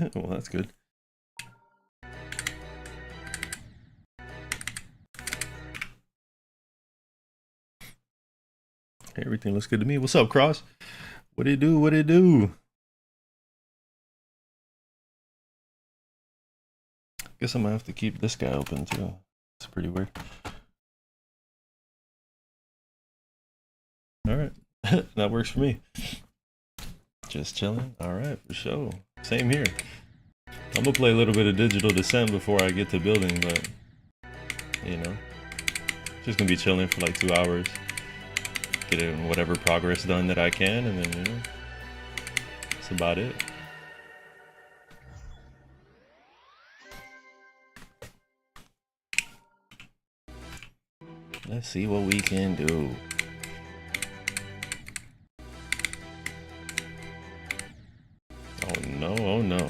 Well, that's good. Everything looks good to me. What's up, Cross? What it do? What it do? Guess I'm gonna have to keep this guy open too. It's pretty weird. All right, that works for me. Just chilling. All right, for sure. Same here. I'm gonna play a little bit of Digital Descent before I get to building, but you know, just gonna be chilling for like 2 hours, getting whatever progress done that I can, and then you know, that's about it. Let's see what we can do. Oh no, oh no.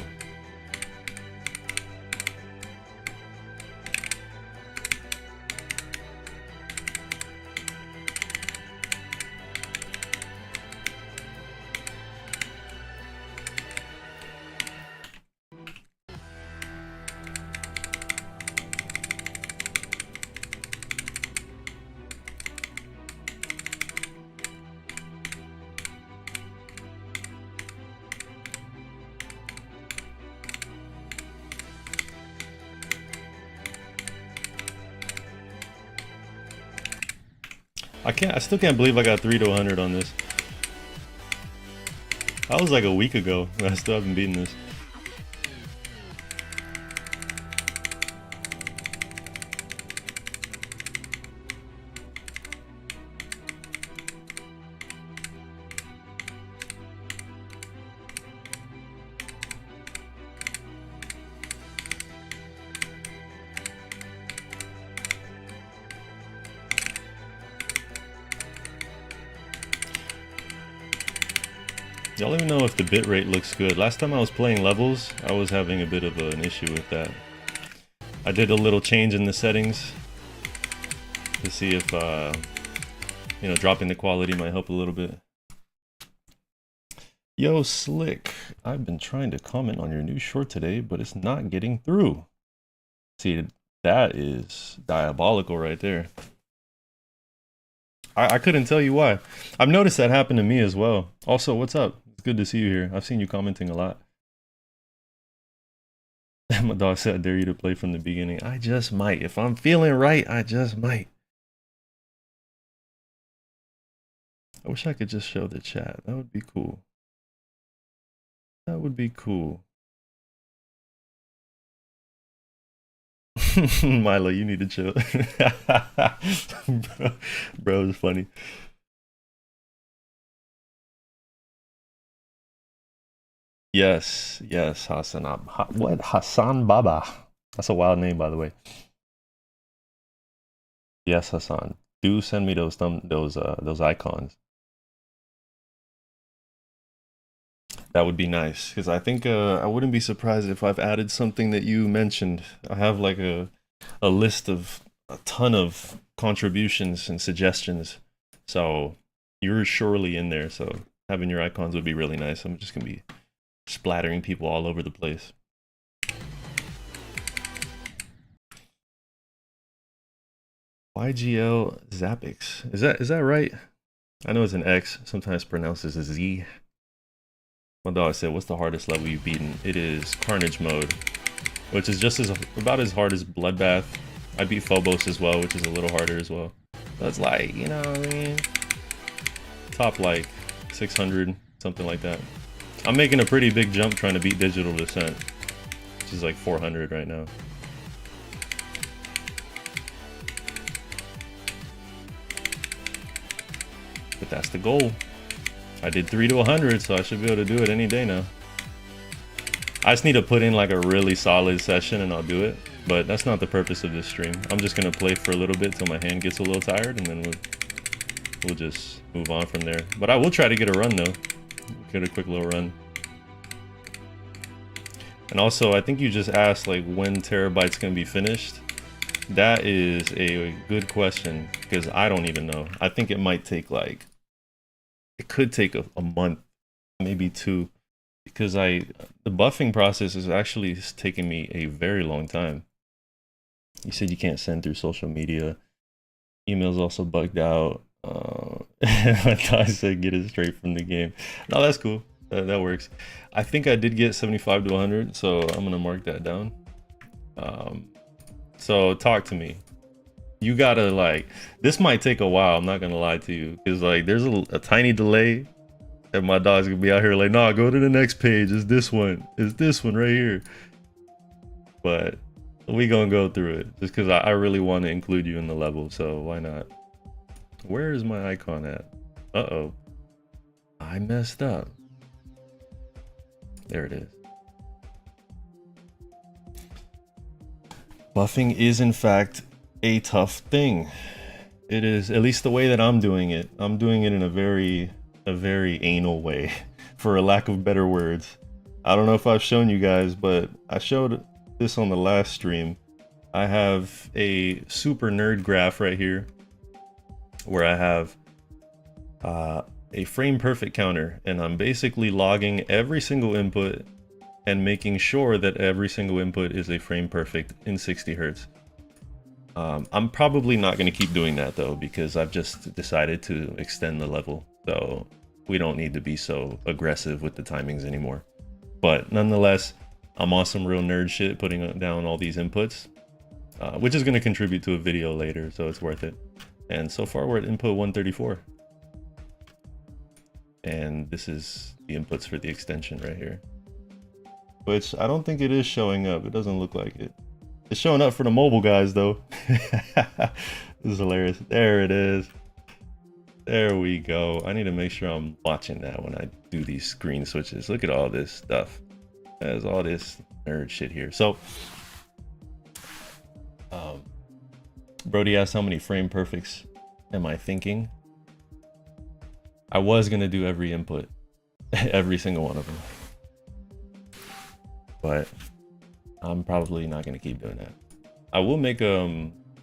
I still can't believe I got 3 to 100 on this. That was like a week ago, and I still haven't beaten this. Y'all let me know if the bitrate looks good. Last time I was playing levels, I was having a bit of an issue with that. I did a little change in the settings to see if, you know, dropping the quality might help a little bit. Yo, Slick, I've been trying to comment on your new short today, but it's not getting through. See, that is diabolical right there. I couldn't tell you why. I've noticed that happened to me as well. Also, what's up? It's good to see you here. I've seen you commenting a lot. My dog said, I dare you to play from the beginning. I just might. If I'm feeling right, I just might. I wish I could just show the chat. That would be cool. That would be cool. Milo, you need to chill. Bro, it's funny. Yes, yes, Hassan. What? Hassan Baba. That's a wild name, by the way. Yes, Hassan. Do send me those icons. That would be nice, because I think I wouldn't be surprised if I've added something that you mentioned. I have like a list of a ton of contributions and suggestions, so you're surely in there. So having your icons would be really nice. I'm just gonna be splattering people all over the place. YGL Zapix. Is that right? I know it's an X, sometimes pronounced as a Z. My dog said, what's the hardest level you've beaten? It is Carnage mode, which is just about as hard as Bloodbath. I beat Phobos as well, which is a little harder as well. That's like, you know what I mean? Top like 600, something like that. I'm making a pretty big jump trying to beat Digital Descent, which is like 400 right now. But that's the goal. I did 3 to 100, so I should be able to do it any day now. I just need to put in like a really solid session and I'll do it. But that's not the purpose of this stream. I'm just gonna play for a little bit till my hand gets a little tired, and then we'll just move on from there. But I will try to get a run though. Get a quick little run. And also, I think you just asked like when Terabyte's gonna be finished. That is a good question, because I don't even know. I think it might take like, it could take a month, maybe 2, because the buffing process is actually taking me a very long time. You said you can't send through social media. Email's also bugged out. I thought I said get it straight from the game. No, that's cool. That works. I think I did get 75 to 100, so I'm gonna mark that down. So talk to me. You gotta like, this might take a while, I'm not gonna lie to you, because like there's a tiny delay, and my dog's gonna be out here like, nah, go to the next page. It's this one right here. But we gonna go through it just because I really want to include you in the level, so why not? Where is my icon at? Uh-oh, I messed up. There it is. Buffing is in fact a tough thing. It is, at least the way that I'm doing it. I'm doing it in a very anal way, for a lack of better words. I don't know if I've shown you guys, but I showed this on the last stream. I have a super nerd graph right here where I have a frame perfect counter, and I'm basically logging every single input and making sure that every single input is a frame perfect in 60 hertz. I'm probably not going to keep doing that though, because I've just decided to extend the level, so we don't need to be so aggressive with the timings anymore. But nonetheless, I'm on some real nerd shit putting down all these inputs, which is going to contribute to a video later, so it's worth it. And so far we're at input 134. And this is the inputs for the extension right here, which I don't think it is showing up. It doesn't look like it. It's showing up for the mobile guys though. This is hilarious. There it is. There we go. I need to make sure I'm watching that when I do these screen switches. Look at all this stuff. There's all this nerd shit here. So Brody asked how many frame perfects am I thinking? I was gonna do every input, every single one of them, but I'm probably not gonna keep doing that. I will make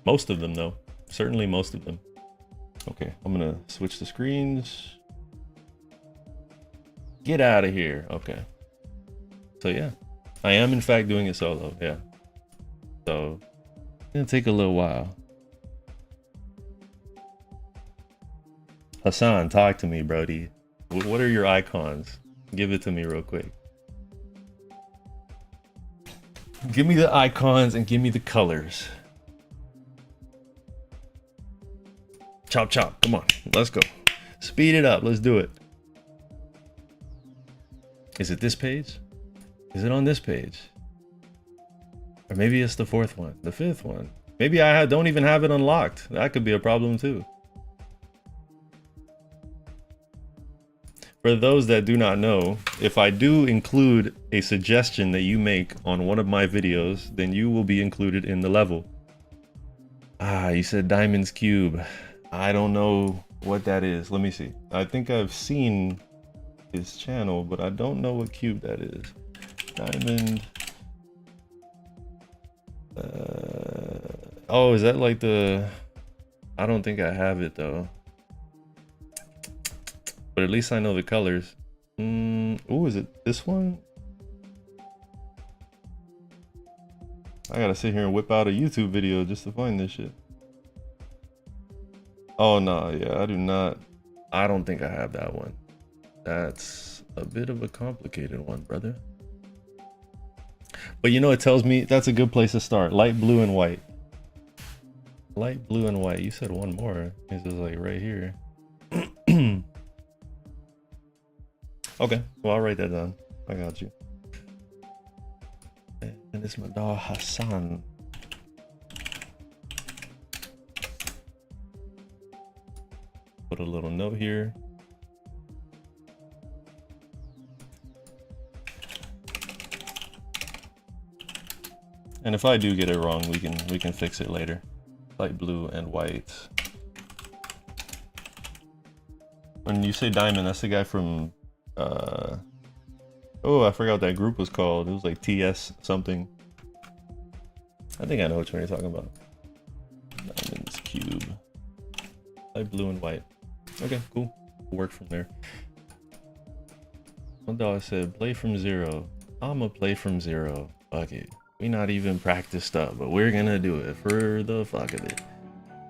most of them though, certainly most of them. Okay, I'm gonna switch the screens. Get out of here. Okay. So yeah, I am in fact doing it solo. Yeah. So it's gonna take a little while. Hassan, talk to me, Brody. What are your icons? Give it to me real quick. Give me the icons and give me the colors. Chop chop, come on, let's go. Speed it up, let's do it. Is it this page? Is it on this page? Or maybe it's the fourth one, the fifth one. Maybe I don't even have it unlocked. That could be a problem too. For those that do not know, if I do include a suggestion that you make on one of my videos, then you will be included in the level. Ah, you said Diamond's Cube. I don't know what that is. Let me see. I think I've seen his channel, but I don't know what cube that is. Diamond. Oh, is that like the... I don't think I have it though. But at least I know the colors. Oh, is it this one? I gotta sit here and whip out a YouTube video just to find this shit. Oh no, yeah, I do not. I don't think I have that one. That's a bit of a complicated one, brother. But you know, it tells me that's a good place to start. Light blue and white. Light blue and white. You said one more. This is like right here. Okay, well, I'll write that down. I got you. And it's my dog Hassan. Put a little note here. And if I do get it wrong, we can fix it later. Light blue and white. When you say Diamond, that's the guy from oh, I forgot what that group was called. It was like TS something. I think I know which one you're talking about. Diamond's Cube. Light blue and white. Okay, cool. We'll work from there. My dog said, play from zero. I'ma play from zero. Fuck it. We not even practiced up, but we're gonna do it for the fuck of it.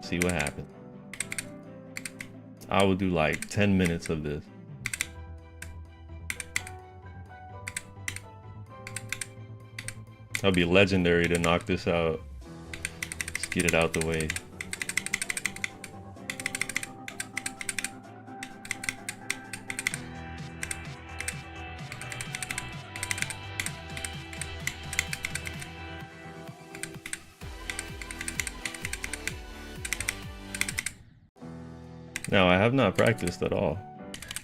See what happens. I will do like 10 minutes of this. That'll be legendary to knock this out. Let's get it out the way. No, I have not practiced at all.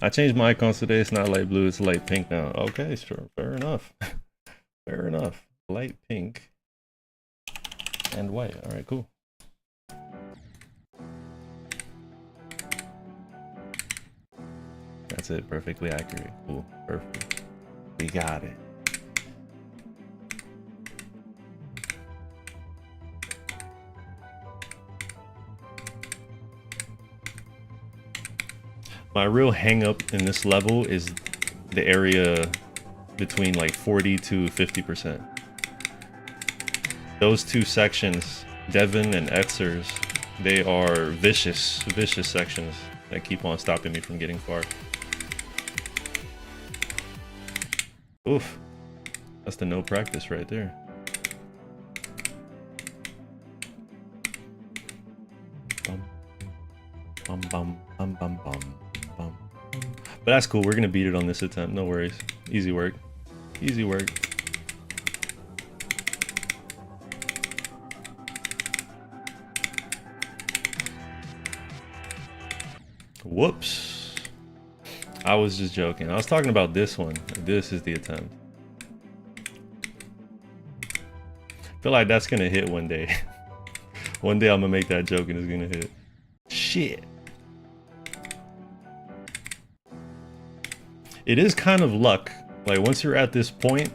I changed my icons today. It's not light blue, it's light pink now. Okay, sure, fair enough. Fair enough. Light pink and white. All right, cool. That's it, perfectly accurate. Cool, perfect. We got it. My real hang up in this level is the area between like 40 to 50%. Those two sections, Devon and Etzers, they are vicious sections that keep on stopping me from getting far. Oof, that's the no practice right there. Bum, bum, bum, bum, bum, bum. But that's cool, we're gonna beat it on this attempt, no worries. Easy work. Easy work. Whoops. I was just joking. I was talking about this one. This is the attempt. I feel like that's gonna hit one day. One day I'm gonna make that joke and it's gonna hit. Shit. It is kind of luck. Like once you're at this point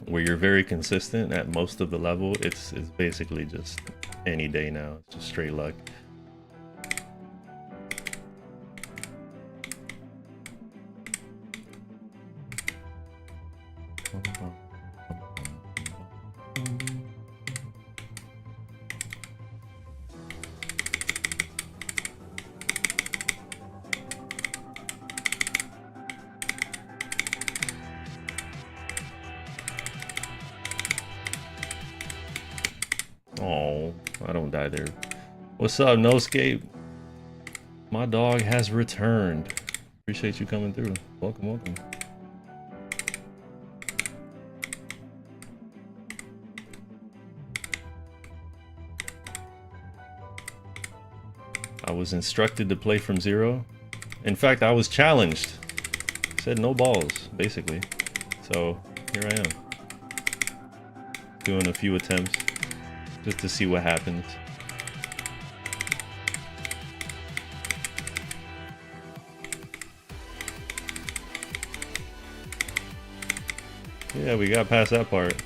where you're very consistent at most of the level, it's basically just any day now. It's just straight luck. Oh, I don't die there. What's up, Noscape? My dog has returned. Appreciate you coming through. Welcome, welcome. I was instructed to play from zero. In fact, I was challenged. Said no balls, basically. So here I am. Doing a few attempts just to see what happens. Yeah, we got past that part.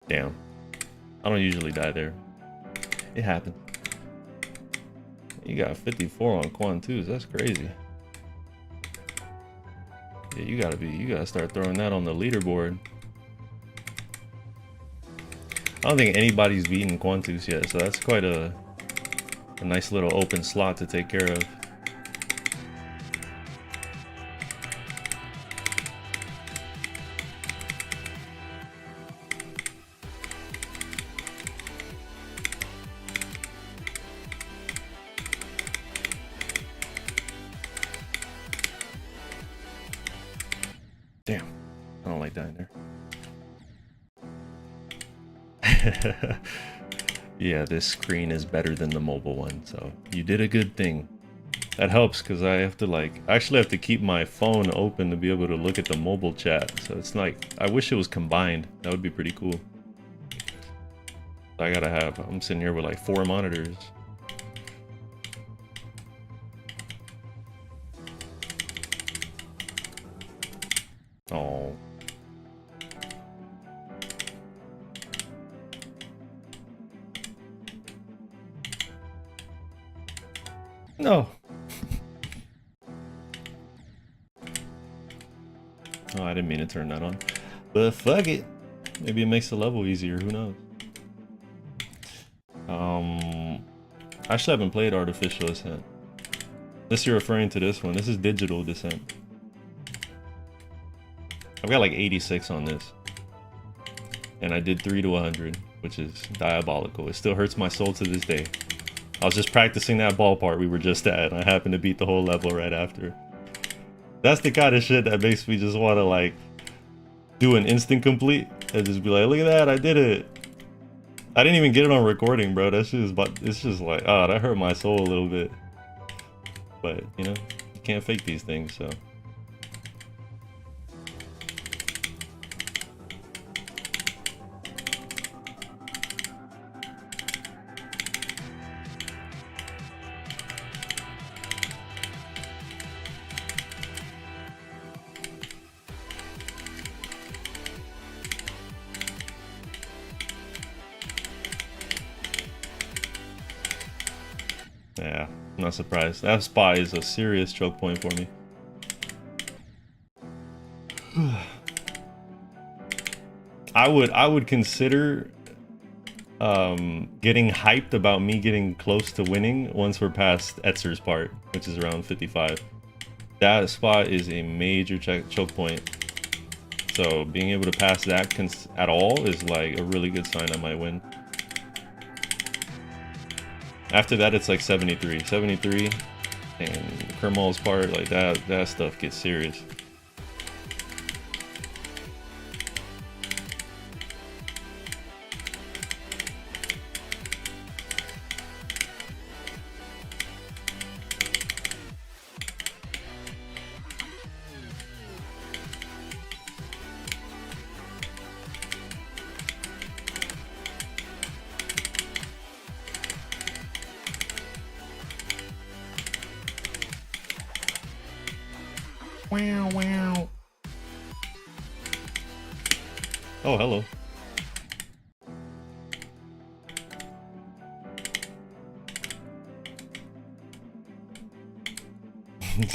Damn. I don't usually die there. It happened. You got 54 on Quan 2s. That's crazy. Yeah, you gotta start throwing that on the leaderboard. I don't think anybody's beaten Quan 2s yet, so that's quite a nice little open slot to take care of. Damn, I don't like dying there. Yeah, this screen is better than the mobile one, so you did a good thing. That helps because I have to I actually have to keep my phone open to be able to look at the mobile chat. So it's like, I wish it was combined. That would be pretty cool. I'm sitting here with like 4 monitors. Oh. No. Oh, I didn't mean to turn that on. But fuck it. Maybe it makes the level easier, who knows? I actually haven't played Artificial Ascent. Unless you're referring to this one. This is Digital Descent. I've got like 86 on this. And I did 3 to 100, which is diabolical. It still hurts my soul to this day. I was just practicing that ball part we were just at, and I happened to beat the whole level right after. That's the kind of shit that makes me just want to like do an instant complete and just be like, look at that, I did it. I didn't even get it on recording, bro. That shit is, but it's just like, oh, that hurt my soul a little bit. But you know, you can't fake these things, so. Yeah, I'm not surprised. That spot is a serious choke point for me. I would consider getting hyped about me getting close to winning once we're past Etzer's part, which is around 55. That spot is a major choke point. So being able to pass that at all is like a really good sign I might win. After that, it's like 73, and Kermal's part, like that stuff gets serious. Wow, wow. Oh, hello.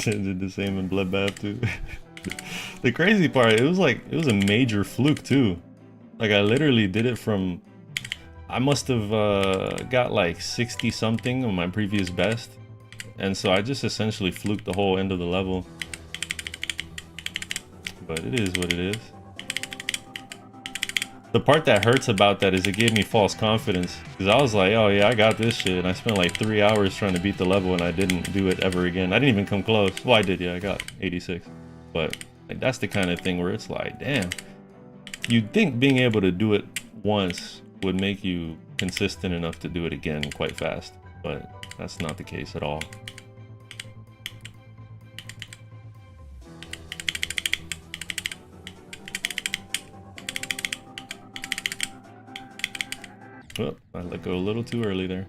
Did the same in Bloodbath too. The crazy part, it was a major fluke too. Like I literally did it from, I must have got like 60 something on my previous best. And so I just essentially fluked the whole end of the level. But it is what it is. The part that hurts about that is it gave me false confidence. Because I was like, oh yeah, I got this shit. And I spent like 3 hours trying to beat the level and I didn't do it ever again. I didn't even come close. Well, I did, yeah, I got 86. But like, that's the kind of thing where it's like, damn. You'd think being able to do it once would make you consistent enough to do it again quite fast. But that's not the case at all. Well, I let go a little too early there.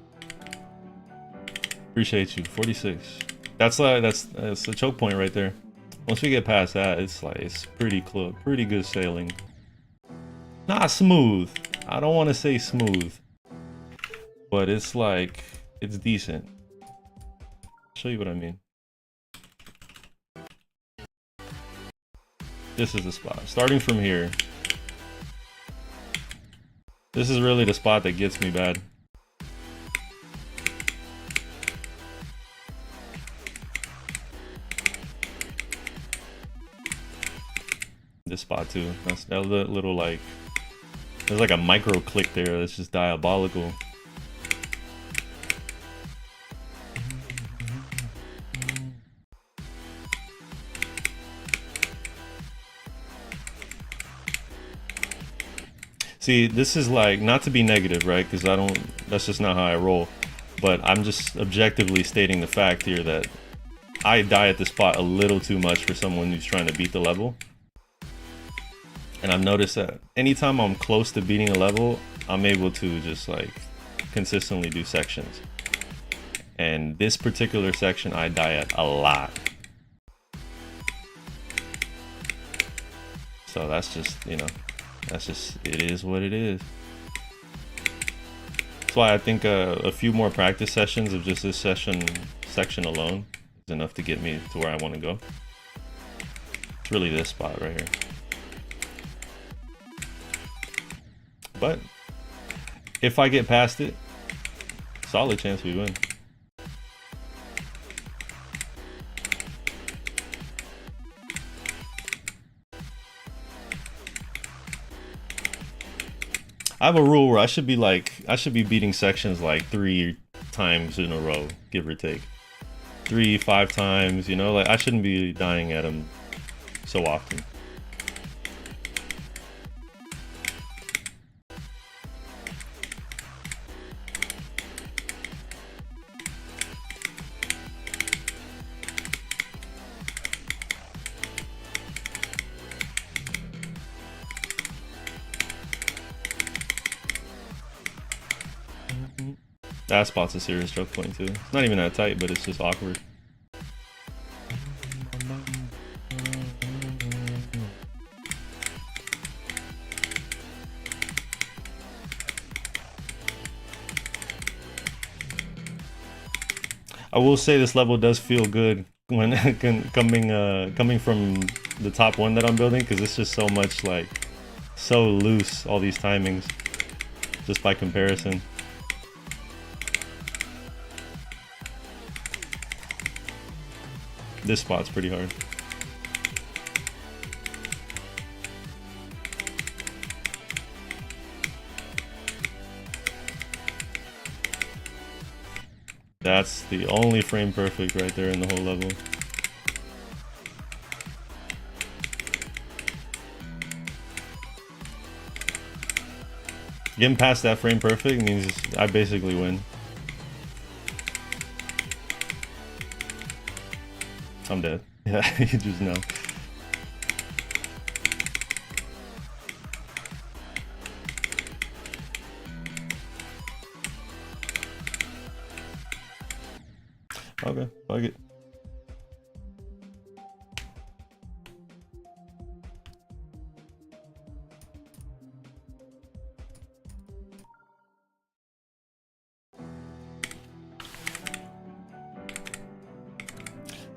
Appreciate you. 46. That's a choke point right there. Once we get past that, it's like it's pretty close, pretty good sailing. Not smooth. I don't want to say smooth, but it's like it's decent. Show you what I mean. This is the spot. Starting from here. This is really the spot that gets me bad. This spot too. That's that little like, there's like a micro click there that's just diabolical. See, this is like, not to be negative, right? Because that's just not how I roll. But I'm just objectively stating the fact here that I die at the spot a little too much for someone who's trying to beat the level. And I've noticed that anytime I'm close to beating a level, I'm able to just like consistently do sections. And this particular section I die at a lot. So that's just, you know, that's just, it is what it is. That's why I think a few more practice sessions of just this section alone is enough to get me to where I want to go. It's really this spot right here. But if I get past it, solid chance we win. I have a rule where I should be beating sections like 3 times in a row, give or take. 3, 5 times, you know, like I shouldn't be dying at them so often. That spot's a serious choke point too. It's not even that tight, but it's just awkward. I will say this level does feel good when coming from the top one that I'm building, because it's just so much like so loose, all these timings, just by comparison. This spot's pretty hard. That's the only frame perfect right there in the whole level. Getting past that frame perfect means I basically win. I'm dead. Yeah, you just know. Okay, fuck it.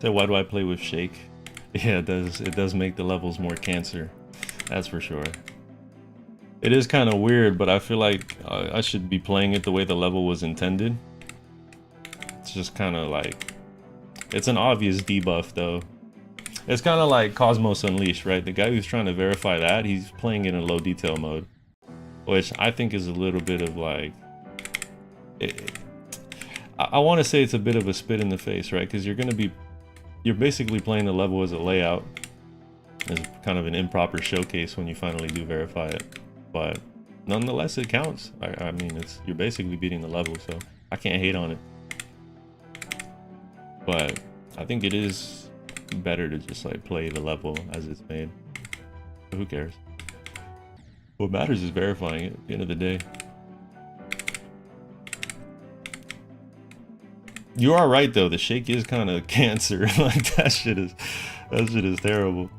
So why do I play with shake? Yeah, it does make the levels more cancer. That's for sure. It is kind of weird, but I feel like I should be playing it the way the level was intended. It's just kind of like, it's an obvious debuff though. It's kind of like Cosmos Unleashed, right? The guy who's trying to verify that, he's playing it in low detail mode, which I think is a little bit of like, I want to say it's a bit of a spit in the face, right? Because you're basically playing the level as a layout, as kind of an improper showcase when you finally do verify it. But nonetheless, it counts. I mean, you're basically beating the level, so I can't hate on it. But I think it is better to just like play the level as it's made. But who cares? What matters is verifying it at the end of the day. You are right though, the shake is kind of cancer. Like that shit is terrible.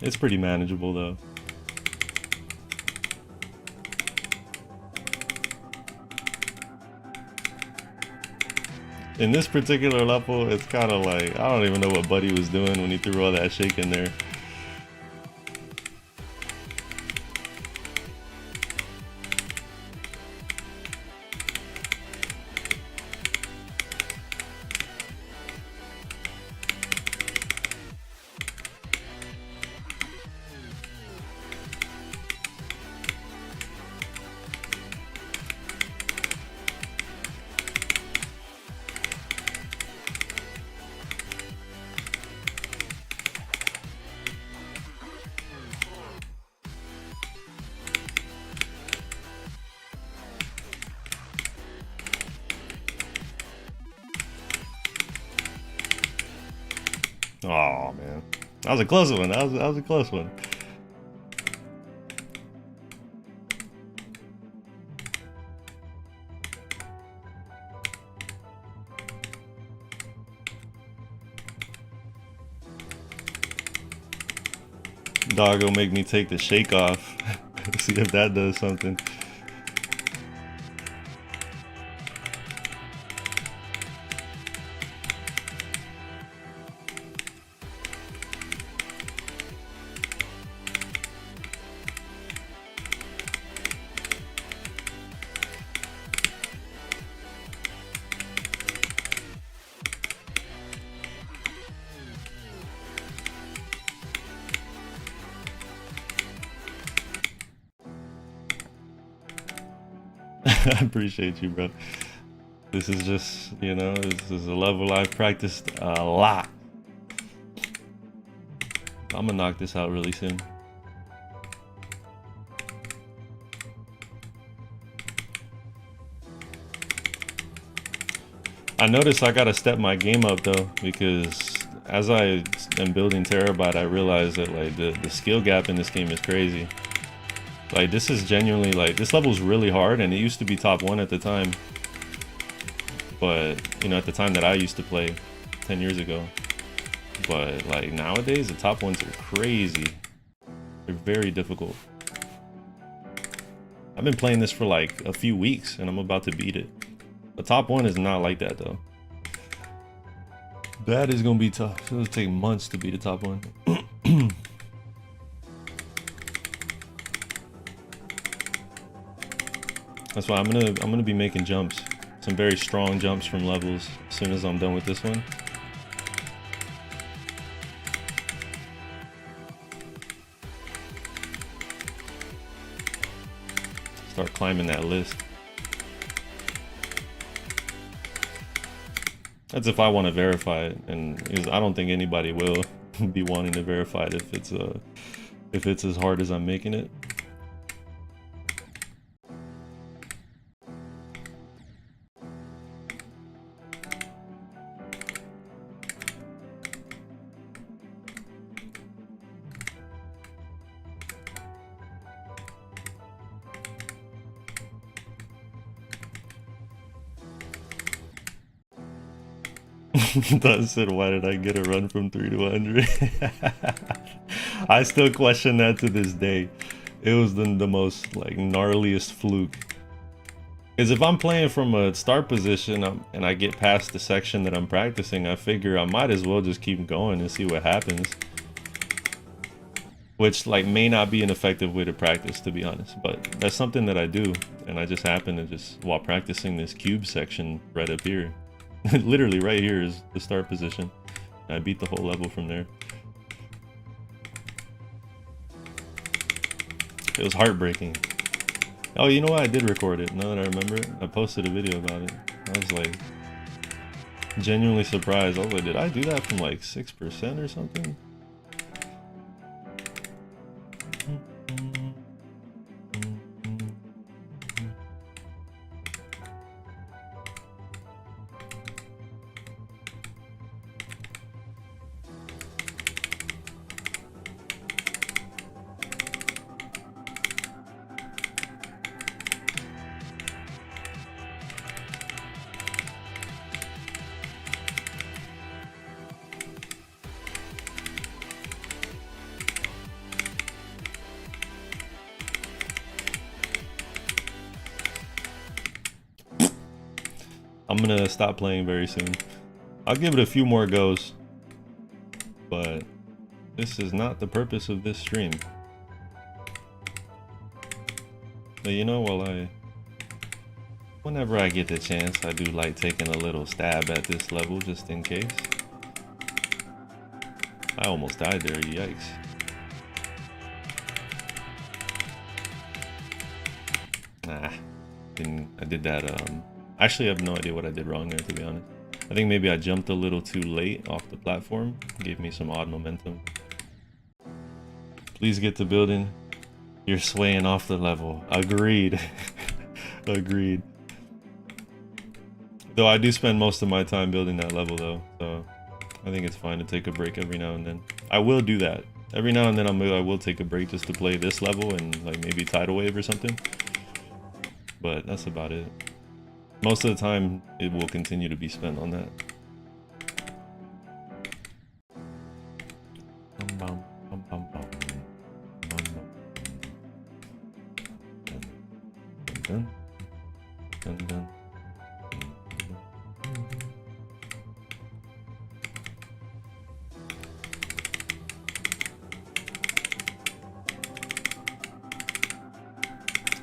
It's pretty manageable though. In this particular level, it's kind of like, I don't even know what Buddy was doing when he threw all that shake in there. That was a close one. That was a close one. Dog will make me take the shake off. See if that does something. I appreciate you, bro. This is just, you know, this is a level I've practiced a lot. I'm gonna knock this out really soon. I noticed I gotta step my game up though, because as I am building Terabyte, I realize that like the skill gap in this game is crazy. Like this is genuinely like, this level is really hard, and it used to be top 1 at the time. But, you know, at the time that I used to play 10 years ago. But like nowadays, the top 1s are crazy. They're very difficult. I've been playing this for like a few weeks and I'm about to beat it. The top 1 is not like that though. That is gonna be tough. It'll take months to beat the top 1. That's why I'm gonna be making jumps, some very strong jumps from levels as soon as I'm done with this one. Start climbing that list. That's if I want to verify it, and because I don't think anybody will be wanting to verify it if it's as hard as I'm making it. That said, why did I get a run from 3 to 100? I still question that to this day. It was the most like gnarliest fluke. Because if I'm playing from a start position and I get past the section that I'm practicing, I figure I might as well just keep going and see what happens. Which like may not be an effective way to practice, to be honest, but that's something that I do, and I just happen to just, while practicing this cube section right up here, literally right here is the start position. I beat the whole level from there. It was heartbreaking. Oh, you know what? I did record it. Now that I remember it, I posted a video about it. I was like genuinely surprised. I was like, did I do that from like 6% or something? I'm gonna stop playing very soon. I'll give it a few more goes, but this is not the purpose of this stream. But you know, whenever I get the chance, I do like taking a little stab at this level just in case. I almost died there, yikes. Nah, I did that, actually I have no idea what I did wrong there, to be honest. I think maybe I jumped a little too late off the platform, gave me some odd momentum. Please get to building. You're swaying off the level. Agreed. Agreed. Though I do spend most of my time building that level though, so I think it's fine to take a break every now and then. I will do that. Every now and then I will take a break just to play this level and like maybe Tidal Wave or something. But that's about it. Most of the time, it will continue to be spent on that.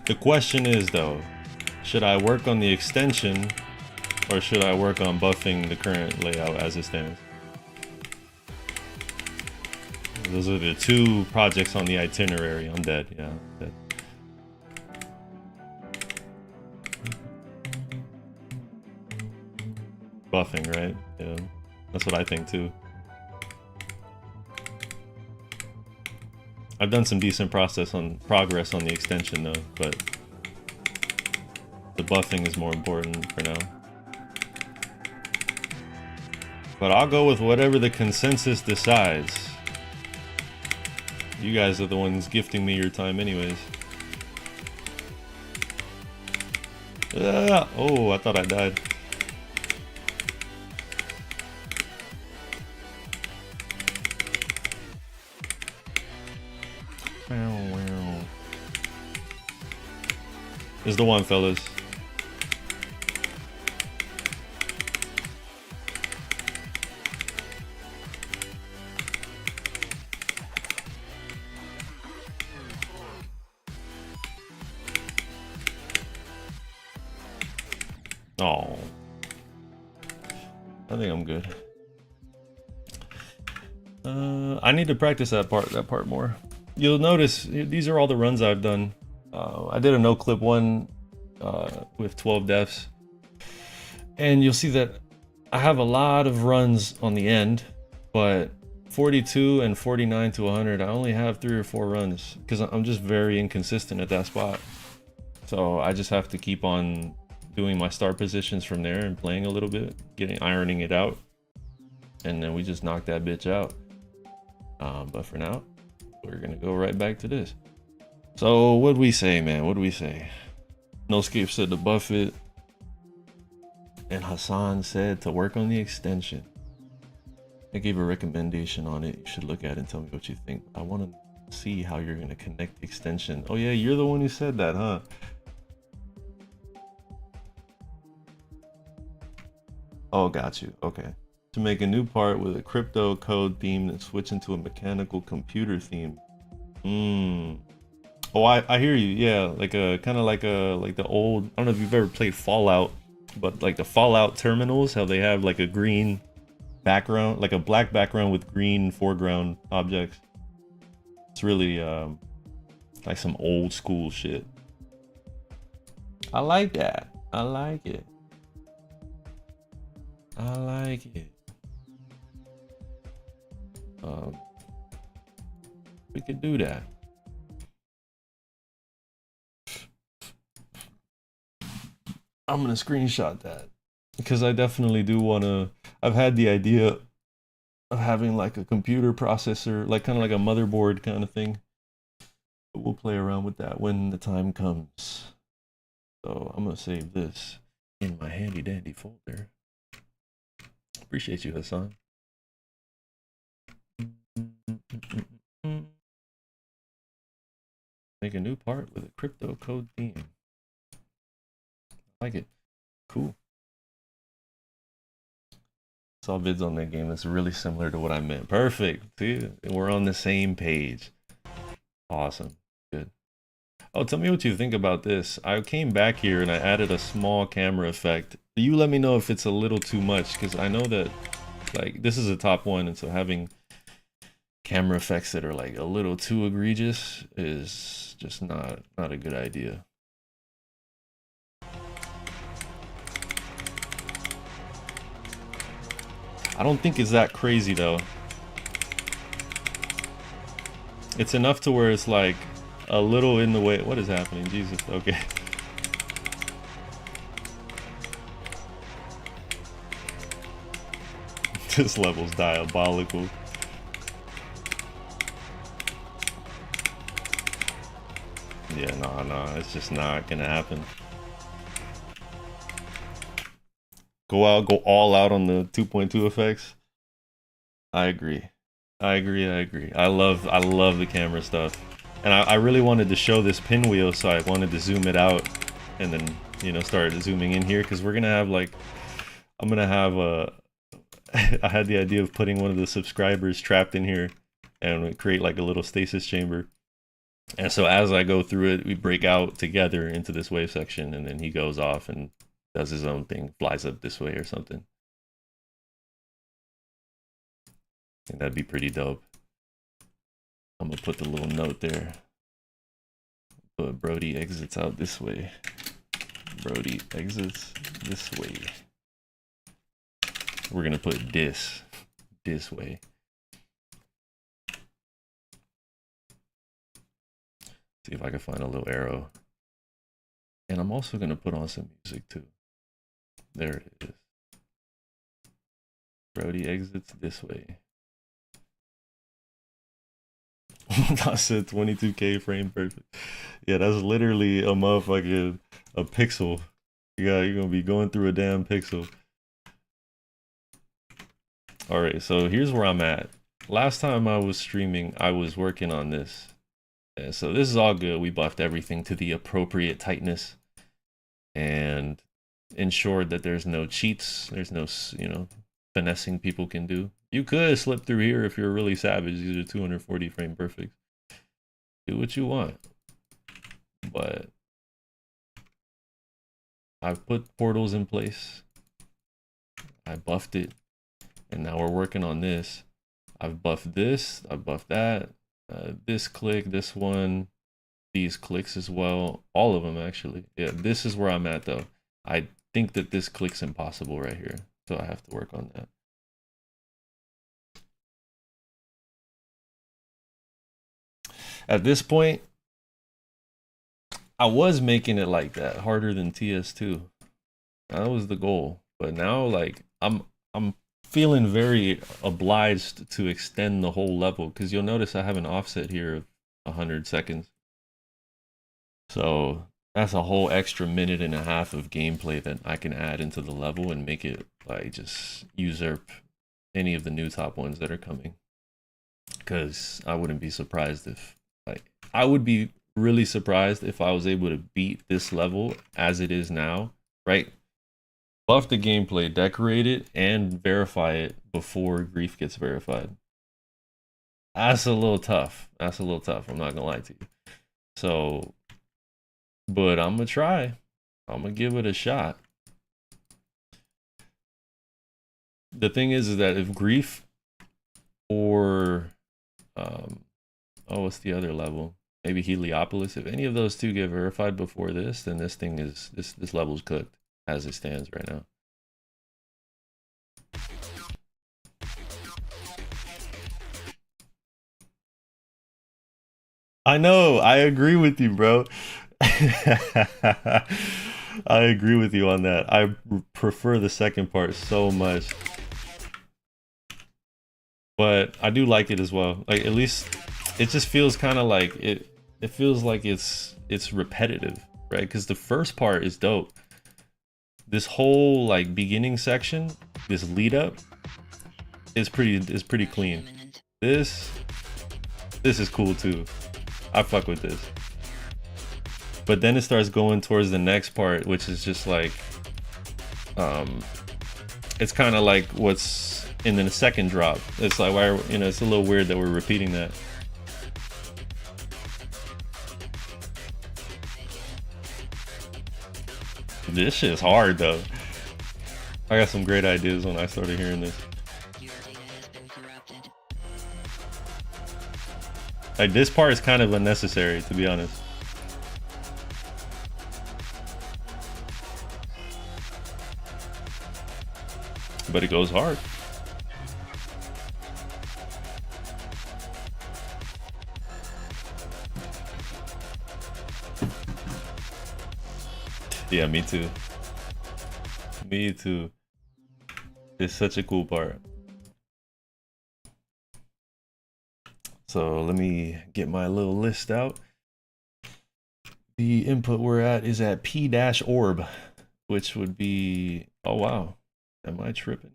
The question is though, should I work on the extension or should I work on buffing the current layout as it stands? Those are the two projects on the itinerary. I'm dead, yeah, I'm dead. Buffing, right? Yeah, that's what I think too. I've done some decent progress on the extension though, but the buffing is more important for now. But I'll go with whatever the consensus decides. You guys are the ones gifting me your time anyways. Oh, I thought I died. This is the one, fellas. Oh, I think I'm good. I need to practice that part more. You'll notice these are all the runs I've done. I did a no clip one with 12 deaths, and you'll see that I have a lot of runs on the end, but 42 and 49 to 100, I only have 3 or 4 runs because I'm just very inconsistent at that spot. So I just have to keep on doing my start positions from there and playing a little bit, ironing it out, and then we just knock that bitch out. But for now, we're gonna go right back to this. So what'd we say, man? What'd we say? No Scape said to buff it, and Hassan said to work on the extension. I gave a recommendation on it. You should look at it and tell me what you think. I want to see how you're gonna connect the extension. Oh yeah, you're the one who said that, huh? Oh, got you. Okay. To make a new part with a crypto code theme and switch into a mechanical computer theme. Oh, I hear you. Yeah, like a kind of like the old. I don't know if you've ever played Fallout, but like the Fallout terminals, how they have like a green background, like a black background with green foreground objects. It's really like some old school shit. I like that. I like it. I like it. We could do that. I'm gonna screenshot that because I definitely do want to. I've had the idea of having like a computer processor, like kind of like a motherboard kind of thing. But we'll play around with that when the time comes. So I'm gonna save this in my handy dandy folder. Appreciate you, Hassan. Make a new part with a crypto code theme. I like it. Cool. Saw vids on that game that's really similar to what I meant. Perfect. See, we're on the same page. Awesome. Good. Oh, tell me what you think about this. I came back here and I added a small camera effect. You let me know if it's a little too much, because I know that like this is a top one, and so having camera effects that are like a little too egregious is just not a good idea. I don't think it's that crazy though. It's enough to where it's like a little in the way. What is happening? Jesus. Okay. This level's diabolical. Yeah, nah, it's just not gonna happen. Go all out on the 2.2 effects. I agree. I agree. I love the camera stuff. And I really wanted to show this pinwheel, so I wanted to zoom it out and then, you know, start zooming in here because we're gonna have like, I'm gonna have a, I had the idea of putting one of the subscribers trapped in here and create like a little stasis chamber. And so as I go through it, we break out together into this wave section, and then he goes off and does his own thing, flies up this way or something. And that'd be pretty dope. I'm gonna put the little note there. But Brody exits out this way. Brody exits this way. We're gonna put this way. See if I can find a little arrow. And I'm also gonna put on some music too. There it is. Brody exits this way. I said 22K frame perfect. Yeah, that's literally a motherfucking a pixel. You're gonna be going through a damn pixel. Alright, so here's where I'm at. Last time I was streaming, I was working on this. And so this is all good. We buffed everything to the appropriate tightness and ensured that there's no cheats. There's no, you know, finessing people can do. You could slip through here if you're really savage. These are 240 frame perfect. Do what you want. But I've put portals in place. I buffed it. And now we're working on this. I've buffed this. I've buffed that. This click, this one, these clicks as well. All of them, actually. Yeah, this is where I'm at, though. I think that this click's impossible right here. So I have to work on that. At this point, I was making it like that, harder than TS2. That was the goal. But now, like, I'm feeling very obliged to extend the whole level, because you'll notice I have an offset here of 100 seconds. So that's a whole extra minute and a half of gameplay that I can add into the level and make it like just usurp any of the new top ones that are coming. Because I wouldn't be surprised if, like, I would be really surprised if I was able to beat this level as it is now, right? Buff the gameplay, decorate it, and verify it before grief gets verified. That's a little tough. That's a little tough. I'm not gonna lie to you. So, but I'm gonna try. I'm gonna give it a shot. The thing is that if grief or what's the other level? Maybe Heliopolis. If any of those two get verified before this, then this thing is this level's cooked as it stands right now. I know, I agree with you, bro. I agree with you on that. I prefer the second part so much. But I do like it as well. Like, at least it just feels kind of like it feels like it's repetitive, right? Because the first part is dope. This whole like beginning section, this lead up is pretty clean. This is cool too. I fuck with this. But then it starts going towards the next part, which is just like it's kind of like what's in the second drop. It's like, why, you know, it's a little weird that we're repeating that. This shit's hard though. I got some great ideas when I started hearing this. Like, this part is kind of unnecessary, to be honest. But it goes hard. Yeah, me too. Me too. It's such a cool part. So let me get my little list out. The input we're at is at P-orb, which would be, oh wow, am I tripping?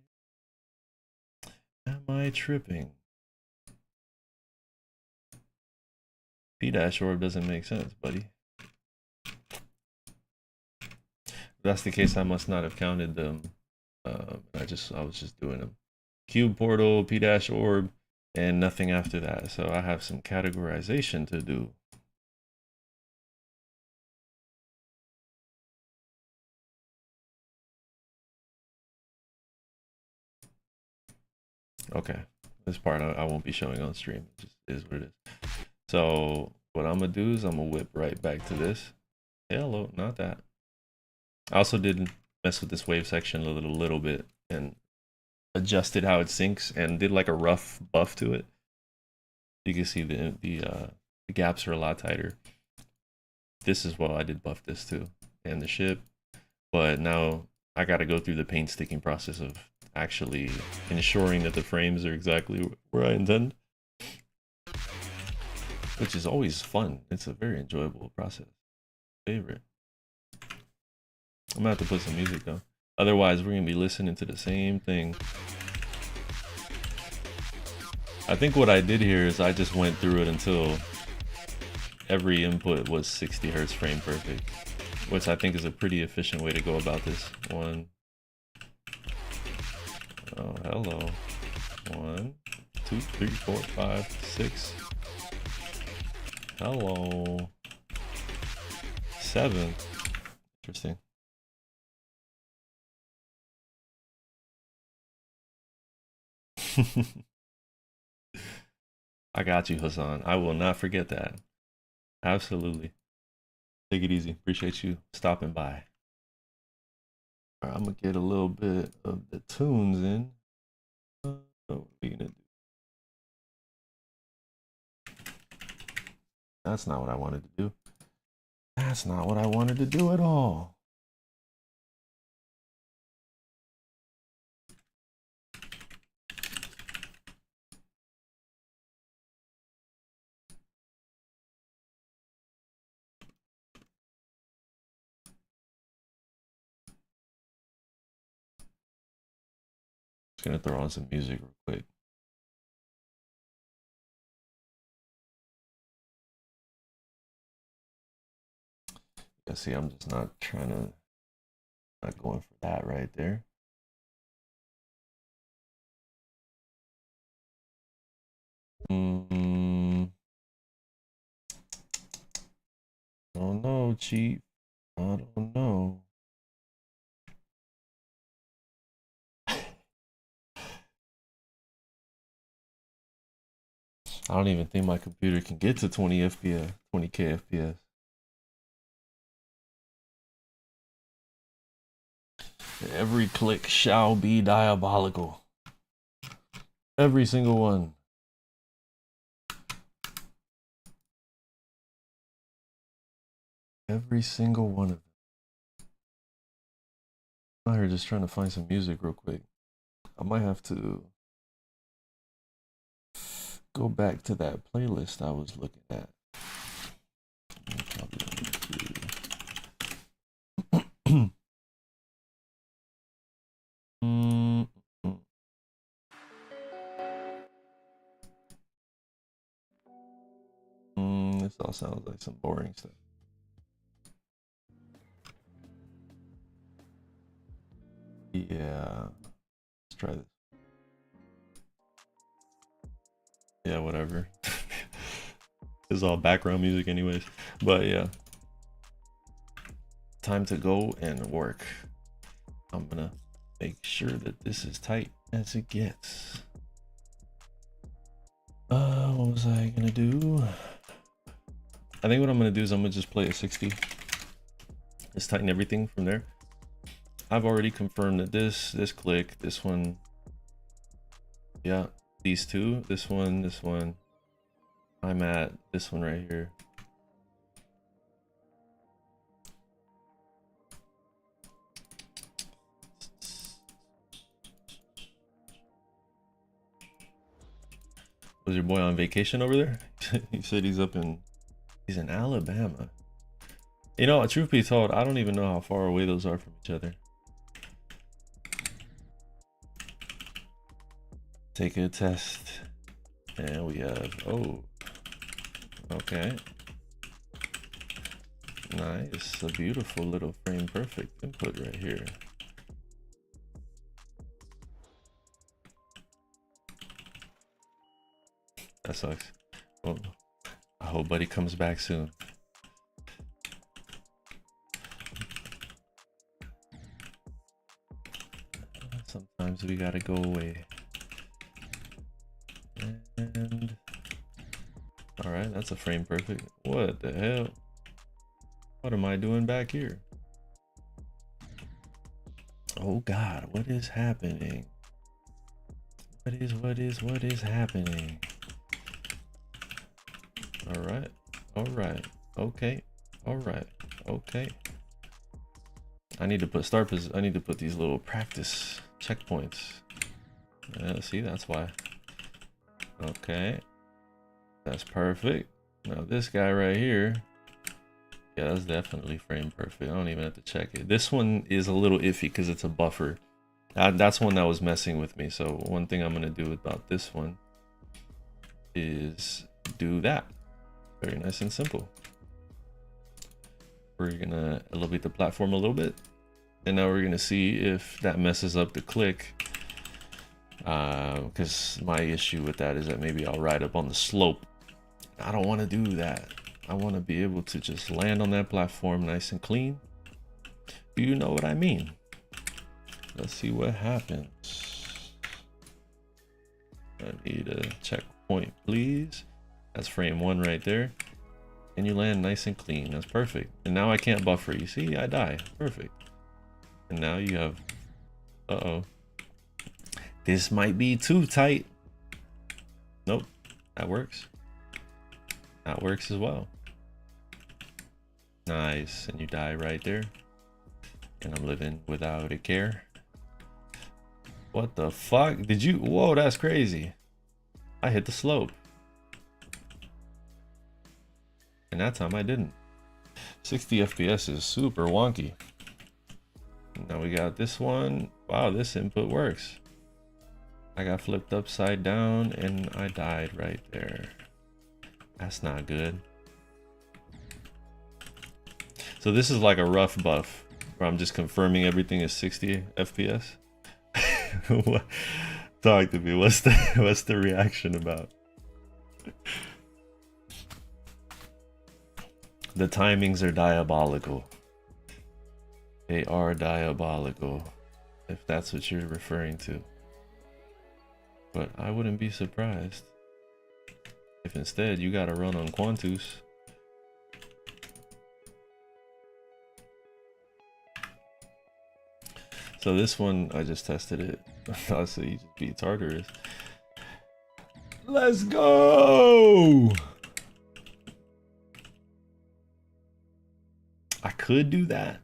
Am I tripping? P-orb doesn't make sense, buddy. If that's the case, I must not have counted them. I was just doing them. Cube portal, P-orb, and nothing after that. So I have some categorization to do. Okay, this part I won't be showing on stream. It just is what it is. So what I'm gonna do is I'm gonna whip right back to this. Hello, not that. I also did mess with this wave section a little bit and adjusted how it syncs and did like a rough buff to it. You can see the gaps are a lot tighter. This as well, I did buff this too, and the ship. But now I got to go through the painstaking process of actually ensuring that the frames are exactly where I intend, which is always fun. It's a very enjoyable process. Favorite. I'm gonna have to put some music though. Otherwise, we're gonna be listening to the same thing. I think what I did here is I just went through it until every input was 60 hertz frame perfect, which I think is a pretty efficient way to go about this. One. Oh, hello. 1, 2, 3, 4, 5, 6. Hello. 7. Interesting. I got you, Hassan. I will not forget that. Absolutely. Take it easy. Appreciate you stopping by. All right, I'm gonna get a little bit of the tunes in. What we gonna do? That's not what I wanted to do. That's not what I wanted to do at all. Just gonna throw on some music real quick. Yeah, see, I'm just not going for that right there. I don't know, Chief. I don't know. I don't even think my computer can get to 20 FPS, 20k FPS. Every click shall be diabolical. Every single one. Every single one of them. I'm out here just trying to find some music real quick. I might have to go back to that playlist I was looking at. This all sounds like some boring stuff. Yeah, let's try this. Yeah, whatever. It's all background music anyways. But yeah. Time to go and work. I'm gonna make sure that this is tight as it gets. What was I gonna do? I think what I'm gonna do is I'm gonna just play a 60. Just tighten everything from there. I've already confirmed that this click, this one, yeah, these two, this one, I'm at this one right here. Was your boy on vacation over there? He said he's in Alabama. You know, truth be told, I don't even know how far away those are from each other. Take a test. And we have, oh, okay. Nice, a beautiful little frame perfect input right here. That sucks. Well, I hope buddy comes back soon. Sometimes we gotta go away. And all right, that's a frame perfect. What the hell? What am I doing back here? Oh God, what is happening? What is happening? All right, okay, all right, okay. I need to put I need to put these little practice checkpoints. See, that's why. Okay, that's perfect. Now this guy right here, yeah, that's definitely frame perfect. I don't even have to check it. This one is a little iffy because it's a buffer. That's one that was messing with me. So one thing I'm gonna do about this one is do that. Very nice and simple. We're gonna elevate the platform a little bit, and now we're gonna see if that messes up the click. Because my issue with that is that maybe I'll ride up on the slope. I don't want to do that. I want to be able to just land on that platform nice and clean. Do you know what I mean? Let's see what happens. I need a checkpoint, please. That's frame 1 right there. And you land nice and clean. That's perfect. And now I can't buffer. You see, I die. Perfect. And now you have, uh-oh. This might be too tight. Nope, that works. That works as well. Nice, and you die right there. And I'm living without a care. What the fuck? Did you? Whoa, that's crazy. I hit the slope. And that time I didn't. 60 FPS is super wonky. Now we got this one. Wow, this input works. I got flipped upside down and I died right there. That's not good. So this is like a rough buff where I'm just confirming everything is 60 FPS. Talk to me. What's the reaction about? The timings are diabolical. They are diabolical, if that's what you're referring to. But I wouldn't be surprised if instead you gotta run on Quantus. So this one, I just tested it. I'll say you just beat Tartarus. Let's go! I could do that.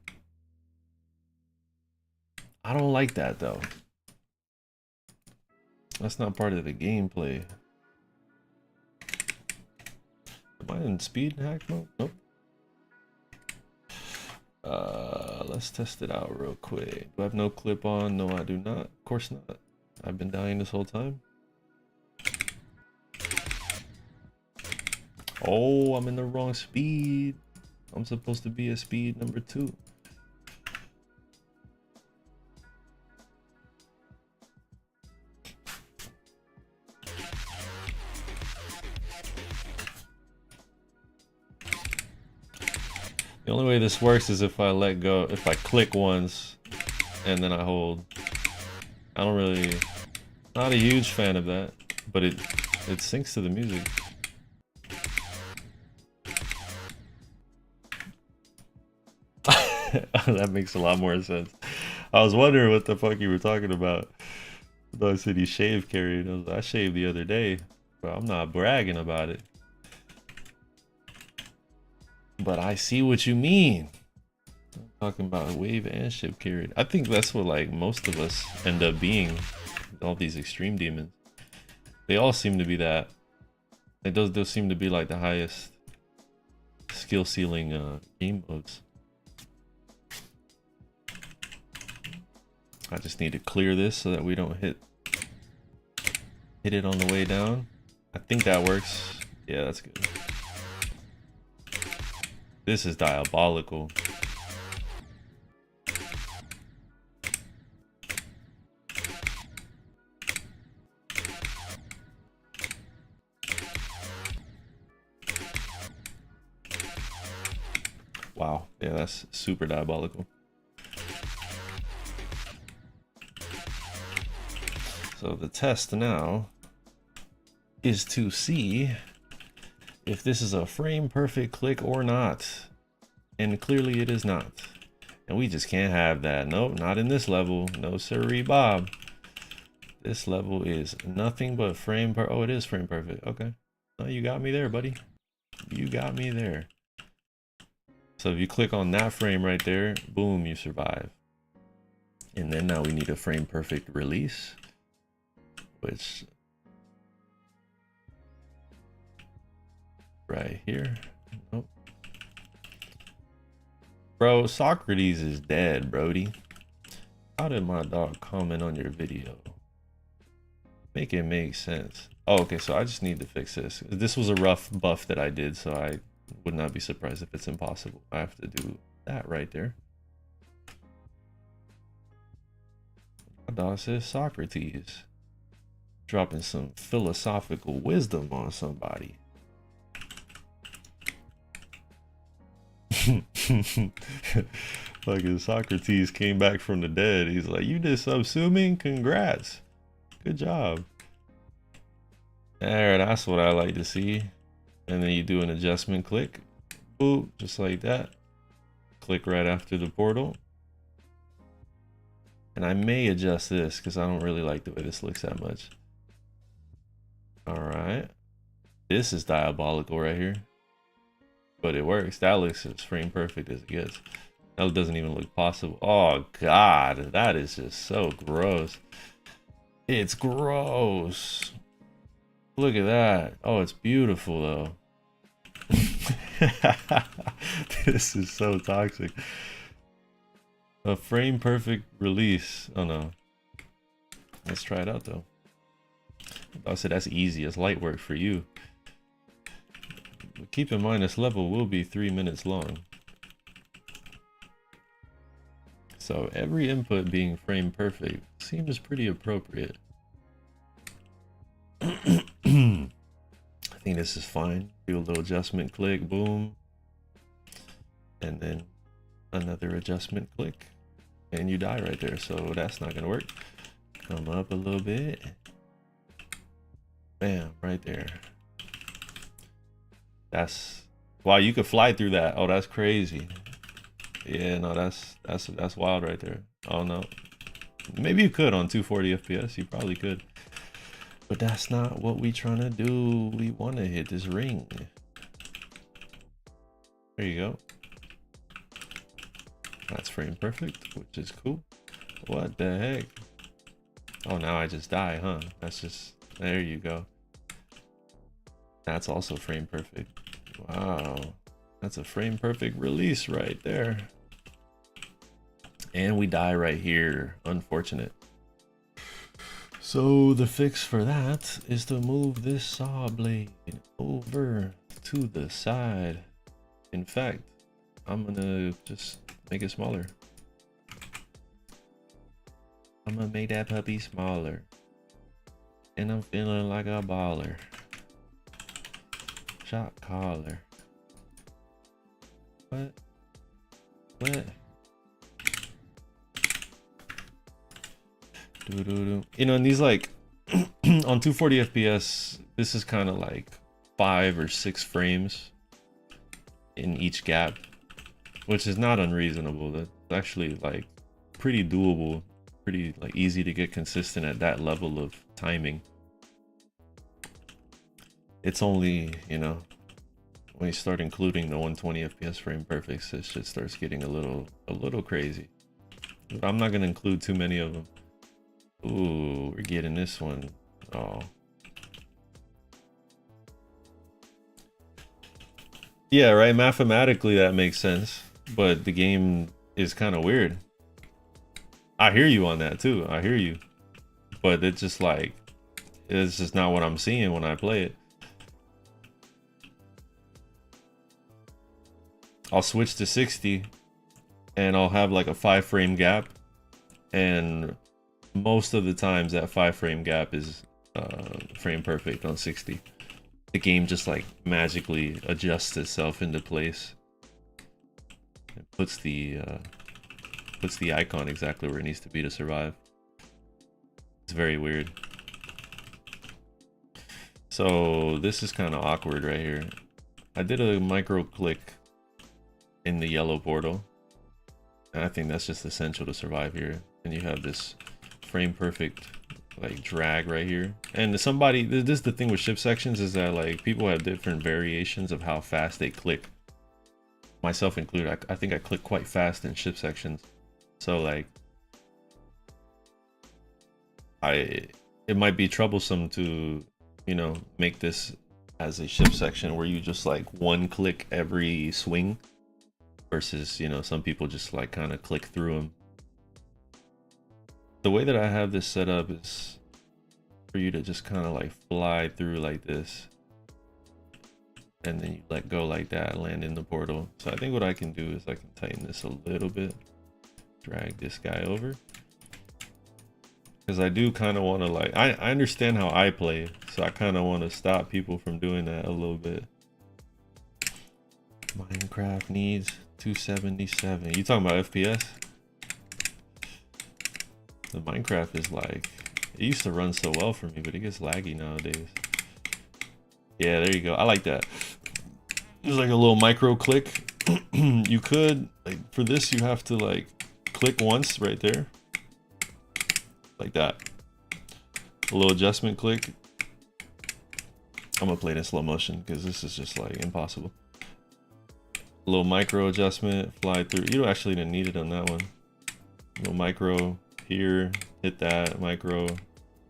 I don't like that though. That's not part of the gameplay. Am I in speed hack mode? Nope. Let's test it out real quick. Do I have no clip on? No, I do not. Of course not. I've been dying this whole time. Oh, I'm in the wrong speed. I'm supposed to be at speed number 2. The only way this works is if I let go, if I click once and then I hold. I don't really, not a huge fan of that, but it syncs to the music. That makes a lot more sense. I was wondering what the fuck you were talking about. I thought I said you shave carried. I shaved the other day, but I'm not bragging about it. But I see what you mean. I'm talking about wave and ship carried. I think that's what like most of us end up being. All these extreme demons. They all seem to be that. Those seem to be like the highest skill ceiling game modes. I just need to clear this so that we don't hit it on the way down. I think that works. Yeah, that's good. This is diabolical. Wow, yeah, that's super diabolical. So the test now is to see if this is a frame perfect click or not. And clearly it is not. And we just can't have that. Nope, not in this level. No sirree, Bob. This level is nothing but frame per. Oh, it is frame perfect. Okay. Oh, you got me there, buddy. You got me there. So if you click on that frame right there, boom, you survive. And then now we need a frame perfect release, which right here. Nope. Bro, Socrates is dead, Brody. How did my dog comment on your video? Make it make sense. Oh, okay, so I just need to fix this. This was a rough buff that I did, so I would not be surprised if it's impossible. I have to do that right there. My dog says Socrates. Dropping some philosophical wisdom on somebody. Fucking Socrates came back from the dead. He's like, you did subsuming? Congrats. Good job. There, that's what I like to see. And then you do an adjustment click. Boop, just like that. Click right after the portal. And I may adjust this because I don't really like the way this looks that much. Alright. This is diabolical right here. But it works. That looks as frame perfect as it gets. That doesn't even look possible. Oh god, that is just so gross. It's gross. Look at that. Oh, it's beautiful though. This is so toxic. A frame perfect release. Oh no. Let's try it out though. I said that's easy. It's light work for you. But keep in mind this level will be 3 minutes long. So every input being frame perfect seems pretty appropriate. I think this is fine. Do a little adjustment click, boom. And then another adjustment click. And you die right there, so that's not gonna work. Come up a little bit. Bam, right there. That's wow, you could fly through that. Oh, that's crazy. Yeah, no, that's wild right there. Oh no. Maybe you could on 240 FPS, you probably could. But that's not what we trying to do. We want to hit this ring. There you go. That's frame perfect, which is cool. What the heck? Oh, now I just die, huh? That's just, there you go. That's also frame perfect. Wow. That's a frame perfect release right there. And we die right here. Unfortunate. So the fix for that is to move this saw blade over to the side. In fact, I'm gonna just make it smaller. I'm gonna make that puppy smaller. And I'm feeling like a baller. Shot caller. What? What? You know, and these like on 240 FPS, this is kind of like 5 or 6 frames in each gap, which is not unreasonable. That's actually like pretty doable, pretty like easy to get consistent at that level of timing. It's only, you know, when you start including the 120 FPS frame perfects, this shit starts getting a little crazy. But I'm not gonna include too many of them. Ooh, we're getting this one. Oh. Yeah, right. Mathematically, that makes sense, but the game is kind of weird. I hear you on that too. I hear you, but it's just like it's just not what I'm seeing when I play it. I'll switch to 60, and I'll have like a 5-frame gap, and most of the times that 5-frame gap is frame perfect on 60. The game just like magically adjusts itself into place. It puts the icon exactly where it needs to be to survive. It's very weird. So this is kind of awkward right here. I did a micro click in the yellow portal, and I think that's just essential to survive here. And you have this frame perfect like drag right here. And somebody, this is the thing with ship sections, is that like people have different variations of how fast they click, myself included. I think I click quite fast in ship sections, so like it might be troublesome to, you know, make this as a ship section where you just like one click every swing versus, you know, some people just like kind of click through them. The way that I have this set up is for you to just kind of like fly through like this, and then you let go like that, land in the portal. So I think what I can do is I can tighten this a little bit, drag this guy over, because I do kind of want to like, I understand how I play, so I kind of want to stop people from doing that a little bit. Minecraft needs 277. You talking about FPS? The Minecraft is like, it used to run so well for me, but it gets laggy nowadays. Yeah, there you go. I like that. There's like a little micro click. You could, like, for this, you have to like click once right there, like that. A little adjustment click. I'm gonna play it in slow motion because this is just like impossible. A little micro adjustment, fly through. You don't actually didn't need it on that one. A little micro here, hit that micro,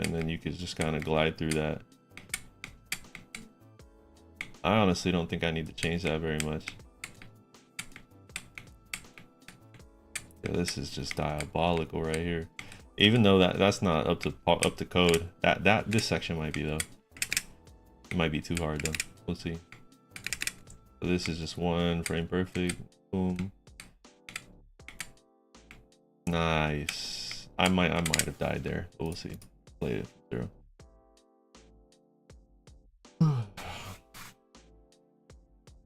and then you could just kind of glide through that. I honestly don't think I need to change that very much. Yeah, this is just diabolical right here. Even though that's not up to code. This section might be though. It might be too hard though. We'll see. So this is just one frame perfect. Boom. Nice. I might have died there, but we'll see. Play it through.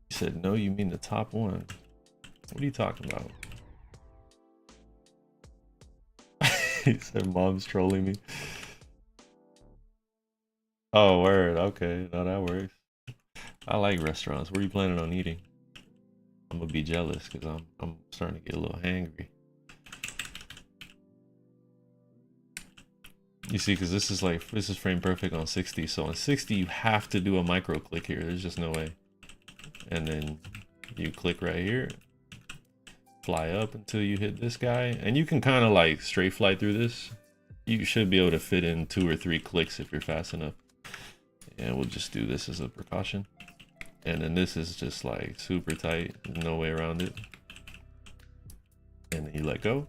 He said, no, you mean the top one. What are you talking about? He said, mom's trolling me. Oh, word. Okay, no, that works. I like restaurants. Where are you planning on eating? I'm gonna be jealous because I'm starting to get a little hangry. You see, because this is frame perfect on 60. So on 60, you have to do a micro click here. There's just no way. And then you click right here, fly up until you hit this guy, and you can kind of like straight fly through this. You should be able to fit in 2 or 3 clicks if you're fast enough. And we'll just do this as a precaution. And then this is just like super tight, there's no way around it. And then you let go.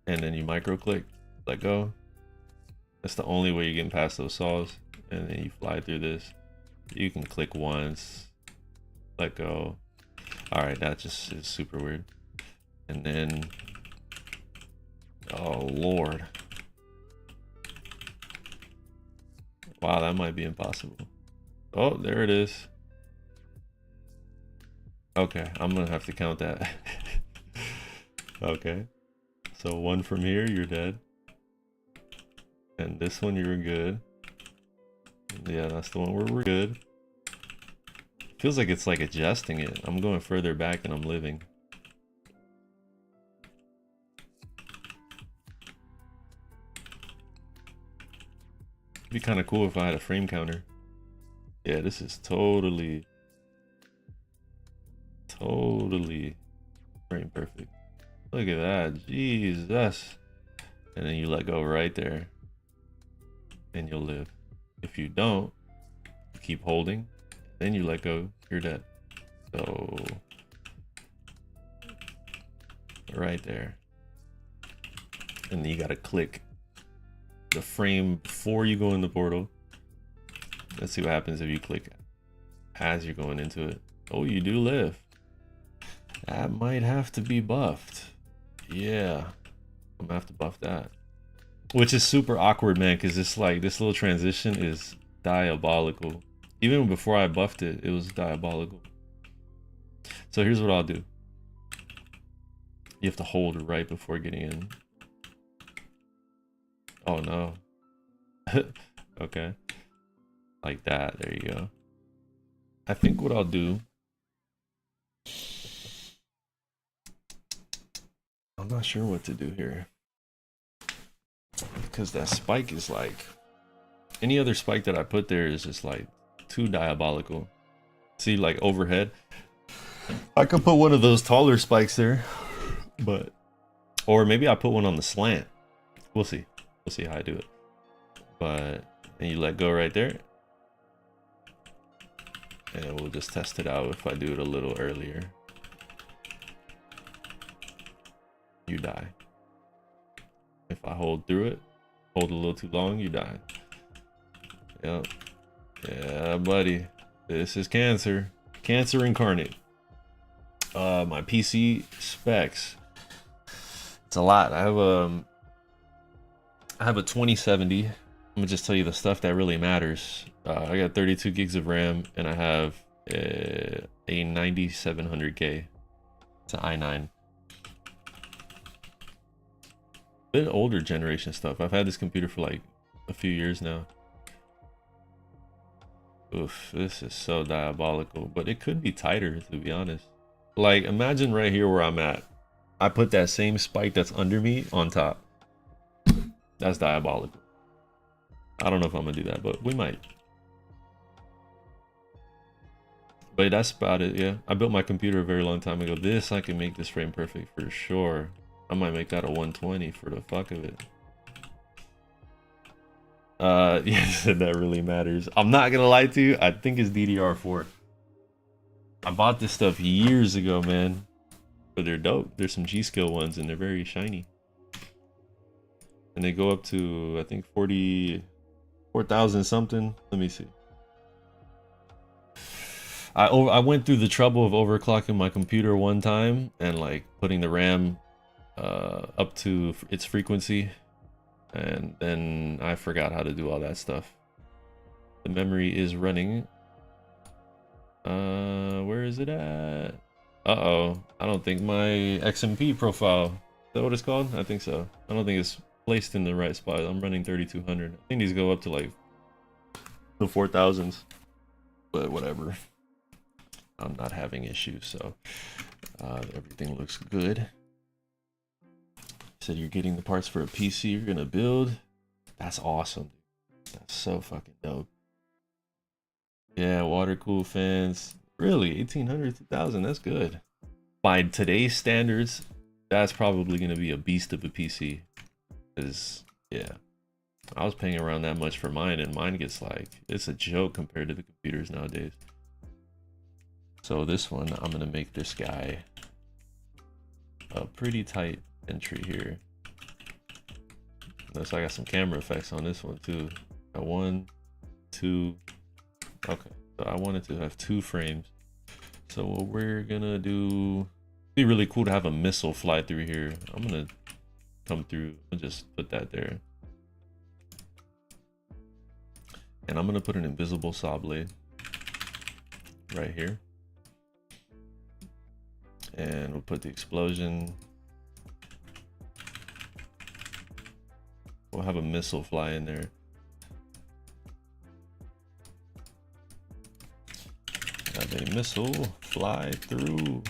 And then you micro click, let go. That's the only way you're getting past those saws. And then you fly through this. You can click once, let go. All right, that just is super weird. And then, oh Lord. Wow, that might be impossible. Oh, there it is. Okay, I'm gonna have to count that. Okay. So 1 from here, you're dead. And this one, you're good. Yeah, that's the one where we're good. Feels like it's like adjusting it. I'm going further back and I'm living. It'd be kind of cool if I had a frame counter. Yeah, this is totally frame perfect. Look at that, Jesus. And then you let go right there and you'll live. If you don't, you keep holding then you let go, you're dead. So right there. And then you gotta click the frame before you go in the portal. Let's see what happens if you click as you're going into it. Oh, you do live. That might have to be buffed. Yeah, I'm gonna have to buff that. Which is super awkward, man, because it's like this little transition is diabolical. Even before I buffed it, it was diabolical. So here's what I'll do. You have to hold right before getting in. Oh no. Okay. Like that. There you go. I think what I'll do. I'm not sure what to do here. Because that spike is like. Any other spike that I put there is just like too diabolical. See, like overhead. I could put one of those taller spikes there. But. Or maybe I put one on the slant. We'll see. We'll see how I do it. But. And you let go right there. And we'll just test it out if I do it a little earlier. You die. If I hold through it, hold a little too long, you die. Yep. Yeah, buddy. This is cancer. Cancer incarnate. My PC specs. It's a lot. I have a 2070. I'm gonna just tell you the stuff that really matters. I got 32 gigs of RAM and I have a 9700K. It's an i9. Bit older generation stuff. I've had this computer for like a few years now. Oof, this is so diabolical, but it could be tighter, to be honest. Like, imagine right here where I'm at. I put that same spike that's under me on top. That's diabolical. I don't know if I'm gonna do that, but we might. But that's about it, yeah. I built my computer a very long time ago. This, I can make this frame perfect for sure. I might make that a 120 for the fuck of it. Yes, that really matters. I'm not gonna lie to you, I think it's DDR4. I bought this stuff years ago, man. But they're dope. There's some G-Skill ones and they're very shiny. And they go up to, I think, 44,000 something. Let me see. I went through the trouble of overclocking my computer one time and like putting the RAM up to its frequency, and then I forgot how to do all that stuff. The memory is running. Where is it at? Uh-oh, I don't think my XMP profile, is that what it's called? I think so. I don't think it's placed in the right spot. I'm running 3200. I think these go up to like the 4000s, but whatever. I'm not having issues, so everything looks good. Said you're getting the parts for a PC you're gonna build. That's awesome. That's so fucking dope. Yeah, water cooled fans. Really, 1800, 2000. That's good. By today's standards, that's probably gonna be a beast of a PC. Cause yeah, I was paying around that much for mine, and mine gets like, it's a joke compared to the computers nowadays. So this one, I'm gonna make this guy a pretty tight entry here. Notice I got some camera effects on this one too. Got 1, 2. Okay, so I wanted to have 2 frames. So what we're gonna do, it'd be really cool to have a missile fly through here. I'm gonna come through and just put that there. And I'm gonna put an invisible saw blade right here. And we'll put the explosion. We'll have a missile fly in there. Have a missile fly through.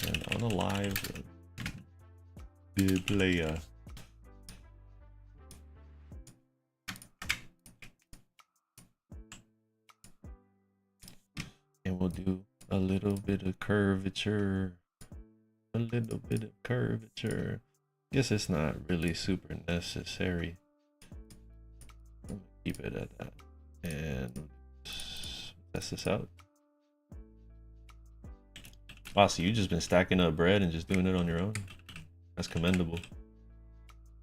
And unalive the player. And we'll do a little bit of curvature. A little bit of curvature. Guess it's not really super necessary. keep it at that. And test this out. Wow, so you just been stacking up bread and just doing it on your own? That's commendable.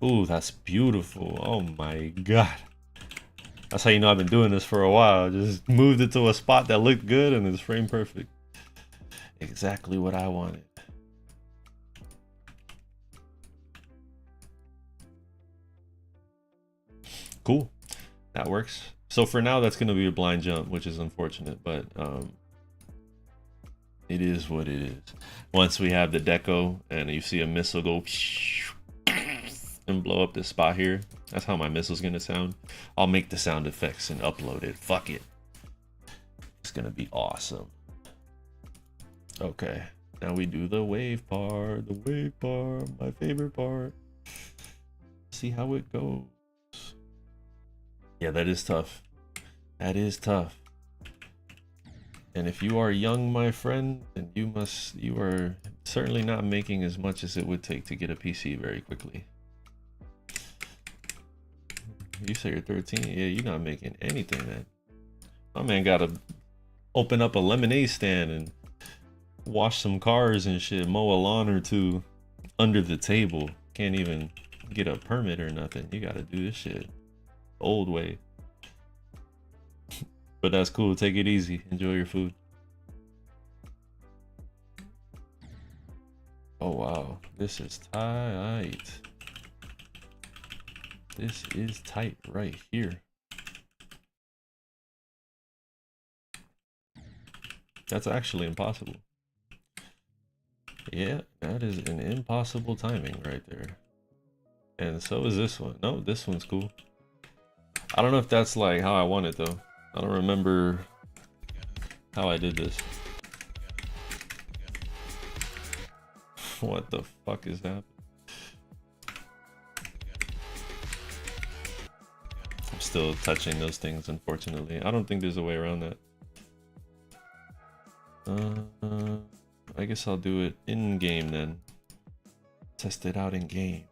Ooh, that's beautiful. Oh my god. That's how you know I've been doing this for a while. Just moved it to a spot that looked good and it's frame perfect. Exactly what I wanted. Cool. That works. So for now, that's going to be a blind jump, which is unfortunate, but it is what it is. Once we have the deco and you see a missile go and blow up this spot here, that's how my missile's going to sound. I'll make the sound effects and upload it. Fuck it. It's going to be awesome. Okay. Now we do the wave part. The wave part. My favorite part. See how it goes. Yeah, that is tough. That is tough. And if you are young, my friend, then you are certainly not making as much as it would take to get a PC very quickly. You say you're 13? Yeah, you're not making anything, man. My man gotta open up a lemonade stand and wash some cars and shit, mow a lawn or two under the table. Can't even get a permit or nothing. You gotta do this shit old way. But that's cool. Take it easy. Enjoy your food. Oh wow, this is tight. This is tight right here. That's actually impossible. Yeah, that is an impossible timing right there. And so is this one. No, this one's cool. I don't know if that's like how I want it though. I don't remember how I did this. What the fuck is that? I'm still touching those things, unfortunately. I don't think there's a way around that. I guess I'll do it in game then. Test it out in game.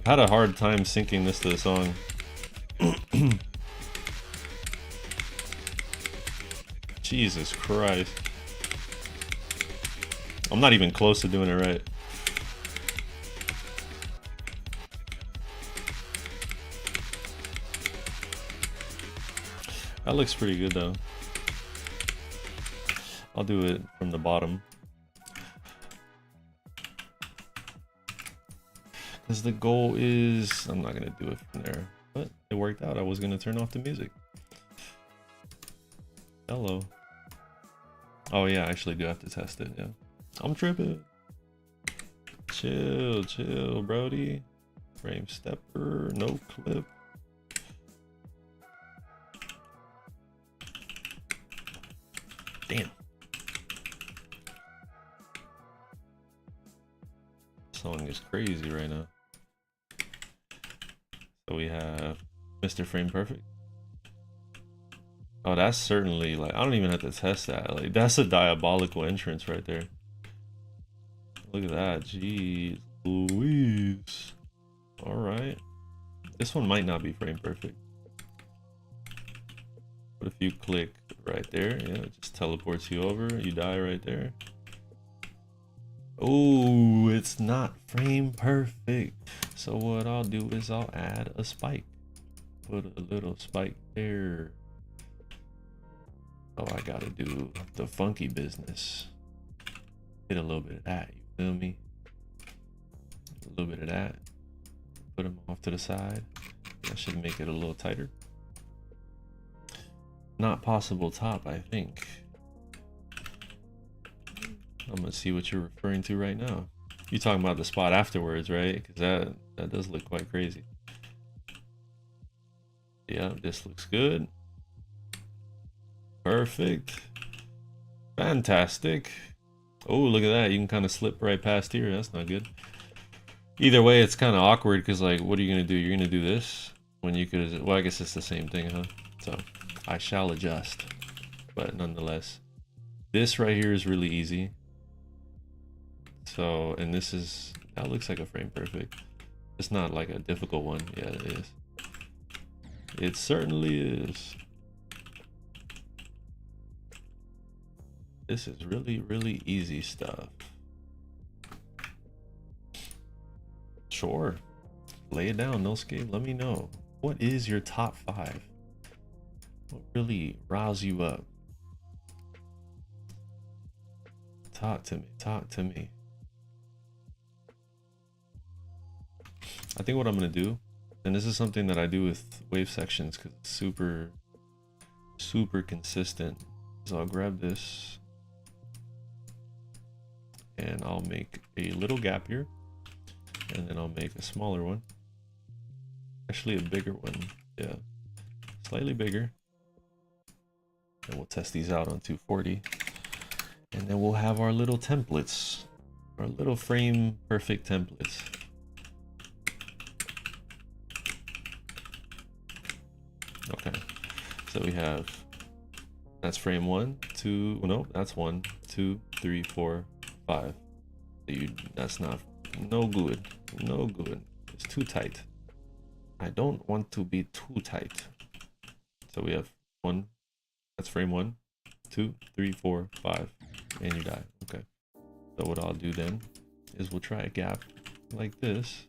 I had a hard time syncing this to the song. Jesus Christ. I'm not even close to doing it right. That looks pretty good though. I'll do it from the bottom. Because the goal is, I'm not going to do it from there, but it worked out. I was going to turn off the music. Hello. Oh yeah, I actually do have to test it, yeah. I'm tripping. Chill, chill, Brody. Frame stepper, no clip. Damn. Song is crazy right now. So we have Mr. Frame Perfect. Oh, that's certainly like, I don't even have to test that. Like, that's a diabolical entrance right there. Look at that. Jeez Louise. All right. This one might not be frame perfect. But if you click right there, yeah, it just teleports you over. You die right there. Oh, it's not frame perfect. So what I'll do is I'll add a spike. Put a little spike there. Oh, I gotta do the funky business. Hit a little bit of that, you feel me? A little bit of that. Put them off to the side. That should make it a little tighter. Not possible top, I think. I'm gonna see what you're referring to right now. You're talking about the spot afterwards, right? Because that does look quite crazy. Yeah, this looks good. Perfect. Fantastic. Oh, look at that. You can kind of slip right past here. That's not good. Either way, it's kind of awkward because, like, what are you going to do? You're going to do this when you could... Well, I guess it's the same thing, huh? So, I shall adjust. But nonetheless, this right here is really easy. So, and this is, that looks like a frame perfect. It's not like a difficult one. Yeah, it is. It certainly is. This is really, really easy stuff. Sure. Lay it down, no skate. Let me know. What is your top 5? What really riles you up? Talk to me. Talk to me. I think what I'm going to do, and this is something that I do with wave sections because it's super, super consistent, is I'll grab this and I'll make a little gap here, and then I'll make a smaller one. Actually, a bigger one. Yeah, slightly bigger. And we'll test these out on 240. And then we'll have our little templates, our little frame perfect templates. Okay, so we have, that's frame 1, 2, well, no, that's 1, 2, 3, 4, 5. That's not, no good, no good. It's too tight. I don't want to be too tight. So we have 1, that's frame 1, 2, 3, 4, 5, and you die. Okay. So what I'll do then is we'll try a gap like this.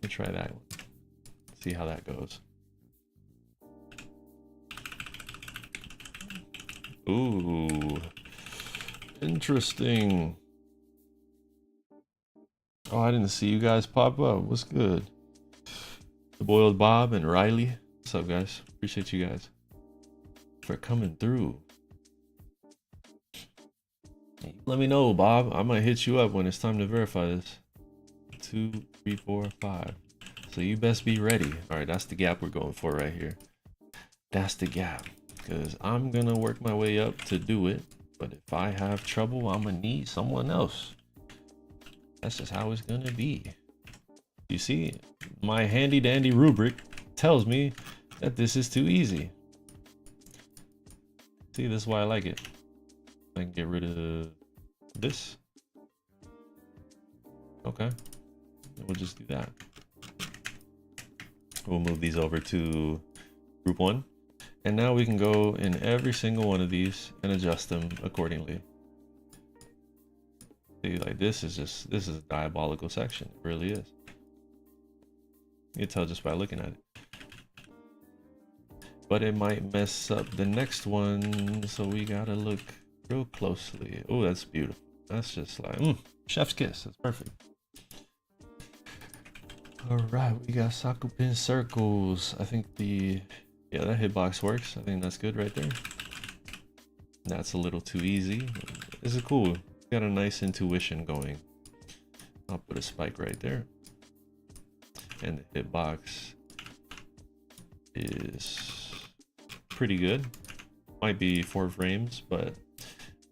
We'll try that one. See how that goes. Ooh, interesting. Oh, I didn't see you guys pop up. What's good? The Boiled Bob and Riley. What's up, guys? Appreciate you guys for coming through. Let me know, Bob. I might hit you up when it's time to verify this. 2, 3, 4, 5. So you best be ready. All right, that's the gap we're going for right here. That's the gap, because I'm gonna work my way up to do it. But if I have trouble, I'm gonna need someone else. That's just how it's gonna be. You see, my handy dandy rubric tells me that this is too easy. See, this is why I like it. I can get rid of this. Okay, and we'll just do that. We'll move these over to group 1. And now we can go in every single one of these and adjust them accordingly. See, like this is a diabolical section. It really is. You can tell just by looking at it. But it might mess up the next one, so we gotta look real closely. Oh, that's beautiful. That's just like, chef's kiss. That's perfect. All right, we got Sakupin circles. I think yeah, that hitbox works. I think that's good right there. That's a little too easy. This is cool. Got a nice intuition going. I'll put a spike right there. And the hitbox is pretty good. Might be 4 frames, but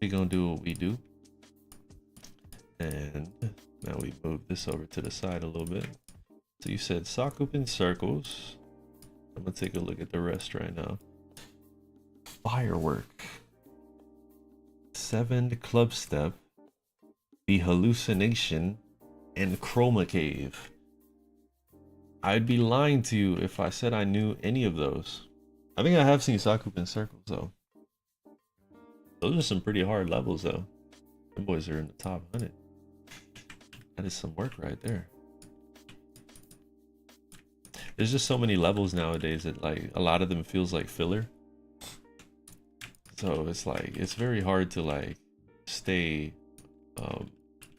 we're gonna do what we do. And now we move this over to the side a little bit. So you said Sakupin circles. I'm gonna take a look at the rest right now. Firework. 7 club step. The hallucination and chroma cave. I'd be lying to you if I said I knew any of those. I think I have seen Sakupin circles though. Those are some pretty hard levels though. Them boys are in the top 100. That is some work right there. There's just so many levels nowadays that like a lot of them feels like filler. So it's like, it's very hard to like stay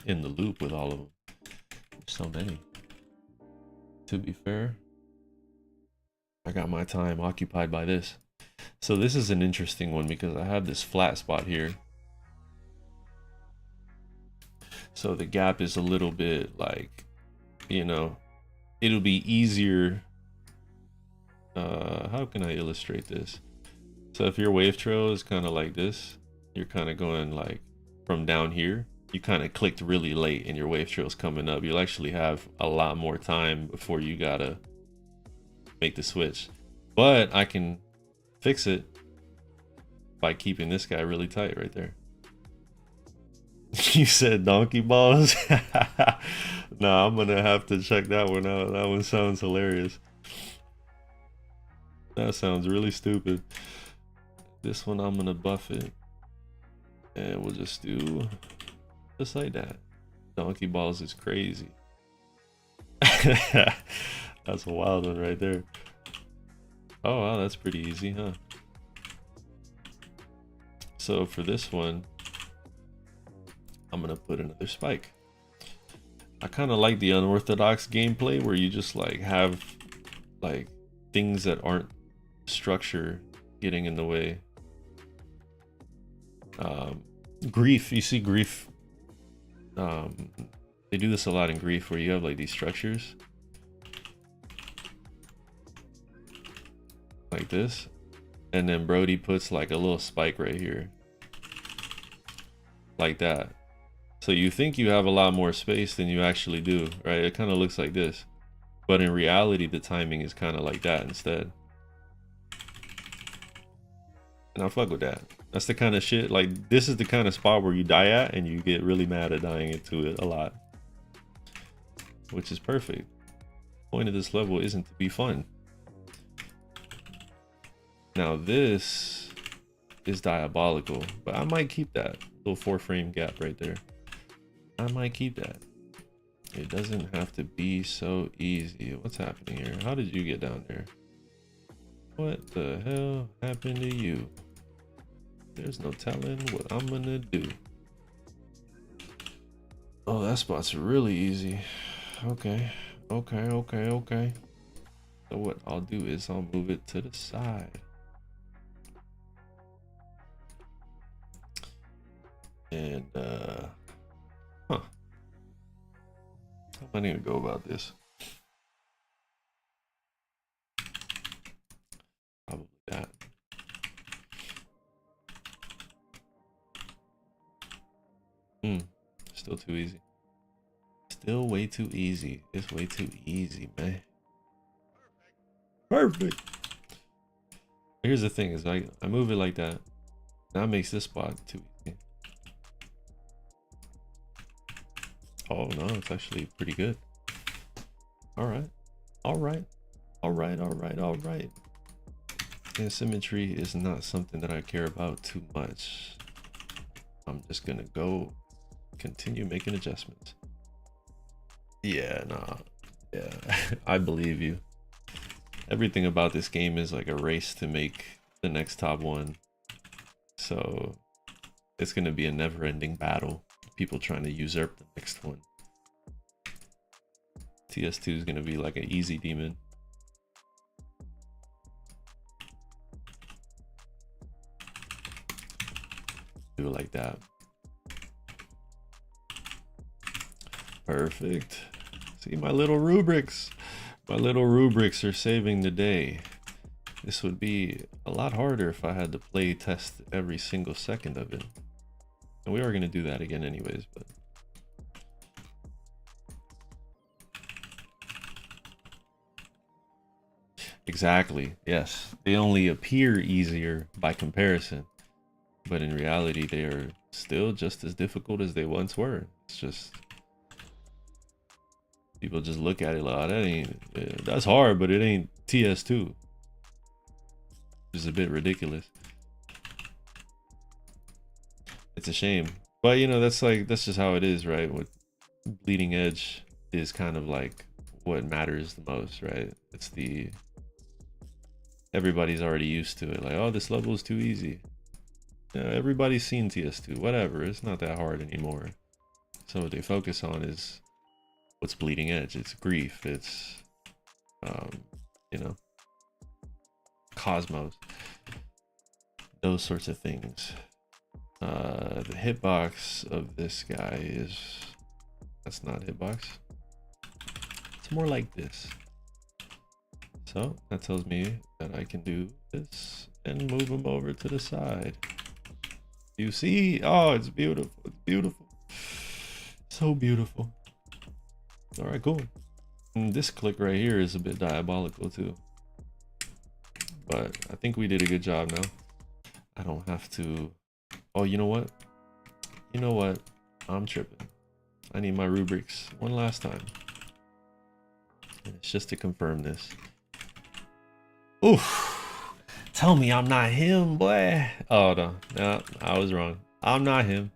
in the loop with all of them. There's so many. To be fair, I got my time occupied by this. So this is an interesting one because I have this flat spot here. So the gap is a little bit like, you know, it'll be easier. How can I illustrate this? So if your wave trail is kind of like this, you're kind of going like from down here, you kind of clicked really late and your wave trail's coming up. You'll actually have a lot more time before you gotta make the switch. But I can fix it by keeping this guy really tight right there. You said donkey balls? Nah, I'm gonna have to check that one out. That one sounds hilarious. That sounds really stupid. This one I'm gonna buff it. And we'll just do just like that. Donkey balls is crazy. That's a wild one right there. Oh wow, that's pretty easy, huh? So for this one, I'm gonna put another spike. I kind of like the unorthodox gameplay where you just like have like things that aren't structure getting in the way. Grief, you see grief. They do this a lot in grief where you have like these structures like this, and then Brody puts like a little spike right here like that. So you think you have a lot more space than you actually do, right? It kind of looks like this, but in reality the timing is kind of like that instead. And I fuck with that. That's the kind of shit, like this is the kind of spot where you die at and you get really mad at dying into it a lot, which is perfect. The point of this level isn't to be fun. Now this is diabolical, but I might keep that little 4-frame gap right there. I might keep that. It doesn't have to be so easy. What's happening here? How did you get down there? What the hell happened to you? There's no telling what I'm gonna do. Oh, that spot's really easy. Okay. So what I'll do is I'll move it to the side. And how am I gonna go about this? Probably that. Still too easy. Still way too easy. It's way too easy, man. Perfect. Here's the thing: is I move it like that. That makes this spot too easy. Oh no, it's actually pretty good. All right. And symmetry is not something that I care about too much. I'm just gonna go continue making adjustments. Yeah, nah. Yeah, I believe you. Everything about this game is like a race to make the next top one. So it's gonna be a never-ending battle. People trying to usurp the next one. TS2 is gonna be like an easy demon. Do it like that. Perfect. See, my little rubrics. My little rubrics are saving the day. This would be a lot harder if I had to play test every single second of it. And we are going to do that again anyways, but exactly. Yes. They only appear easier by comparison, but in reality, they are still just as difficult as they once were. It's just people just look at it like, oh, that ain't, that's hard, but it ain't TS2. Which is a bit ridiculous. It's a shame, but you know, that's just how it is, right? With bleeding edge is kind of like what matters the most, right? It's the everybody's already used to it, like, oh, this level is too easy. You know, everybody's seen TS2, whatever, it's not that hard anymore. So what they focus on is what's bleeding edge. It's grief, it's you know, cosmos, those sorts of things. The hitbox of this guy is, that's not hitbox, it's more like this. So that tells me that I can do this and move him over to the side. You see? Oh, it's beautiful. It's beautiful. So beautiful. All right, cool. And this click right here is a bit diabolical too, but I think we did a good job now. I don't have to. Oh, you know what? You know what? I'm tripping. I need my rubrics one last time. And it's just to confirm this. Oof. Tell me I'm not him, boy. Oh, no, I was wrong. I'm not him.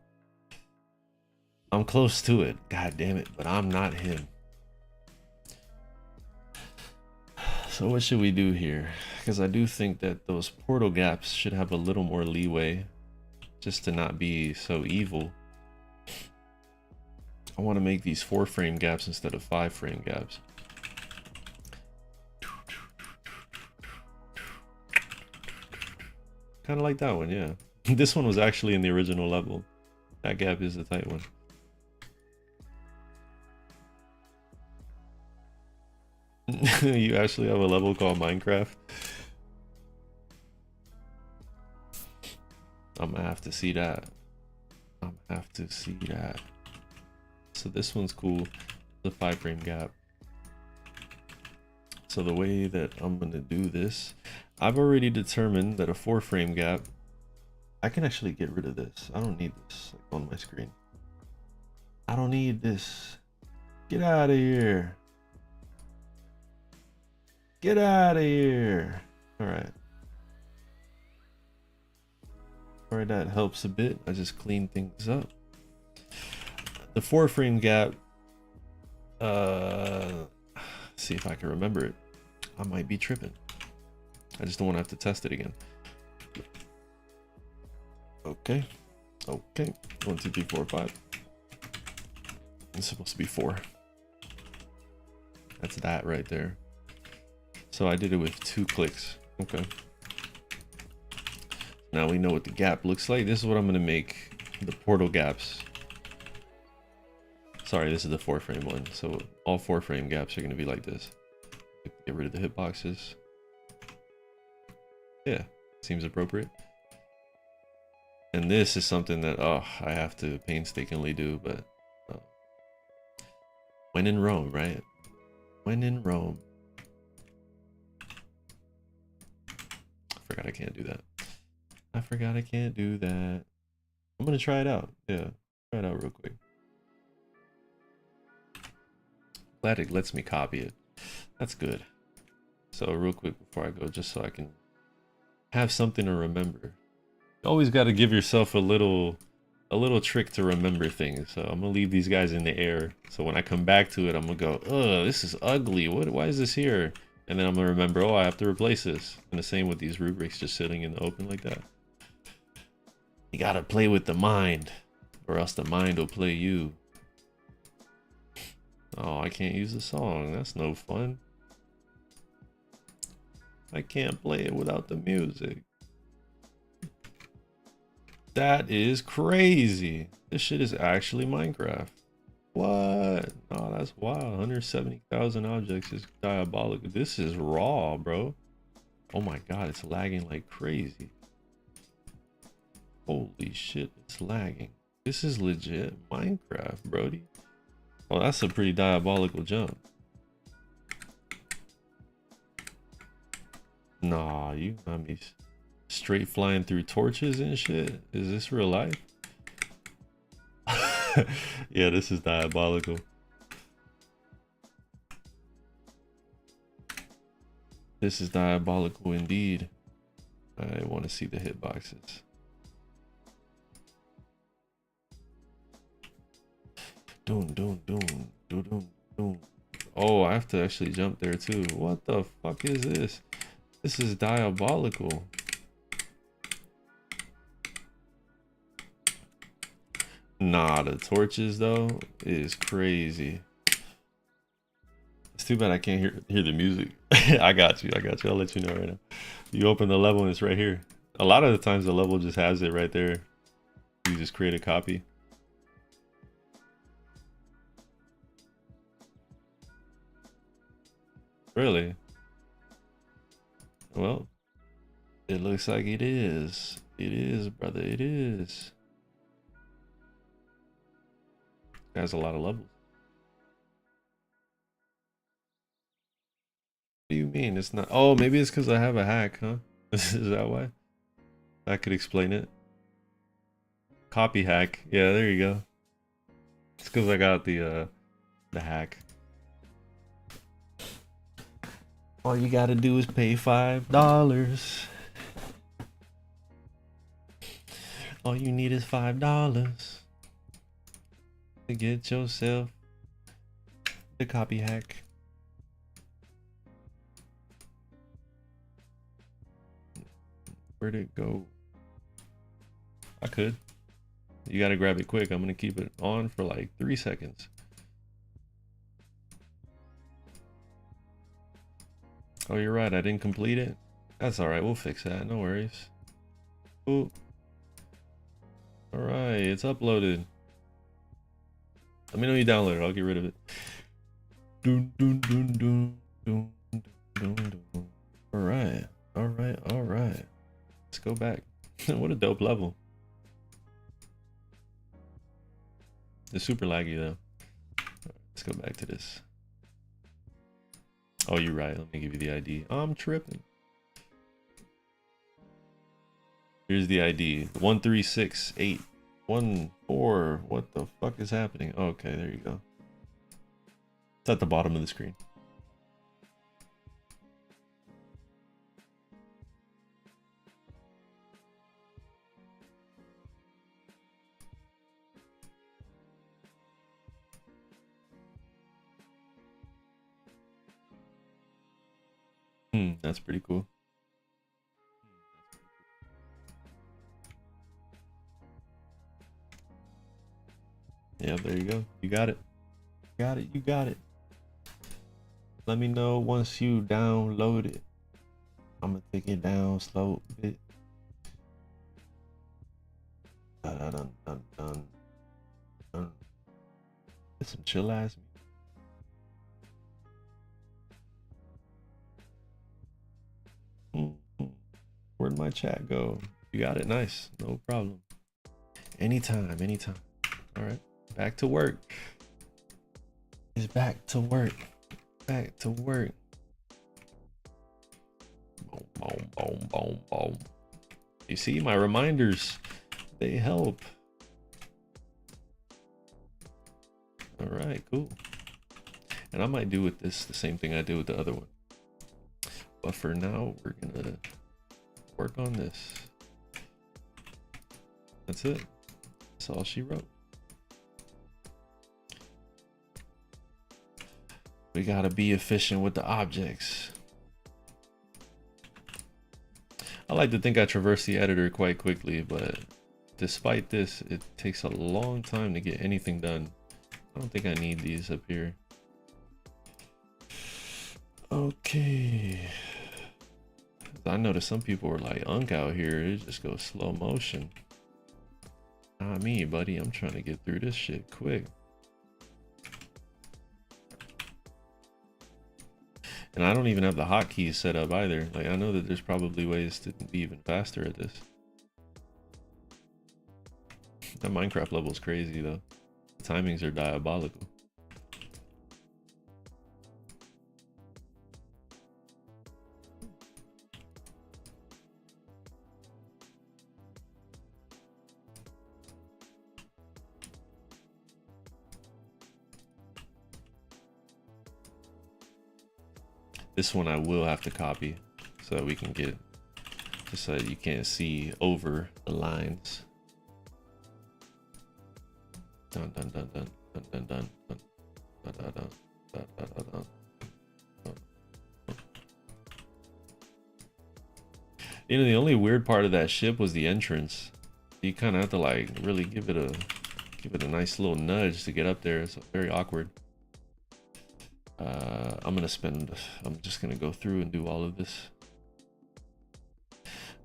I'm close to it. God damn it, but I'm not him. So what should we do here? Because I do think that those portal gaps should have a little more leeway just to not be so evil. I want to make these 4-frame gaps instead of 5-frame gaps. Kind of like that one, yeah. This one was actually in the original level. That gap is the tight one. You actually have a level called Minecraft? I'm gonna have to see that. I'm gonna have to see that. So this one's cool, the 5-frame gap. So the way that I'm gonna do this, I've already determined that a 4-frame gap, I can actually get rid of this. I don't need this on my screen. I don't need this. Get out of here. Get out of here. All right. All right, that helps a bit. I just clean things up. The 4-frame gap, see if I can remember it. I might be tripping. I just don't want to have to test it again. Okay. Okay. 1, 2, 3, 4, 5. It's supposed to be 4. That's that right there. So I did it with 2 clicks. Okay. Now we know what the gap looks like. This is what I'm going to make the portal gaps. Sorry, this is the 4-frame one. So all 4-frame gaps are going to be like this. Get rid of the hitboxes. Yeah, seems appropriate. And this is something that, oh, I have to painstakingly do, but when in Rome, right? When in Rome. I forgot I can't do that. I forgot I can't do that. I'm gonna try it out. Yeah, try it out real quick. Glad it lets me copy it. That's good. So real quick before I go, just so I can have something to remember. You always got to give yourself a little trick to remember things. So I'm gonna leave these guys in the air. So when I come back to it, I'm gonna go, oh, this is ugly. Why is this here? And then I'm gonna remember, oh, I have to replace this. And the same with these rubrics just sitting in the open like that. You gotta play with the mind, or else the mind will play you. Oh, I can't use the song. That's no fun. I can't play it without the music. That is crazy. This shit is actually Minecraft. What? Oh, that's wild. 170,000 objects is diabolical. This is raw, bro. Oh my god, it's lagging like crazy. Holy shit, it's lagging. This is legit Minecraft, brody. Oh, that's a pretty diabolical jump. Nah, you got me straight flying through torches and shit. Is this real life? Yeah, this is diabolical. This is diabolical indeed. I want to see the hitboxes. Oh, I have to actually jump there too. What the fuck is this? This is diabolical. Nah, the torches though is crazy. It's too bad I can't hear the music. I got you. I'll let you know right now. You open the level and it's right here. A lot of the times the level just has it right there. You just create a copy. Really? Well, it looks like it is. It is, brother. It is. It has a lot of levels. What do you mean? It's not. Oh, maybe it's because I have a hack, huh? Is that why? That could explain it. Copy hack. Yeah, there you go. It's because I got the hack. All you gotta do is pay $5. All you need is $5 to get yourself the copy hack. Where'd it go? I could. You gotta grab it quick. I'm gonna keep it on for like 3 seconds. Oh, you're right. I didn't complete it. That's all right. We'll fix that. No worries. Ooh. All right. It's uploaded. Let me know you download it. I'll get rid of it. Dun, dun, dun, dun, dun, dun, dun. All right. All right. All right. Let's go back. What a dope level. It's super laggy though. Let's go back to this. Oh, you're right. Let me give you the ID. I'm tripping. Here's the ID. 1368114. What the fuck is happening? Okay, there you go. It's at the bottom of the screen. That's pretty cool. Yeah, there you go. You got it. Got it. You got it. Let me know once you download it. I'm gonna take it down slow a bit. Dun, dun, dun, dun, dun. It's some chill ass music. Where'd my chat go? You got it. Nice. No problem. Anytime, anytime. All right. Back to work. It's back to work. Back to work. Boom, boom, boom, boom, boom. You see, my reminders, they help. All right, cool. And I might do with this the same thing I did with the other one. But for now, we're gonna work on this. That's it. That's all she wrote. We gotta be efficient with the objects. I like to think I traverse the editor quite quickly, but despite this, it takes a long time to get anything done. I don't think I need these up here. Okay. I noticed some people were like, Unk out here, it just goes slow motion. Not me, buddy. I'm trying to get through this shit quick. And I don't even have the hotkeys set up either. Like, I know that there's probably ways to be even faster at this. That Minecraft level is crazy though. The timings are diabolical. This one I will have to copy so that we can get, just so that you can't see over the lines. Dun dun dun dun dun dun dun dun dun dun dun dun dun dun dun. You know, the only weird part of that ship was the entrance. You kind of have to like really give it a nice little nudge to get up there. It's very awkward. I'm just gonna go through and do all of this.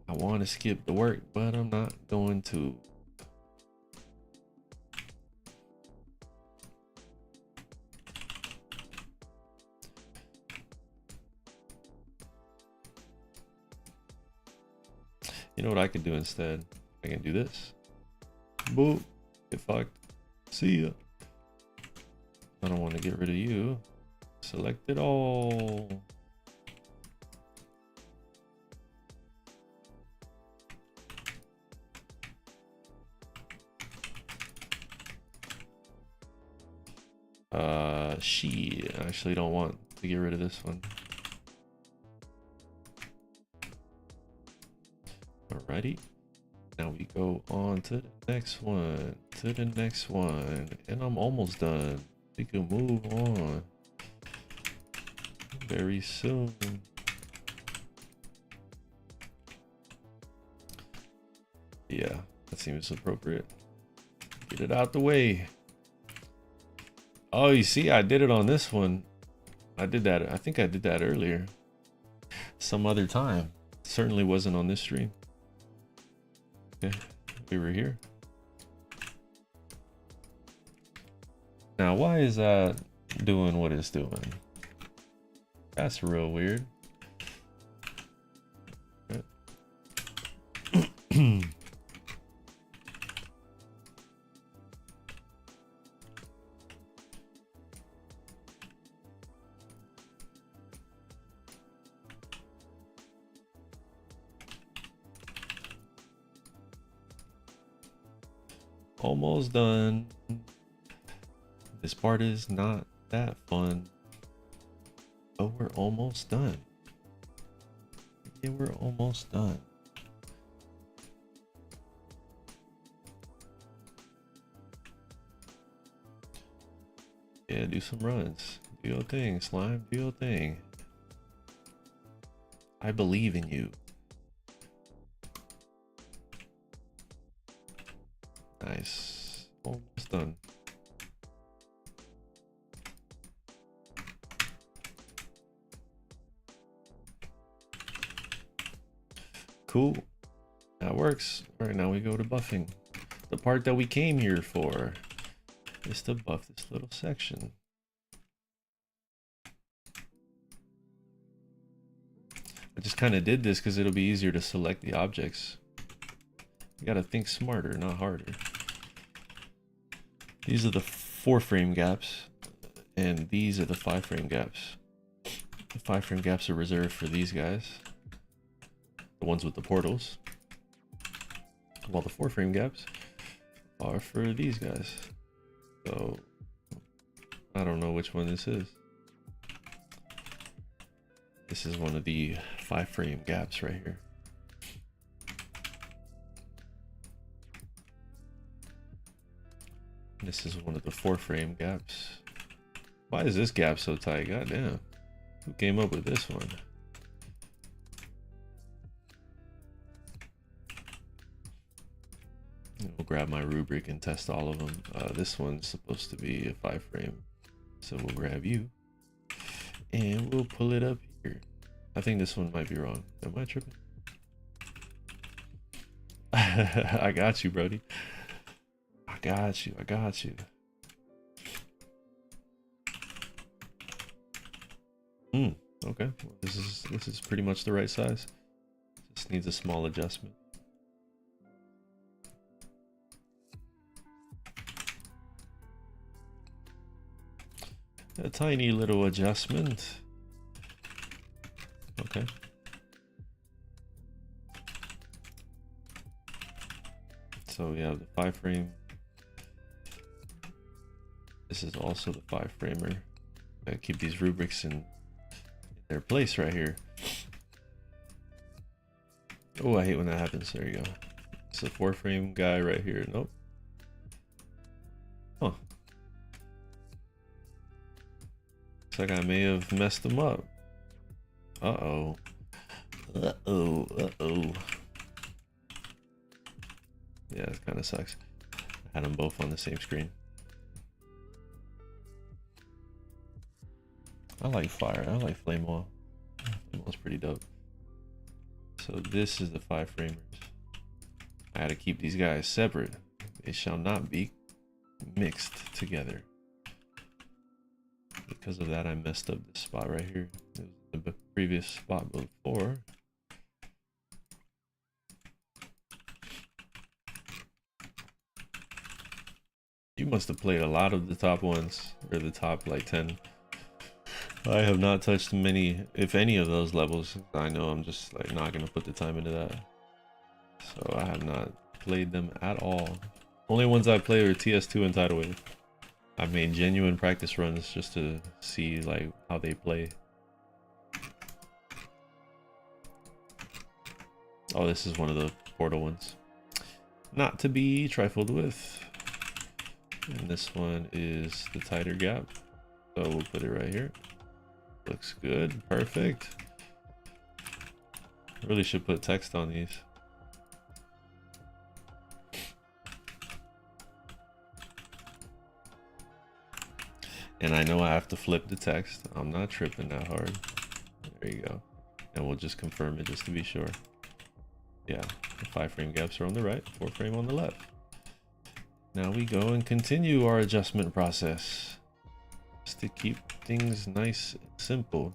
I want to skip the work, but I'm not going to. You know what I could do instead? I can do this. Boop. Get fucked. See ya. I don't want to get rid of you. Select it all. I actually don't want to get rid of this one. Alrighty. Now we go on to the next one, and I'm almost done. We can move on very soon. Yeah, that seems appropriate. Get it out the way. Oh, you see, I did it on this one. I did that. I think I did that earlier. Some other time. Certainly wasn't on this stream. Okay, we were here. Now, why is that doing what it's doing? That's real weird. Okay. Almost done. This part is not that fun, but we're almost done. Yeah, we're almost done. Yeah, do some runs. Do your thing, Slime. Do your thing. I believe in you. Nice. Almost done. Cool. That works. All right, now we go to buffing. The part that we came here for is to buff this little section. I just kind of did this because it'll be easier to select the objects. You gotta think smarter, not harder. These are the 4-frame gaps, and these are the 5-frame gaps. The 5-frame gaps are reserved for these guys, the ones with the portals, while the 4-frame gaps are for these guys. So I don't know which one this is. This is one of the 5-frame gaps right here. This is one of the 4-frame gaps. Why is this gap so tight? God damn. Who came up with this one? We'll grab my rubric and test all of them. This one's supposed to be a 5-frame. So we'll grab you. And we'll pull it up here. I think this one might be wrong. Am I tripping? I got you, Brody. I got you. I got you. Okay. Well, this is pretty much the right size. Just needs a small adjustment. A tiny little adjustment. Okay. So we have the 5-frame. This is also the 5-framer. I keep these rubrics in their place right here. Oh, I hate when that happens. There you go. It's a 4-frame guy right here. Nope. Huh. Looks like I may have messed them up. Uh-oh. Uh-oh. Uh-oh. Yeah, it kind of sucks. I had them both on the same screen. I like fire. I like flame wall. Flame wall's pretty dope. So this is the 5-framers. I had to keep these guys separate. They shall not be mixed together. Because of that, I messed up this spot right here. It was the previous spot before. You must have played a lot of the top ones, or the top like 10. I have not touched many, if any of those levels. I know I'm just like not gonna put the time into that. So I have not played them at all. Only ones I play are TS2 and Tidal Wave. I made genuine practice runs just to see like how they play. Oh, this is one of the portal ones. Not to be trifled with. And this one is the tighter gap. So we'll put it right here. Looks good. Perfect. Really should put text on these. And I know I have to flip the text. I'm not tripping that hard. There you go. And we'll just confirm it just to be sure. Yeah, the 5 frame gaps are on the right, 4 frame on the left. Now we go and continue our adjustment process just to keep things nice and simple.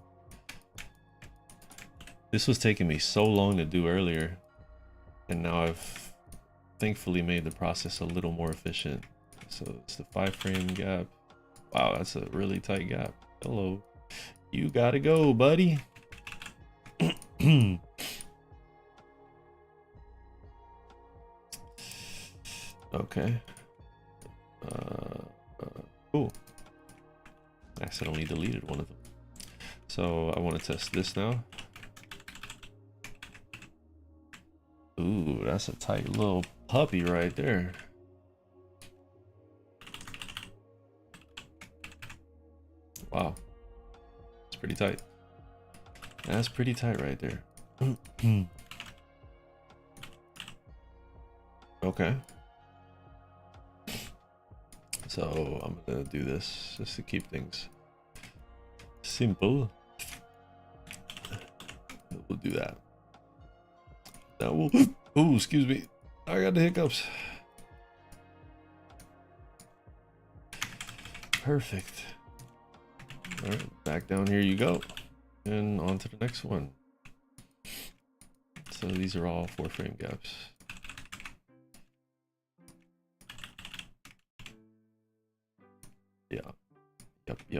This was taking me so long to do earlier, and now I've thankfully made the process a little more efficient. So it's the 5 frame gap. Wow, that's a really tight gap. Hello, you gotta go, buddy. Okay. Cool. I accidentally deleted one of them. So I want to test this now. Ooh, that's a tight little puppy right there. Wow. It's pretty tight. That's pretty tight right there. Okay. So I'm gonna do this just to keep things simple. We'll do that. Now we'll, ooh, excuse me. I got the hiccups. Perfect. All right, back down here you go. And on to the next one. So these are all 4 frame gaps. Yeah. Yep.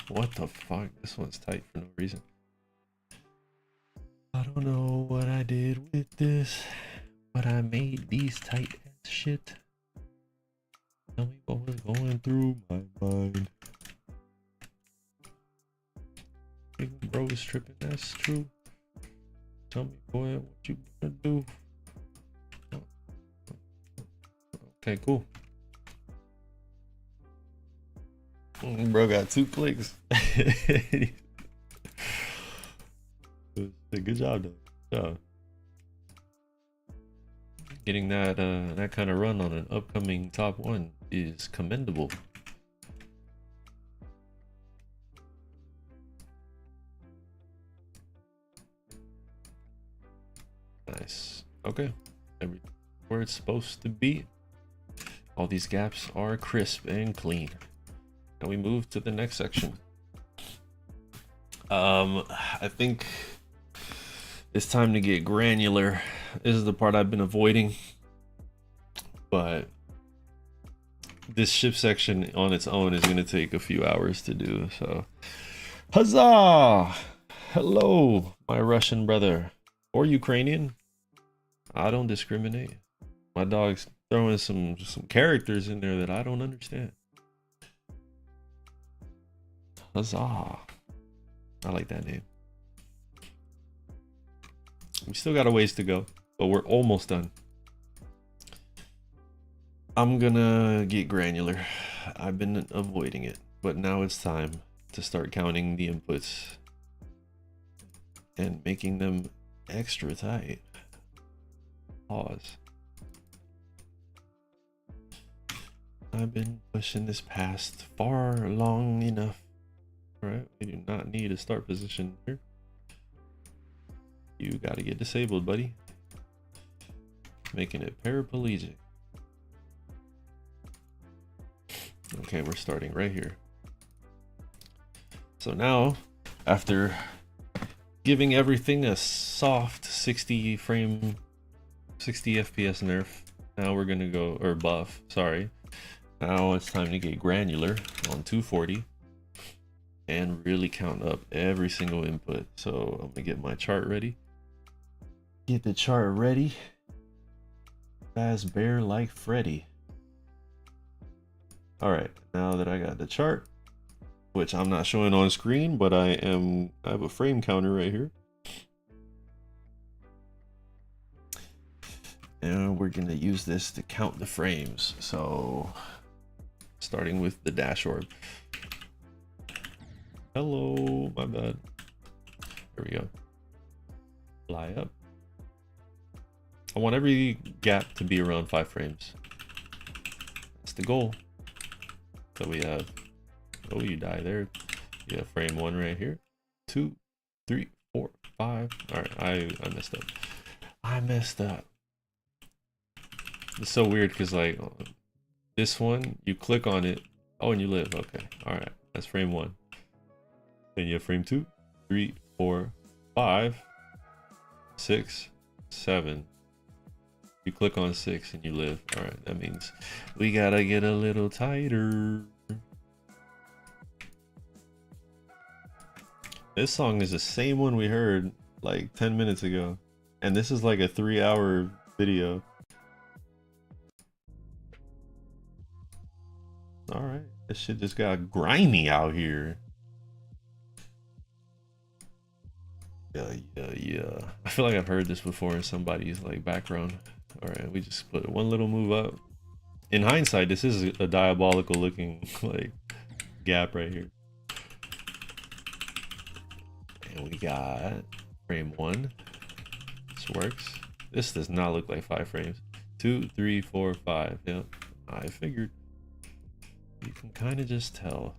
What the fuck? This one's tight for no reason. I don't know what I did with this, but I made these tight as shit. Tell me what was going through my mind. Think bro is tripping, that's true. Tell me, boy, what you gonna do? Okay, cool. Bro got 2 clicks. Good job, though. Yeah. Getting that that kind of run on an upcoming top 1 is commendable. Nice. Okay. Everything where it's supposed to be. All these gaps are crisp and clean. Now we move to the next section. I think it's time to get granular. This is the part I've been avoiding, but this ship section on its own is going to take a few hours to do. So, huzzah! Hello, my Russian brother or Ukrainian. I don't discriminate. My dog's throwing some characters in there that I don't understand. Huzzah! I like that name. We still got a ways to go, but we're almost done. I'm gonna get granular. I've been avoiding it, but now it's time to start counting the inputs and making them extra tight. Pause. I've been pushing this past far long enough. All right, we do not need a start position here. You got to get disabled, buddy. Making it paraplegic. Okay, we're starting right here. So now, after giving everything a soft 60 FPS nerf, now we're gonna go, or buff, sorry. Now it's time to get granular on 240 and really count up every single input. So I'm gonna get my chart ready. Get the chart ready. Fast bear like Freddy. All right, now that I got the chart, which I'm not showing on screen, but I have a frame counter right here. And we're gonna use this to count the frames. So starting with the dash orb. Hello, my bad. There we go. Fly up. I want every gap to be around 5 frames. That's the goal. So we have, oh, you die there. You have frame 1 right here. 2, 3, 4, 5. All right, I messed up. I messed up. It's so weird because like this one, you click on it. Oh, and you live. Okay. All right. That's frame 1. Then you have frame 2, 3, 4, 5, 6, 7. You click on 6 and you live. All right. That means we gotta get a little tighter. This song is the same one we heard like 10 minutes ago. And this is like a 3-hour video. All right, this shit just got grimy out here. Yeah. I feel like I've heard this before in somebody's like background. All right, we just put one little move up. In hindsight, this is a diabolical looking like gap right here. And we got frame 1. This works. This does not look like 5 frames. 2, 3, 4, 5. Yep, I figured. You can kind of just tell.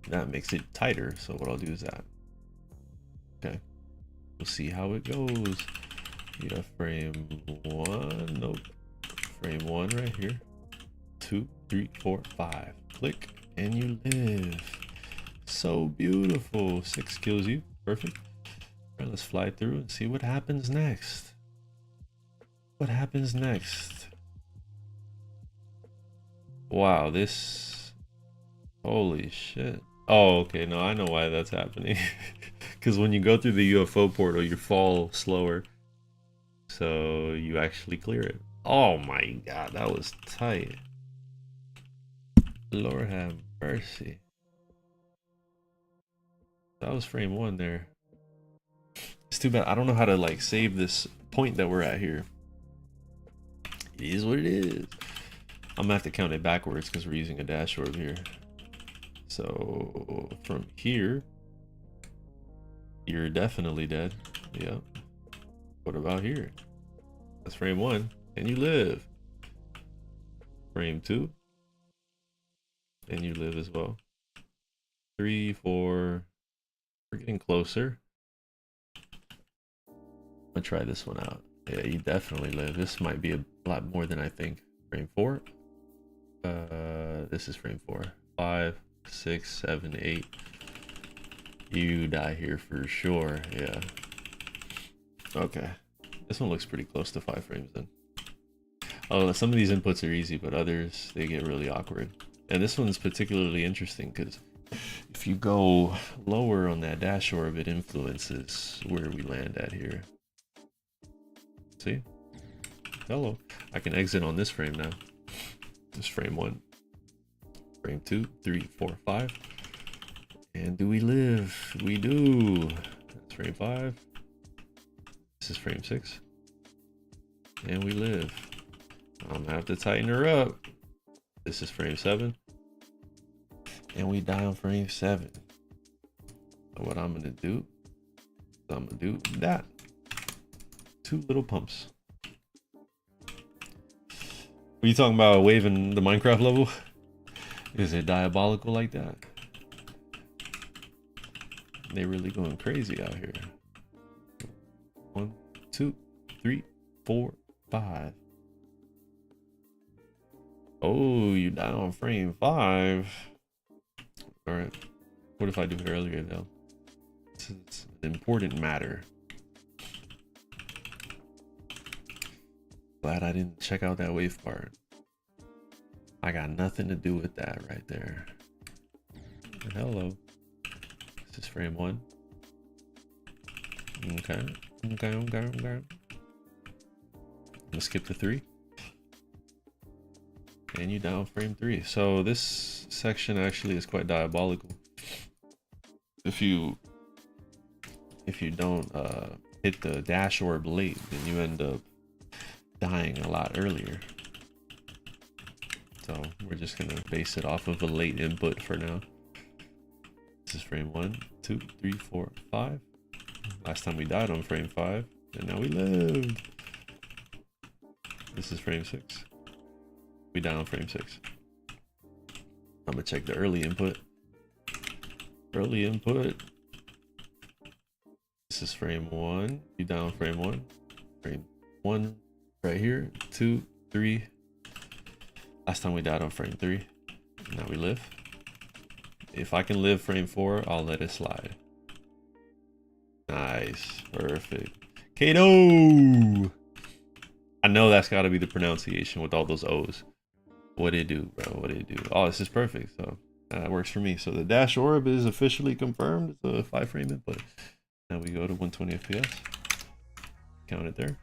That makes it tighter, so what I'll do is that. Okay. We'll see how it goes. You have frame 1. Nope. Frame 1 right here. 2, 3, 4, 5. Click, and you live. So beautiful. 6 kills you. Perfect. All right, let's fly through and see what happens next. What happens next? Wow, this... Holy shit. Oh, okay, no, I know why that's happening. Because when you go through the UFO portal, you fall slower. So you actually clear it. Oh my god, that was tight. Lord have mercy. That was frame 1 there. It's too bad. I don't know how to like save this point that we're at here. It is what it is. I'm gonna have to count it backwards because we're using a dash orb here. So from here, you're definitely dead. Yep. What about here? That's frame 1, and you live. Frame 2, and you live as well. 3, 4. We're getting closer. I'm gonna try this one out. Yeah, you definitely live. This might be a lot more than I think. Frame 4. This is frame 4. 5, 6, 7, 8. You die here for sure. Yeah. Okay. This one looks pretty close to 5 frames then. Oh, some of these inputs are easy, but others, they get really awkward. And this one's particularly interesting because if you go lower on that dash orb, it influences where we land at here. See? Hello. I can exit on this frame now. This frame 1. Frame 2, 3, 4, 5. And do we live? We do. That's frame 5. This is frame 6. And we live. I'm gonna have to tighten her up. This is frame 7. And we die on frame 7. So what I'm gonna do is I'm gonna do that. 2 little pumps. Are you talking about waving the Minecraft level? Is it diabolical like that? They really going crazy out here. 1, 2, 3, 4, 5. Oh, you died on frame 5. All right. What if I do it earlier though? This is an important matter. Glad I didn't check out that wave part. I got nothing to do with that right there. And hello. This is frame 1. Okay. gonna skip the 3. And you down frame 3. So this section actually is quite diabolical. If you don't hit the dash orb late, then you end up dying a lot earlier. So we're just gonna base it off of a late input for now. This is frame 1, 2, 3, 4, 5. Last time we died on frame 5, and now we lived. This is frame 6. We died on frame 6. I'm gonna check the early input. Early input. This is frame 1. You down frame 1. Frame 1 right here. 2, 3. Last time we died on frame 3. Now we live. If I can live frame 4, I'll let it slide. Nice. Perfect. Kato! I know that's got to be the pronunciation with all those O's. What did it do, bro? What did it do? Oh, this is perfect. So that works for me. So the dash orb is officially confirmed. It's a 5 frame input. Now we go to 120 FPS. Count it there.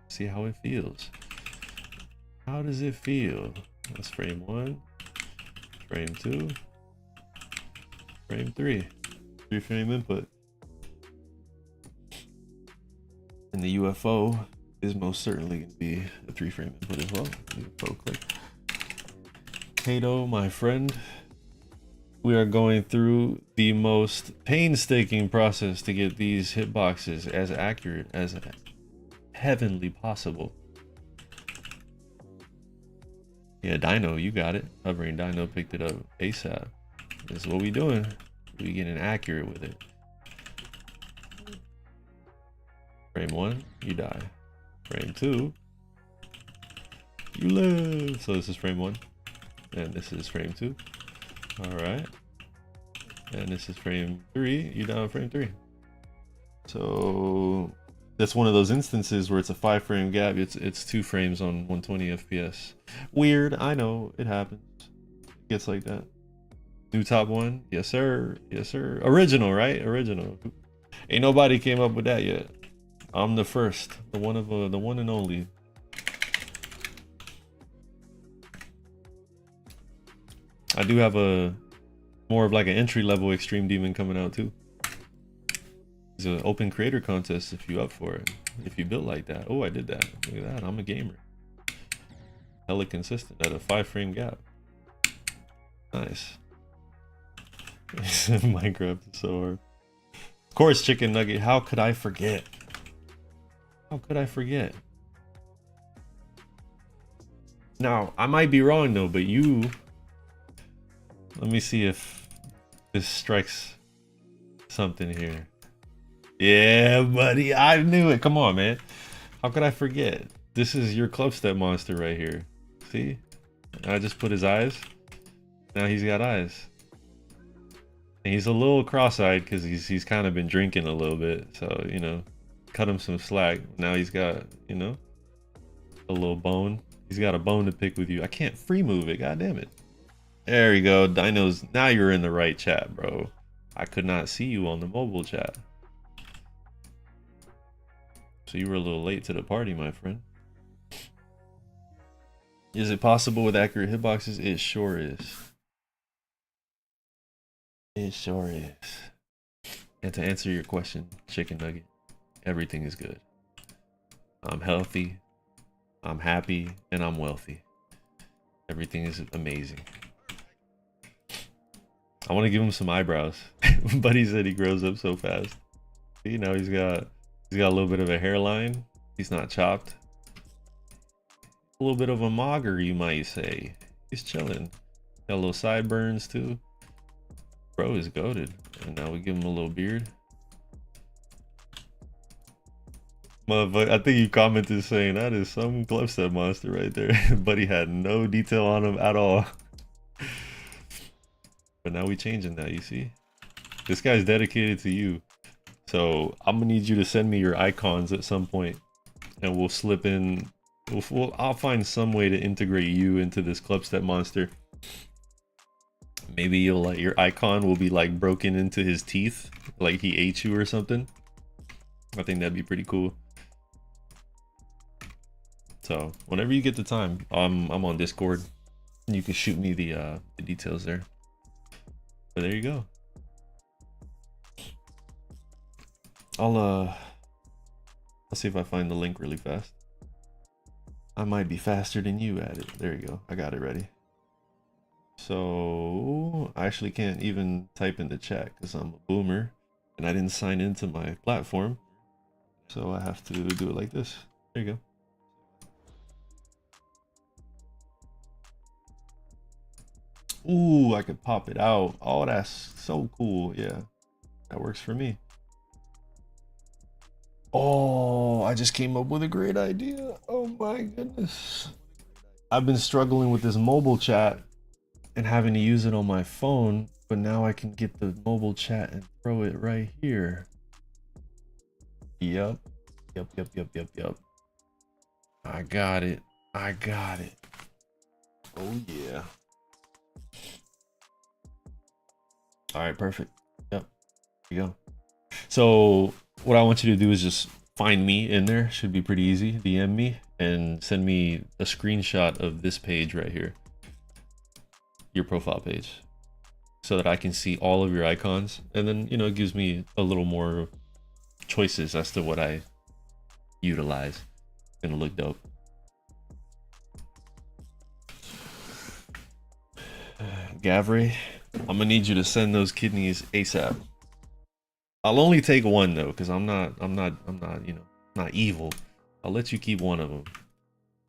See how it feels. How does it feel? That's frame 1, frame 2, frame 3. 3 frame input. And the UFO is most certainly going to be a 3 frame input as well. UFO click. Kato, my friend, we are going through the most painstaking process to get these hitboxes as accurate as heavenly possible. Yeah, Dino, you got it. Hovering Dino picked it up ASAP. This is what we doing. We getting accurate with it. Frame 1, you die. Frame 2, you live. So this is frame 1, and this is frame 2. All right, and this is frame 3. You down frame 3. So that's one of those instances where it's a 5 frame gap. It's 2 frames on 120 FPS. Weird, I know, it happens. It gets like that. New top 1, yes sir, yes sir. Original, right? Original. Ain't nobody came up with that yet. I'm the first, the one and only. I do have a more of like an entry level Extreme Demon coming out too. It's an open creator contest if you up for it. If you built like that. Oh, I did that. Look at that. I'm a gamer. Hella consistent at a 5 frame gap. Nice. Minecraft is so hard. Of course, Chicken Nugget. How could I forget? How could I forget? Now, I might be wrong though, but you... Let me see if this strikes something here. Yeah, buddy, I knew it. Come on, man. How could I forget? This is your club step monster right here. See? I just put his eyes. Now he's got eyes. And he's a little cross-eyed because he's kind of been drinking a little bit. So, you know, cut him some slack. Now he's got, you know, a little bone. He's got a bone to pick with you. I can't free move it. God damn it. There you go. Dinos. Now you're in the right chat, bro. I could not see you on the mobile chat. So you were a little late to the party, my friend. Is it possible with accurate hitboxes? It sure is. It sure is. And to answer your question, Chicken Nugget, everything is good. I'm healthy, I'm happy, and I'm wealthy. Everything is amazing. I want to give him some eyebrows, but he said he grows up so fast. See, now he's got a little bit of a hairline. He's not chopped. A little bit of a mogger, you might say. He's chilling. Got a little sideburns too. Bro is goated. And now we give him a little beard. Motherfucker, I think you commented saying that is some glove step monster right there. But he had no detail on him at all. But now we changing that, you see? This guy's dedicated to you. So I'm gonna need you to send me your icons at some point, and we'll slip in. I'll find some way to integrate you into this club step monster. Maybe you'll like your icon will be like broken into his teeth, like he ate you or something. I think that'd be pretty cool. So whenever you get the time, I'm on Discord. You can shoot me the details there. But there you go. I'll see if I find the link really fast. I might be faster than you at it. There you go. I got it ready. So I actually can't even type in the chat because I'm a boomer and I didn't sign into my platform. So I have to do it like this. There you go. Ooh, I could pop it out. Oh, that's so cool. Yeah, that works for me. Oh, I just came up with a great idea. Oh my goodness. I've been struggling with this mobile chat and having to use it on my phone, but now I can get the mobile chat and throw it right here. Yep. I got it. Oh yeah. All right, perfect. Yep. Here you go. So what I want you to do is just find me in there. Should be pretty easy. DM me and send me a screenshot of this page right here, your profile page, so that I can see all of your icons, and then it gives me a little more choices as to what I utilize. It's gonna look dope. Gavry, I'm gonna need you to send those kidneys ASAP. I'll only take one though, because I'm not not evil. I'll let you keep one of them,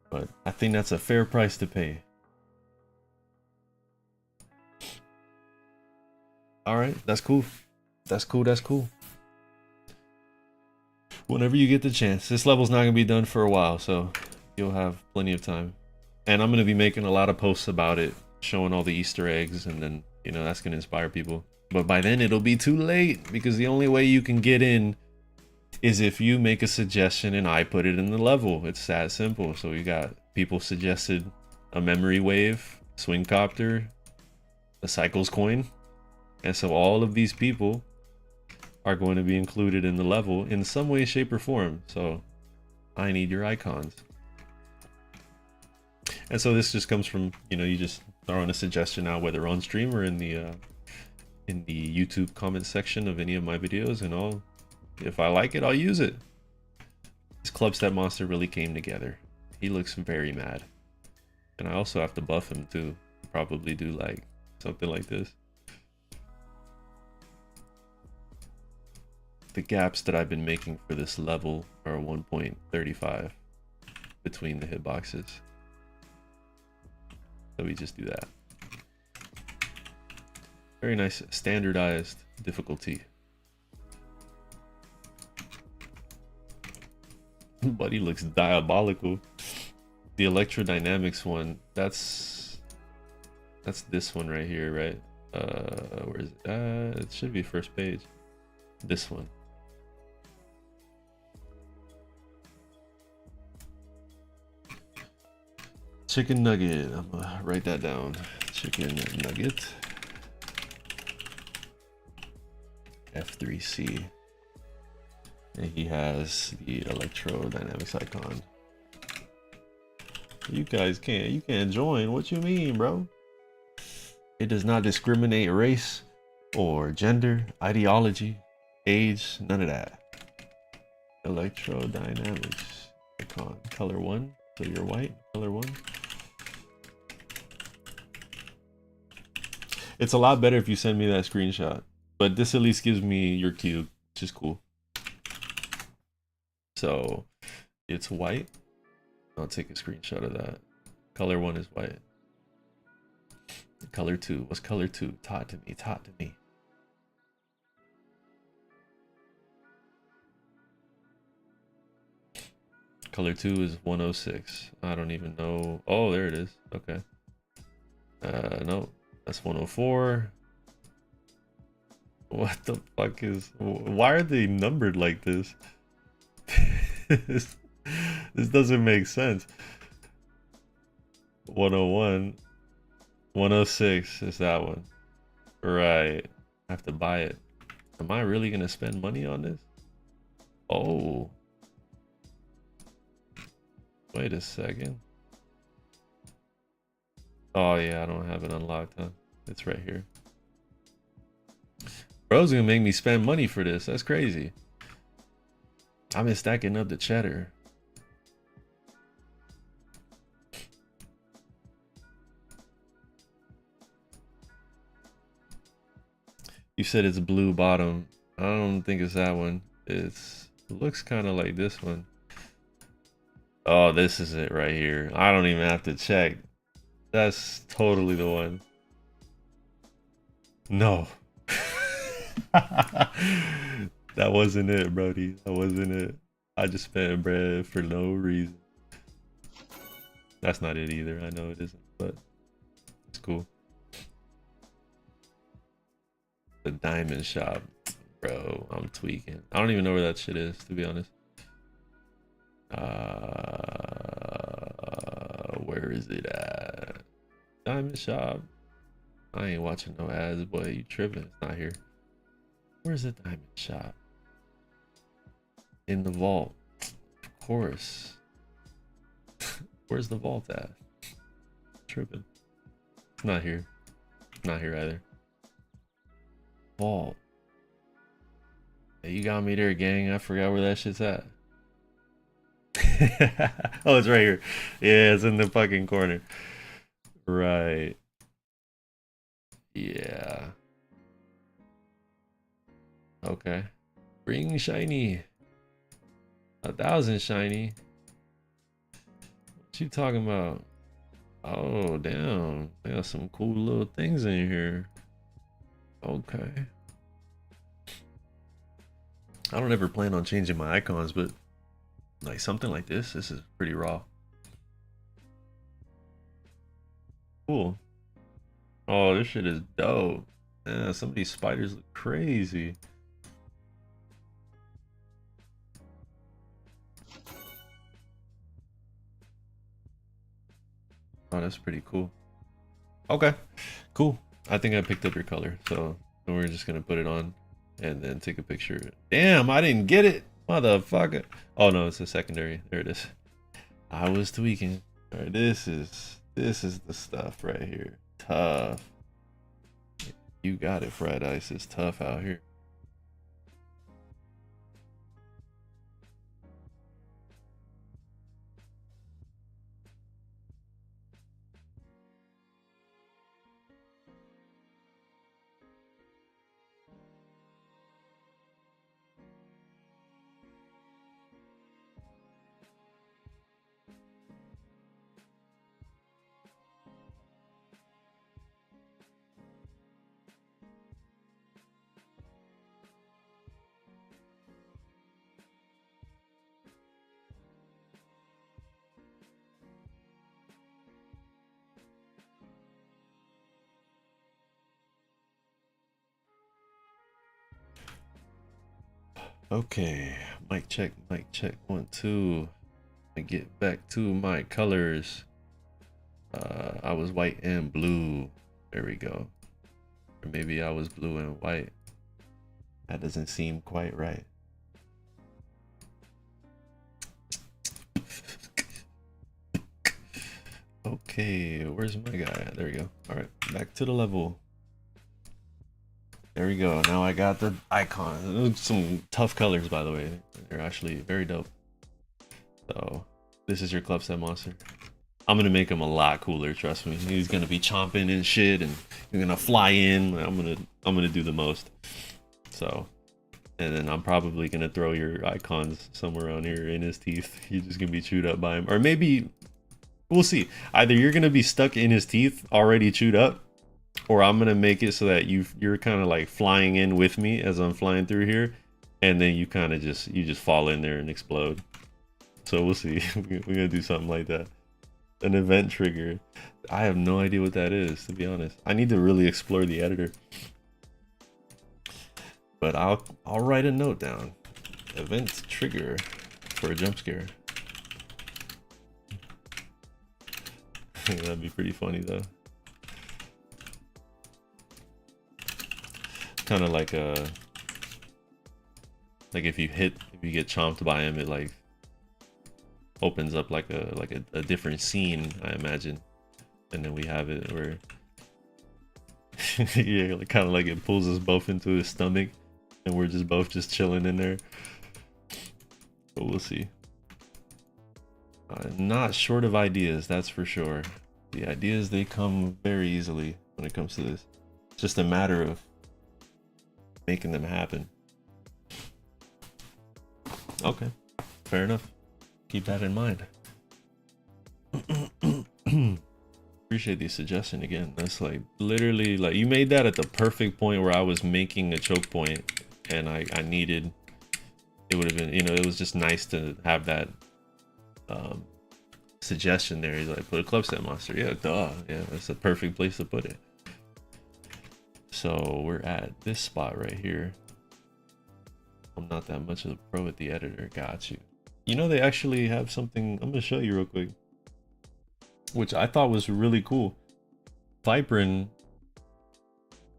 but I think that's a fair price to pay. All right, that's cool. That's cool. Whenever you get the chance. This level's not gonna be done for a while, so you'll have plenty of time. And I'm gonna be making a lot of posts about it, showing all the Easter eggs, and then that's gonna inspire people. But by then it'll be too late, because the only way you can get in is if you make a suggestion and I put it in the level. It's that simple. So we got people suggested a memory wave, swing copter, a cycles coin, and so all of these people are going to be included in the level in some way, shape, or form. So I need your icons. And so this just comes from you just throw in a suggestion out, whether on stream or in the YouTube comment section of any of my videos, and if I like it, I'll use it. This Clubstep monster really came together. He looks very mad, and I also have to buff him too. Probably do like something like this. The gaps that I've been making for this level are 1.35 between the hitboxes. So we just do that. Very nice standardized difficulty. Buddy looks diabolical. The electrodynamics one, that's this one right here, right? Where is it? It should be first page. This one. Chicken nugget. I'm gonna write that down. Chicken nugget. F3C. And he has the electrodynamics icon. You guys can't join. What you mean, bro? It does not discriminate race or gender, ideology, age, none of that. Electrodynamics icon. Color 1. So you're white. Color 1. It's a lot better if you send me that screenshot. But this at least gives me your cube, which is cool. So it's white. I'll take a screenshot of that. Color 1 is white. Color 2. What's color 2? Talk to me. Color 2 is 106. I don't even know. Oh, there it is. Okay. No, that's 104. What the fuck is... Why are they numbered like this? This doesn't make sense. 101. 106 is that one. Right. I have to buy it. Am I really gonna spend money on this? Oh. Wait a second. Oh yeah, I don't have it unlocked, huh? It's right here. Bro's gonna make me spend money for this. That's crazy. I've been stacking up the cheddar. You said it's blue bottom. I don't think it's that one. It looks kind of like this one. Oh, this is it right here. I don't even have to check. That's totally the one. No. That wasn't it, Brody. That wasn't it. I just spent bread for no reason. That's not it either. I know it isn't, but it's cool. The diamond shop. Bro, I'm tweaking. I don't even know where that shit is, to be honest. Where is it at? Diamond shop. I ain't watching no ads, boy. You tripping? It's not here. Where's the diamond shop? In the vault. Of course. Where's the vault at? Tripping. It's not here. Not here either. Vault. Hey, you got me there, gang. I forgot where that shit's at. Oh, it's right here. Yeah, it's in the fucking corner. Right. Yeah. Okay. Bring shiny. 1,000 shiny. What you talking about? Oh, damn. They got some cool little things in here. Okay. I don't ever plan on changing my icons, but like something like this is pretty raw. Cool. Oh, this shit is dope. Yeah, some of these spiders look crazy. Oh, that's pretty cool. Okay, cool. I think I picked up your color, so we're just gonna put it on and then take a picture. Damn, I didn't get it, motherfucker. Oh no, it's a secondary. There it is. I was tweaking. All right, this is the stuff right here. Tough. You got it, Fried Ice. It's tough out here. Okay, mic check, 1, 2. I get back to my colors. I was white and blue. There we go. Or maybe I was blue and white. That doesn't seem quite right. Okay, where's my guy at? There we go. All right, back to the level. There we go. Now I got the icon. Some tough colors, by the way. They're actually very dope. So this is your club set monster. I'm gonna make him a lot cooler. Trust me. He's gonna be chomping and shit, and you're gonna fly in. I'm gonna do the most. So, and then I'm probably gonna throw your icons somewhere around here in his teeth. You're just gonna be chewed up by him, or maybe we'll see. Either you're gonna be stuck in his teeth, already chewed up, or I'm gonna make it so that you're kind of like flying in with me as I'm flying through here, and then you kind of just fall in there and explode. So we'll see. We're gonna do something like that. An event trigger. I have no idea what that is, to be honest. I need to really explore the editor. But I'll write a note down. Event trigger for a jump scare. That'd be pretty funny though. Kind of like if you get chomped by him, it like opens up like a different scene, I imagine. And then we have it where yeah, like, kind of like it pulls us both into his stomach and we're just both just chilling in there. But we'll see. Not short of ideas, that's for sure. The ideas, they come very easily when it comes to this. It's just a matter of making them happen. Okay, fair enough. Keep that in mind. Appreciate the suggestion again. That's like literally like you made that at the perfect point where I was making a choke point and I needed, it would have been, you know, it was just nice to have that suggestion there. He's like, put a club set monster. Yeah, duh. Yeah, that's the perfect place to put it. So we're at this spot right here. I'm not that much of a pro at the editor. Got you. You know, they actually have something I'm gonna show you real quick, which I thought was really cool. Viprin,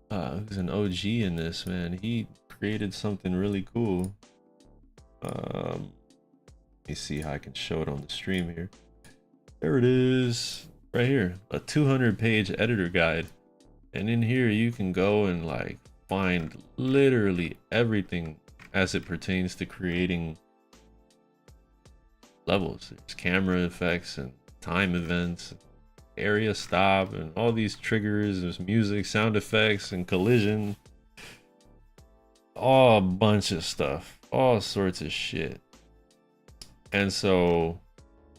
who's an OG in this, man, he created something really cool. Let me see how I can show it on the stream here. There it is, right here, a 200-page editor guide. And in here you can go and like find literally everything as it pertains to creating levels. There's camera effects and time events, area stop, and all these triggers. There's music, sound effects, and collision. All a bunch of stuff, all sorts of shit. And so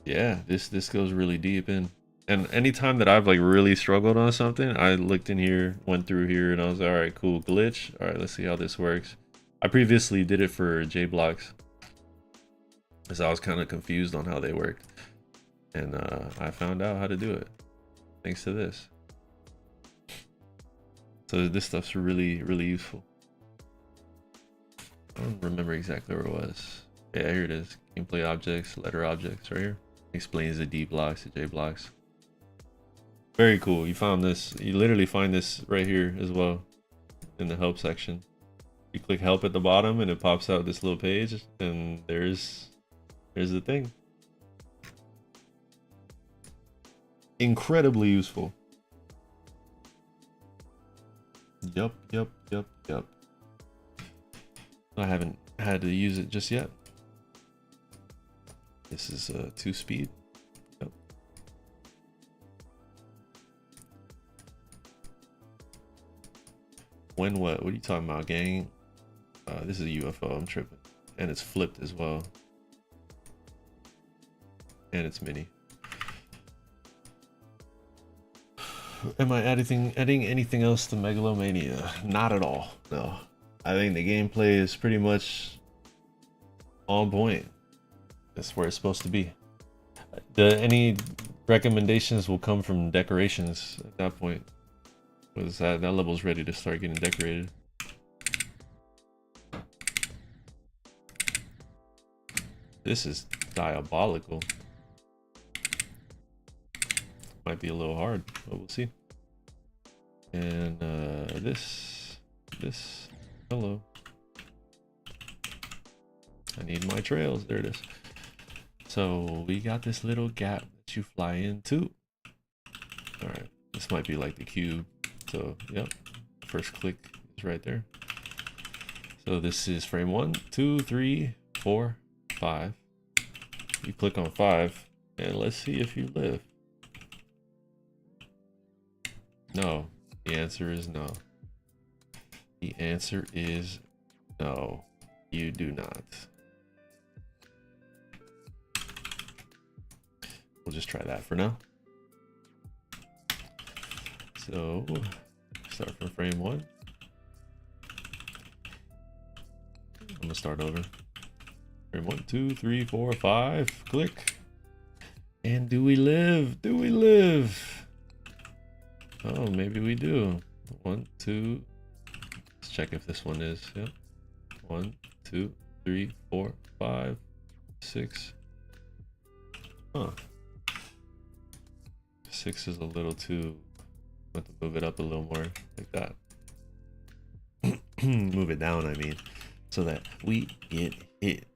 yeah, this goes really deep in. And anytime that I've like really struggled on something, I looked in here, went through here, and I was like, all right, cool, glitch. All right, let's see how this works. I previously did it for J-Blocks, because I was kind of confused on how they worked. And I found out how to do it thanks to this. So this stuff's really, really useful. I don't remember exactly where it was. Yeah, here it is. Gameplay objects, letter objects, right here. Explains the D blocks, the J blocks. Very cool. You found this. You literally find this right here as well in the help section. You click help at the bottom and it pops out this little page, and there's the thing. Incredibly useful. Yup. I haven't had to use it just yet. This is 2-speed. Yep. When what? What are you talking about, gang? This is a UFO. I'm tripping. And it's flipped as well. And it's mini. Am I adding anything else to Megalomania? Not at all. No. I think the gameplay is pretty much on point. That's where it's supposed to be. Any recommendations will come from decorations at that point, because that level's ready to start getting decorated. This is diabolical. Might be a little hard, but we'll see. And this, hello. I need my trails. There it is. So we got this little gap that you fly into. All right, this might be like the cube. So yep, first click is right there. So this is frame 1, 2, 3, 4, 5. You click on 5, and let's see if you live. No, the answer is no. The answer is no, you do not. We'll just try that for now. So start from frame 1. I'm gonna start over. Frame 1, 2, 3, 4, 5. Click. And do we live? Do we live? Oh, maybe we do. 1, 2. Let's check if this one is. Yep. 1, 2, 3, 4, 5, 6. Huh. 6 is a little too. I have to move it up a little more, like that. Move it down, I mean, so that we get hit.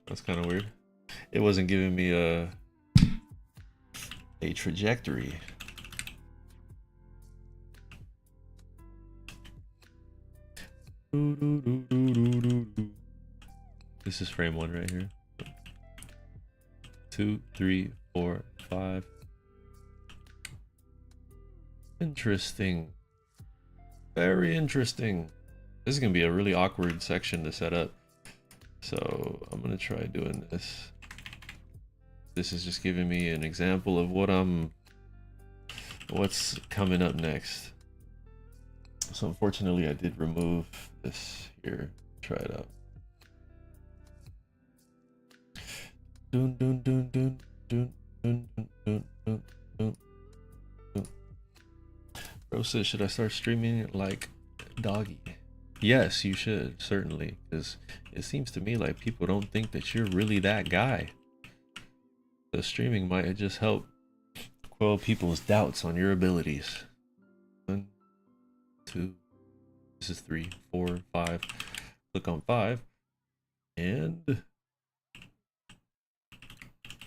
That's kind of weird. It wasn't giving me a trajectory. This is frame 1 right here. 2, 3, 4, 5. Interesting. Very interesting. This is gonna be a really awkward section to set up. So I'm gonna try doing this. This is just giving me an example of what's coming up next. So unfortunately I did remove this here. Try it out. Dun, dun, dun, dun, dun, dun, dun, dun, dun, dun, dun. Bro says, should I start streaming like Doggy? Yes, you should, certainly, because it seems to me like people don't think that you're really that guy. The streaming might just help quell people's doubts on your abilities. 1, 2, this is 3, 4, 5. Click on 5, and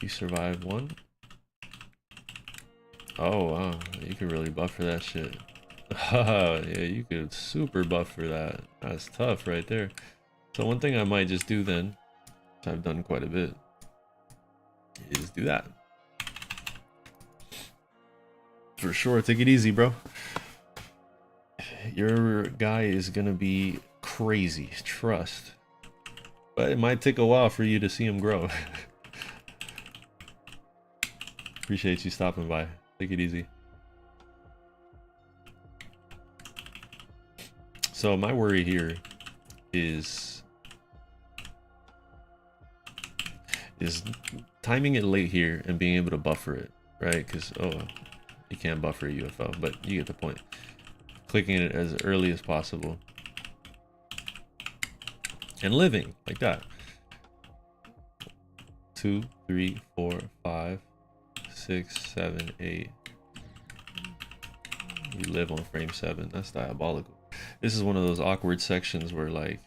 you survive 1. Oh wow, you can really buff for that shit. Yeah, you could super buff for that. That's tough right there. So one thing I might just do then, which I've done quite a bit, is do that. For sure, take it easy, bro. Your guy is gonna be crazy, trust. But it might take a while for you to see him grow. Appreciate you stopping by. Take it easy. So my worry here is timing it late here and being able to buffer it, right? Because you can't buffer a UFO, but you get the point. Clicking it as early as possible and living like that. 2, 3, 4, 5, 6, 7, 8. You live on frame 7. That's diabolical. This is one of those awkward sections where like,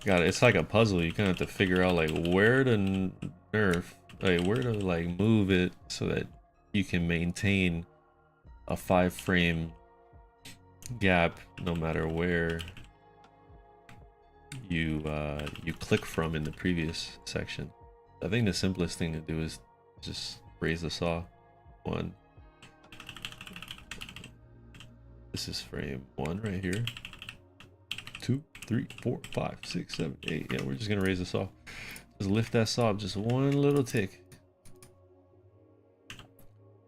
God, it's like a puzzle. You kind of have to figure out like where to nerf, like where to like move it so that you can maintain a 5 frame gap no matter where you click from in the previous section. I think the simplest thing to do is just raise the saw. 1. This is frame 1 right here. 2, 3, 4, 5, 6, 7, 8. Yeah, we're just gonna raise the saw. Just lift that saw up just one little tick.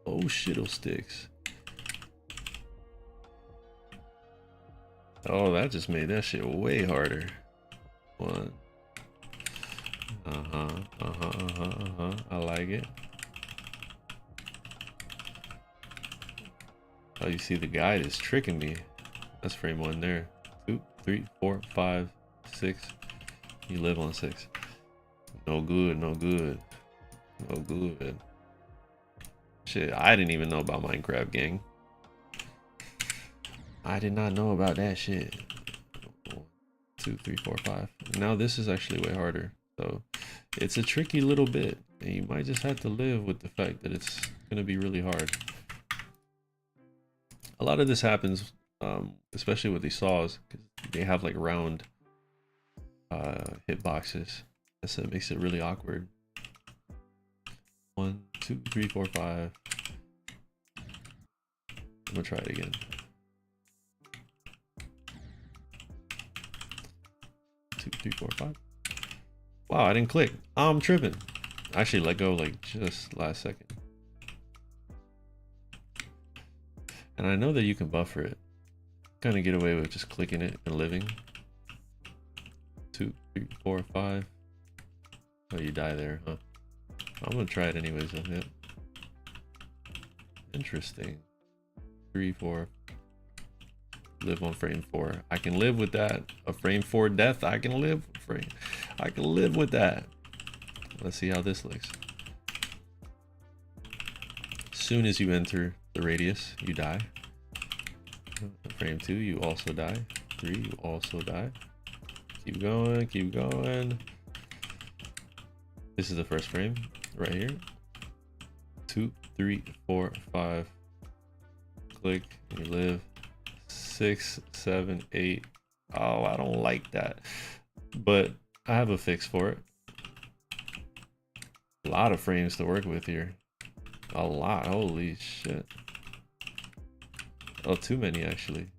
Oh shittle sticks. Oh, that just made that shit way harder. 1. I like it. Oh, you see the guide is tricking me. That's frame 1 there. 2, 3, 4, 5, 6. You live on 6. No good, no good. No good. Shit, I didn't even know about Minecraft, gang. I did not know about that shit. 1, 2, 3, 4, 5. Now this is actually way harder. So it's a tricky little bit. And you might just have to live with the fact that it's gonna be really hard. A lot of this happens, especially with these saws, because they have like round hitboxes. So it makes it really awkward. 1, 2, 3, 4, 5. I'm gonna try it again. 2, 3, 4, 5. Wow, I didn't click. I'm tripping. I actually let go like just last second. And I know that you can buffer it. Kind of get away with just clicking it and living. 2, 3, 4, 5. Oh, you die there, huh? I'm gonna try it anyways. Yep. Interesting. 3, 4. Live on frame 4. I can live with that. A frame 4 death. I can live. I can live with that. Let's see how this looks. As soon as you enter the radius, you die. Frame 2, you also die. 3, you also die. Keep going, keep going. This is the first frame right here. 2, 3, 4, 5. Click and you live. 6, 7, 8. Oh, I don't like that, but I have a fix for it. A lot of frames to work with here. A lot. Holy shit. Oh, too many actually.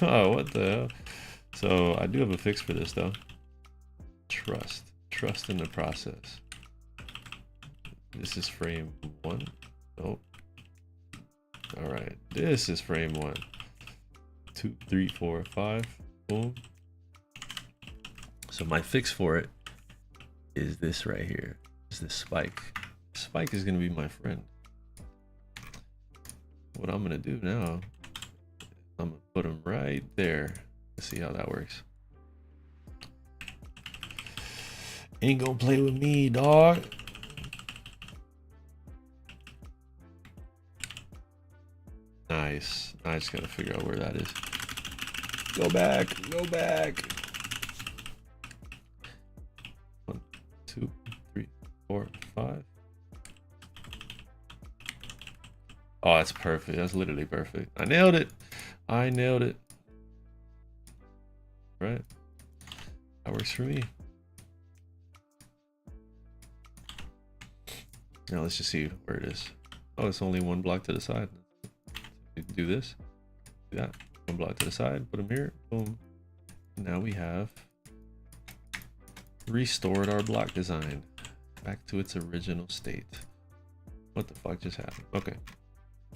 Oh, what the hell? So I do have a fix for this though. Trust in the process. This is frame 1. Oh. All right. This is frame 1. 2, 3, 4, 5. Boom. So my fix for it is this right here. Is this spike. Spike is gonna be my friend. What I'm gonna do now, I'm gonna put him right there. Let's see how that works. Ain't gonna play with me, dog. Nice. I just gotta figure out where that is. Go back. Go back. 1, 2, 3, 4, 5. Oh, that's perfect. That's literally perfect. I nailed it. I nailed it. Right. That works for me. Now let's just see where it is. Oh, it's only one block to the side. Do this. Do that. One block to the side. Put them here. Boom. Now we have restored our block design back to its original state. What the fuck just happened? Okay.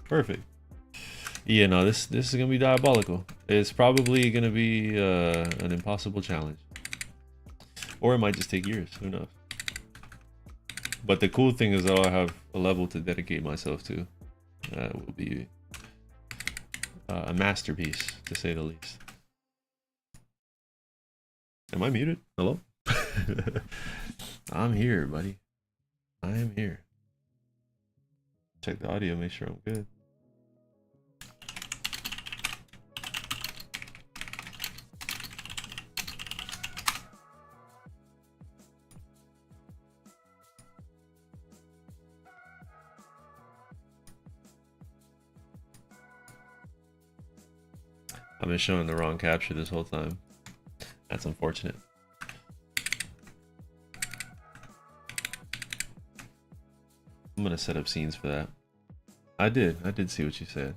Perfect. Yeah, no, this is gonna be diabolical. It's probably gonna be an impossible challenge, or it might just take years. Who knows? But the cool thing is that I'll have a level to dedicate myself to. That will be a masterpiece, to say the least. Am I muted? Hello? I'm here, buddy. I am here. Check the audio, make sure I'm good. I've been showing the wrong capture this whole time. That's unfortunate. I'm gonna set up scenes for that. I did see what you said.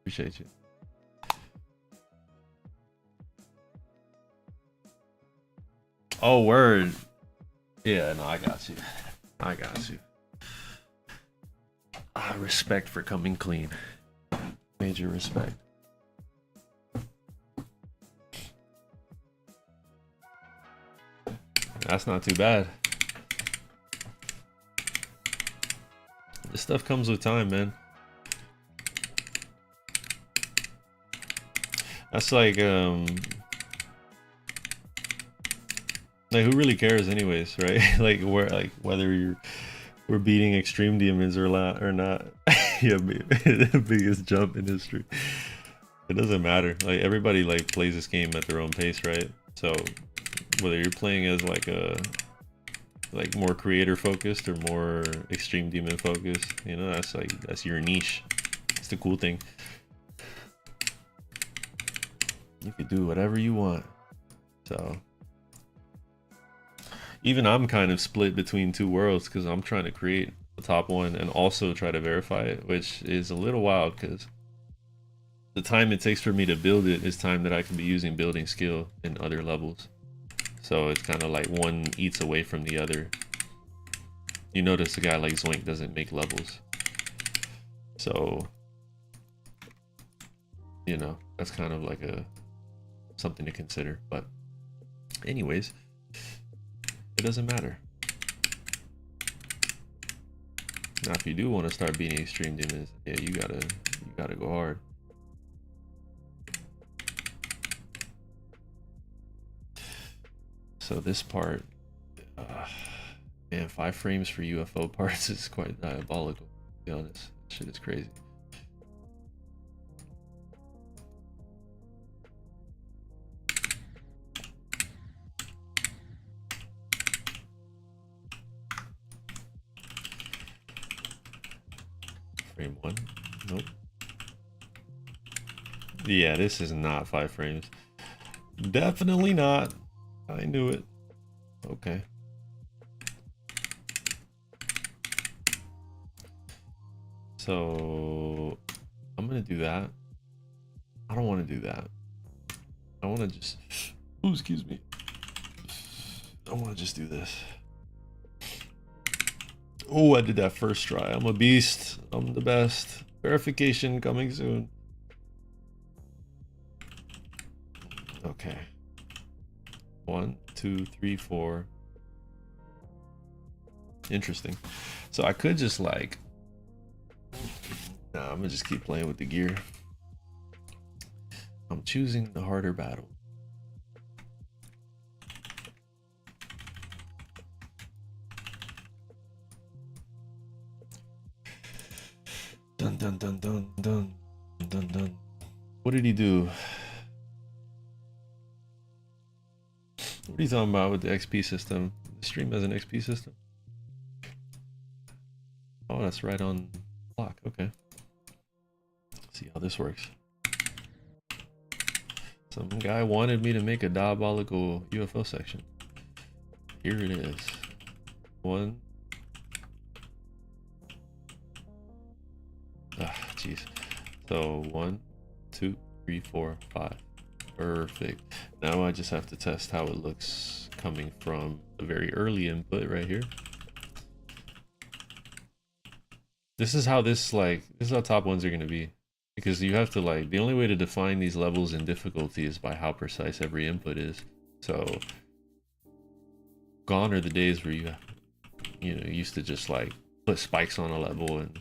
Appreciate you. Oh, word. Yeah, no, I got you. I got you. Respect for coming clean. Major respect. That's not too bad. This stuff comes with time, man. That's like who really cares anyways, right? like whether we're beating extreme demons or not. Yeah, the biggest jump in history. It doesn't matter. Like everybody like plays this game at their own pace, right? So whether you're playing as like more creator focused or more extreme demon focused, you know, that's your niche. It's the cool thing. You can do whatever you want. So even I'm kind of split between two worlds because I'm trying to create the top one and also try to verify it, which is a little wild because the time it takes for me to build it is time that I can be using building skill in other levels. So it's kind of like one eats away from the other. You notice a guy like Zoink doesn't make levels. So, you know, that's kind of like something to consider. But anyways, it doesn't matter. Now, if you do want to start beating extreme demons, yeah, you gotta go hard. So this part, man, 5 frames for UFO parts is quite diabolical, to be honest. Shit is crazy. Frame 1. Nope. Yeah, this is not 5 frames. Definitely not. I knew it. Okay. So I'm gonna do that. I don't want to do that. I want to just. Ooh, excuse me. I want to just do this. Oh, I did that first try. I'm a beast. I'm the best. Verification coming soon. Okay. 1, 2, 3, 4. Interesting. So I could just like. Nah, I'm gonna just keep playing with the gear. I'm choosing the harder battle. Dun dun dun dun dun dun dun. What did he do? What are you talking about with the XP system? The stream has an XP system? Oh, that's right on block. Okay. Let's see how this works. Some guy wanted me to make a diabolical UFO section. Here it is. 1. Ah, jeez. So 1, 2, 3, 4, 5. Perfect. Now I just have to test how it looks coming from a very early input right here. This is how this is how top ones are going to be. Because you have to the only way to define these levels in difficulty is by how precise every input is. So gone are the days where you used to just put spikes on a level and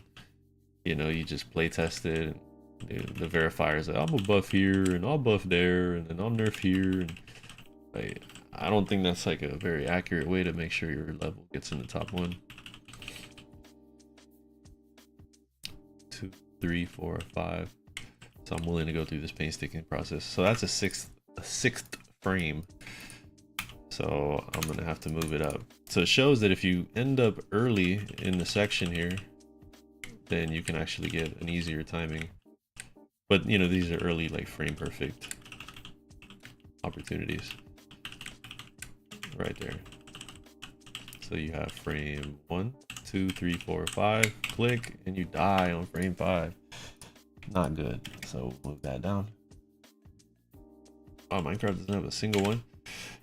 you just play test it and the verifiers I'm a buff here and I'll buff there and then I'll nerf here and I don't think that's a very accurate way to make sure your level gets in the top 1. 2, 3, 4, 5. So I'm willing to go through this painstaking process. So that's a sixth frame. So I'm gonna have to move it up. So it shows that if you end up early in the section here, then you can actually get an easier timing. But these are early frame perfect opportunities right there. So you have frame 1, 2, 3, 4, 5, click, and you die on frame 5. Not good. So move that down. Oh, Minecraft doesn't have a single one.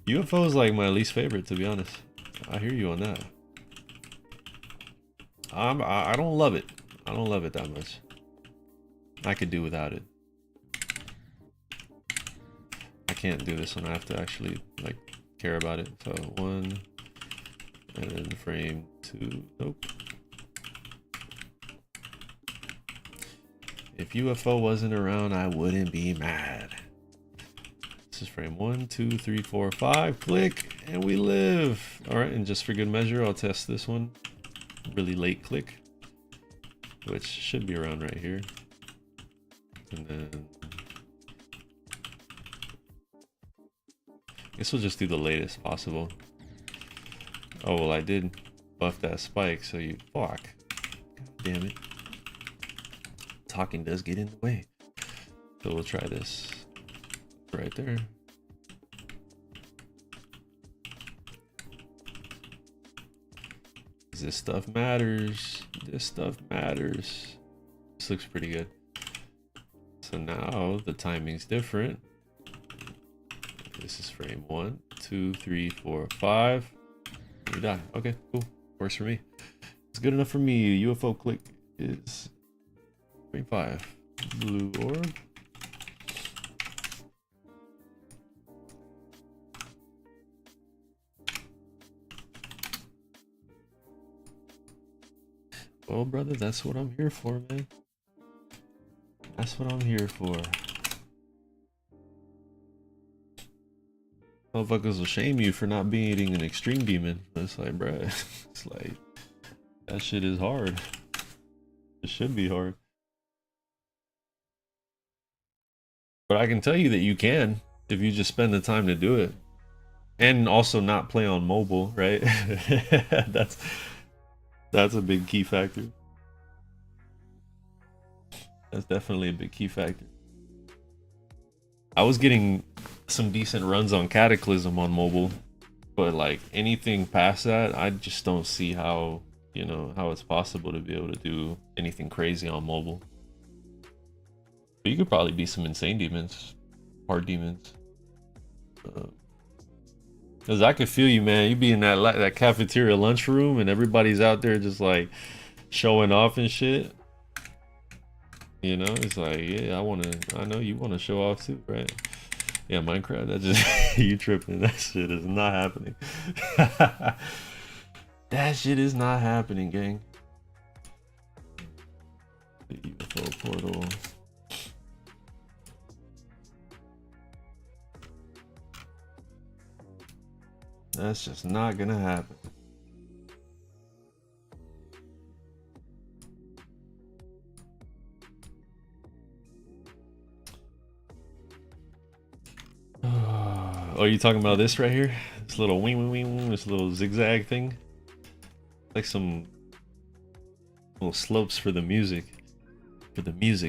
UFO is my least favorite, to be honest. I hear you on that. I don't love it. I don't love it that much. I could do without it. I can't do this one. I have to actually care about it. So 1 and then frame 2. Nope. If UFO wasn't around, I wouldn't be mad. This is frame 1, 2, 3, 4, 5. Click, and we live. All right, and just for good measure, I'll test this one. Really late click, which should be around right here. And then I guess we'll just do the latest possible. Oh, well, I did buff that spike, so you fuck. God damn it. Talking does get in the way. So we'll try this right there. This stuff matters. This stuff matters. This looks pretty good. So now the timing's different. This is frame 1, 2, 3, 4, 5. You die. Okay, cool. Works for me. It's good enough for me. UFO click is frame 5. Blue orb. Well, brother, that's what I'm here for, man. That's what I'm here for. Motherfuckers will shame you for not beating an extreme demon. It's bruh, it's that shit is hard. It should be hard. But I can tell you that you can if you just spend the time to do it. And also not play on mobile, right? That's a big key factor. That's definitely a big key factor. I was getting some decent runs on Cataclysm on mobile, but like anything past that, I just don't see how, you know, how it's possible to be able to do anything crazy on mobile. But you could probably be some insane demons, hard demons. Cause I could feel you, man. You be in that cafeteria lunchroom and everybody's out there just like showing off and shit. You know, it's like, yeah, I know you wanna show off too, right? Yeah, Minecraft, that just, you tripping. That shit is not happening. That shit is not happening, gang. The UFO portal. That's just not gonna happen. Oh, you talking about this right here? This little wing, wing, wing, this little zigzag thing? Like some little slopes for the music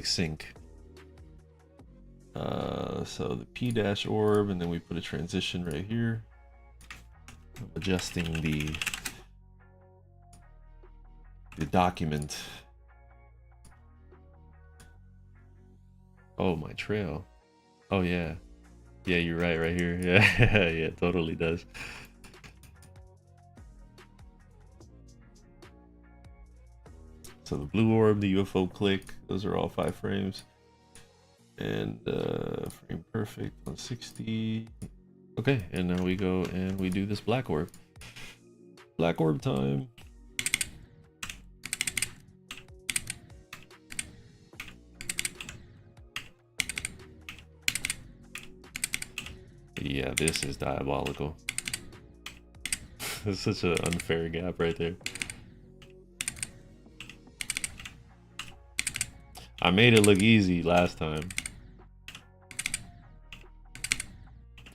sync. So the P- orb, and then we put a transition right here. I'm adjusting the document. Oh, my trail. Oh yeah. Yeah, you're right here. Yeah, yeah, it totally does. So the blue orb, the UFO click, those are all 5 frames. And frame perfect 160. Okay, and now we go and we do this black orb. Black orb time. Yeah, this is diabolical. It's such an unfair gap right there. I made it look easy last time.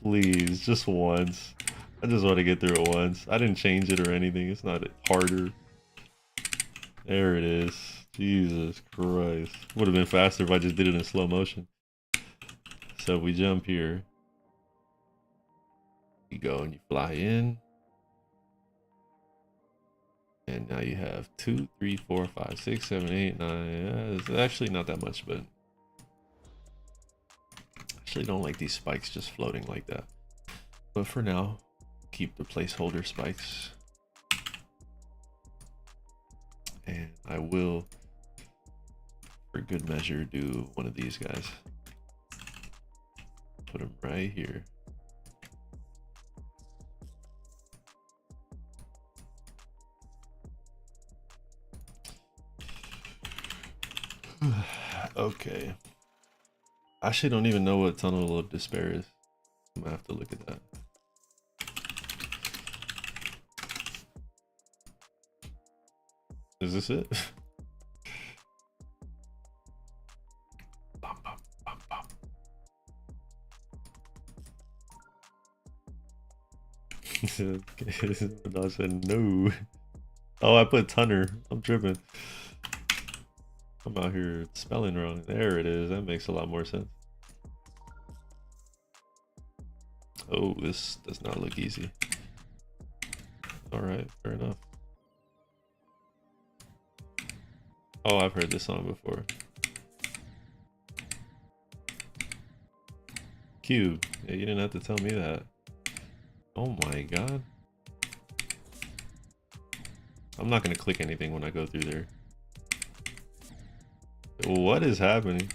Please, just once. I just want to get through it once. I didn't change it or anything. It's not harder. There it is. Jesus Christ. Would have been faster if I just did it in slow motion. So we jump here. You go and you fly in. And now you have 2, 3, 4, 5, 6, 7, 8, 9. It's actually not that much, but I actually don't like these spikes just floating like that. But for now, keep the placeholder spikes. And I will, for good measure, do one of these guys. Put them right here. Okay. I actually don't even know what tunnel of despair is. I'm gonna have to look at that. Is this it? Bum, bum, bum, bum. I said no. Oh, I put Tunner. I'm tripping. I'm out here spelling wrong. There it is. That makes a lot more sense. Oh, this does not look easy. Alright, fair enough. Oh, I've heard this song before. Cube. Yeah, you didn't have to tell me that. Oh my god. I'm not gonna click anything when I go through there. What is happening?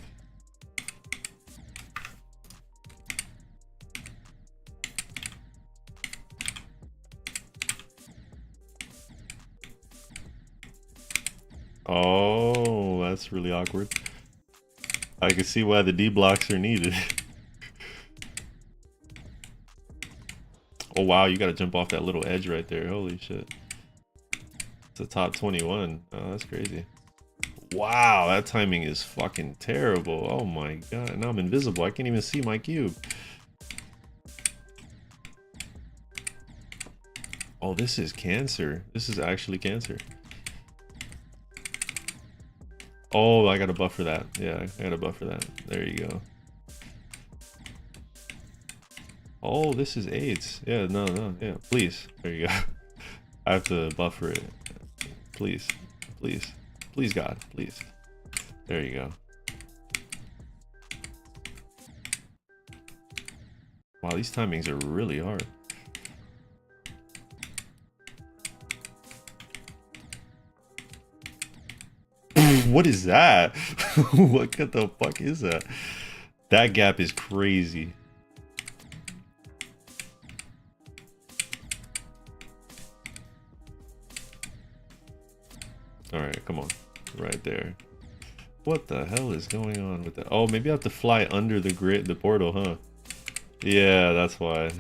Oh, that's really awkward. I can see why the D blocks are needed. Oh wow, you gotta jump off that little edge right there. Holy shit. It's a top 21. Oh, that's crazy. Wow, that timing is fucking terrible. Oh my god, now I'm invisible. I can't even see my cube. Oh, this is cancer. This is actually cancer. Oh, I got a buff for that. Yeah, I got a buff for that. There you go. Oh, this is AIDS. Yeah, no, yeah. Please. There you go. I have to buffer it. Please. Please. Please, God. Please. There you go. Wow, these timings are really hard. What is that? What the fuck is that? That gap is crazy. Alright, come on. Right there. What the hell is going on with that? Oh, maybe I have to fly under the grid, the portal, huh? Yeah, that's why.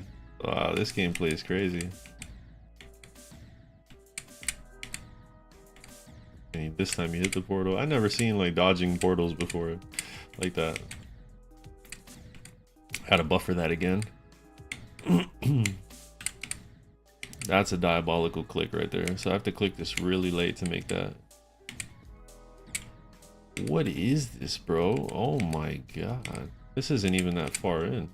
Wow, this gameplay is crazy. And this time you hit the portal. I've never seen like dodging portals before like that. Had to buffer that again. That's a diabolical click right there. So I have to click this really late to make that. What is this, bro? Oh my god. This isn't even that far in.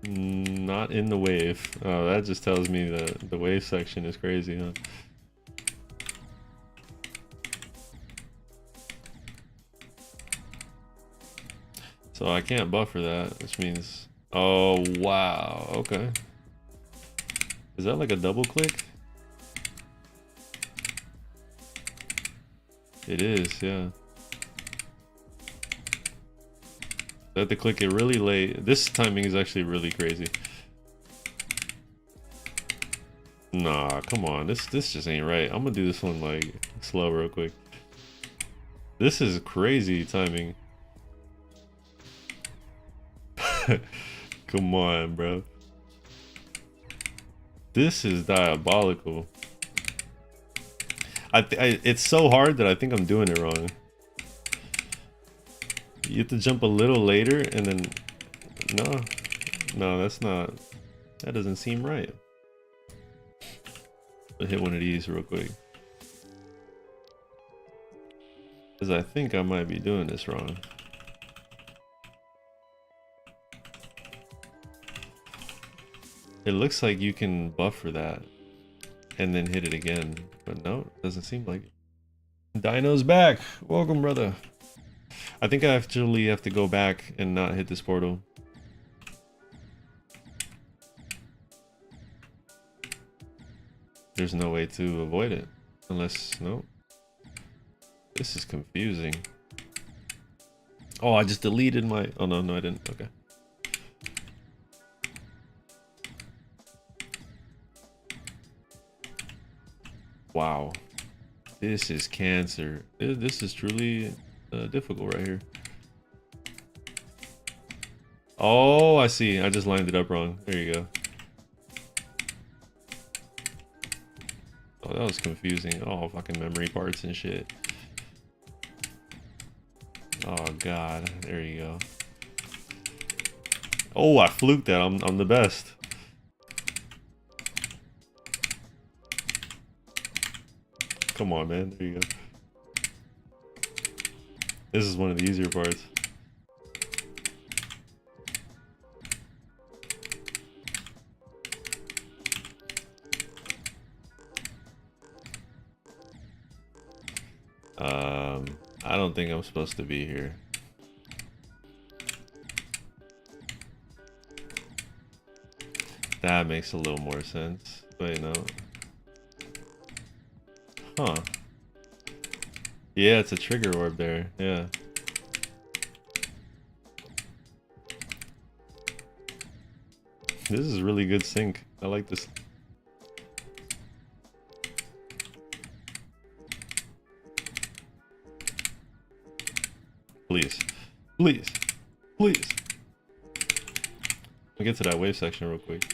Not in the wave. Oh, that just tells me that the wave section is crazy, huh? So I can't buffer that, which means... Oh, wow. Okay. Is that like a double click? It is, yeah. I have to click it really late. This timing is actually really crazy. Nah, come on. This just ain't right. I'm gonna do this one like slow real quick. This is crazy timing. Come on, bro. This is diabolical. It's so hard that I think I'm doing it wrong. You have to jump a little later and then... No, that's not... That doesn't seem right. I'll hit one of these real quick. Because I think I might be doing this wrong. It looks like you can buffer that and then hit it again. But no, it doesn't seem like it. Dino's back! Welcome, brother. I think I actually have to go back and not hit this portal. There's no way to avoid it. Unless, no. This is confusing. Oh, I just deleted my... Oh, no, I didn't. Okay. Wow. This is cancer. This is truly difficult right here. Oh, I see. I just lined it up wrong. There you go. Oh, that was confusing. Oh, fucking memory parts and shit. Oh, God. There you go. Oh, I fluked that. I'm the best. Come on, man. There you go. This is one of the easier parts. I don't think I'm supposed to be here. That makes a little more sense. Wait, no. Huh. Yeah, it's a trigger orb there. Yeah. This is really good sync. I like this. Please. Please. Please. I'll get to that wave section real quick.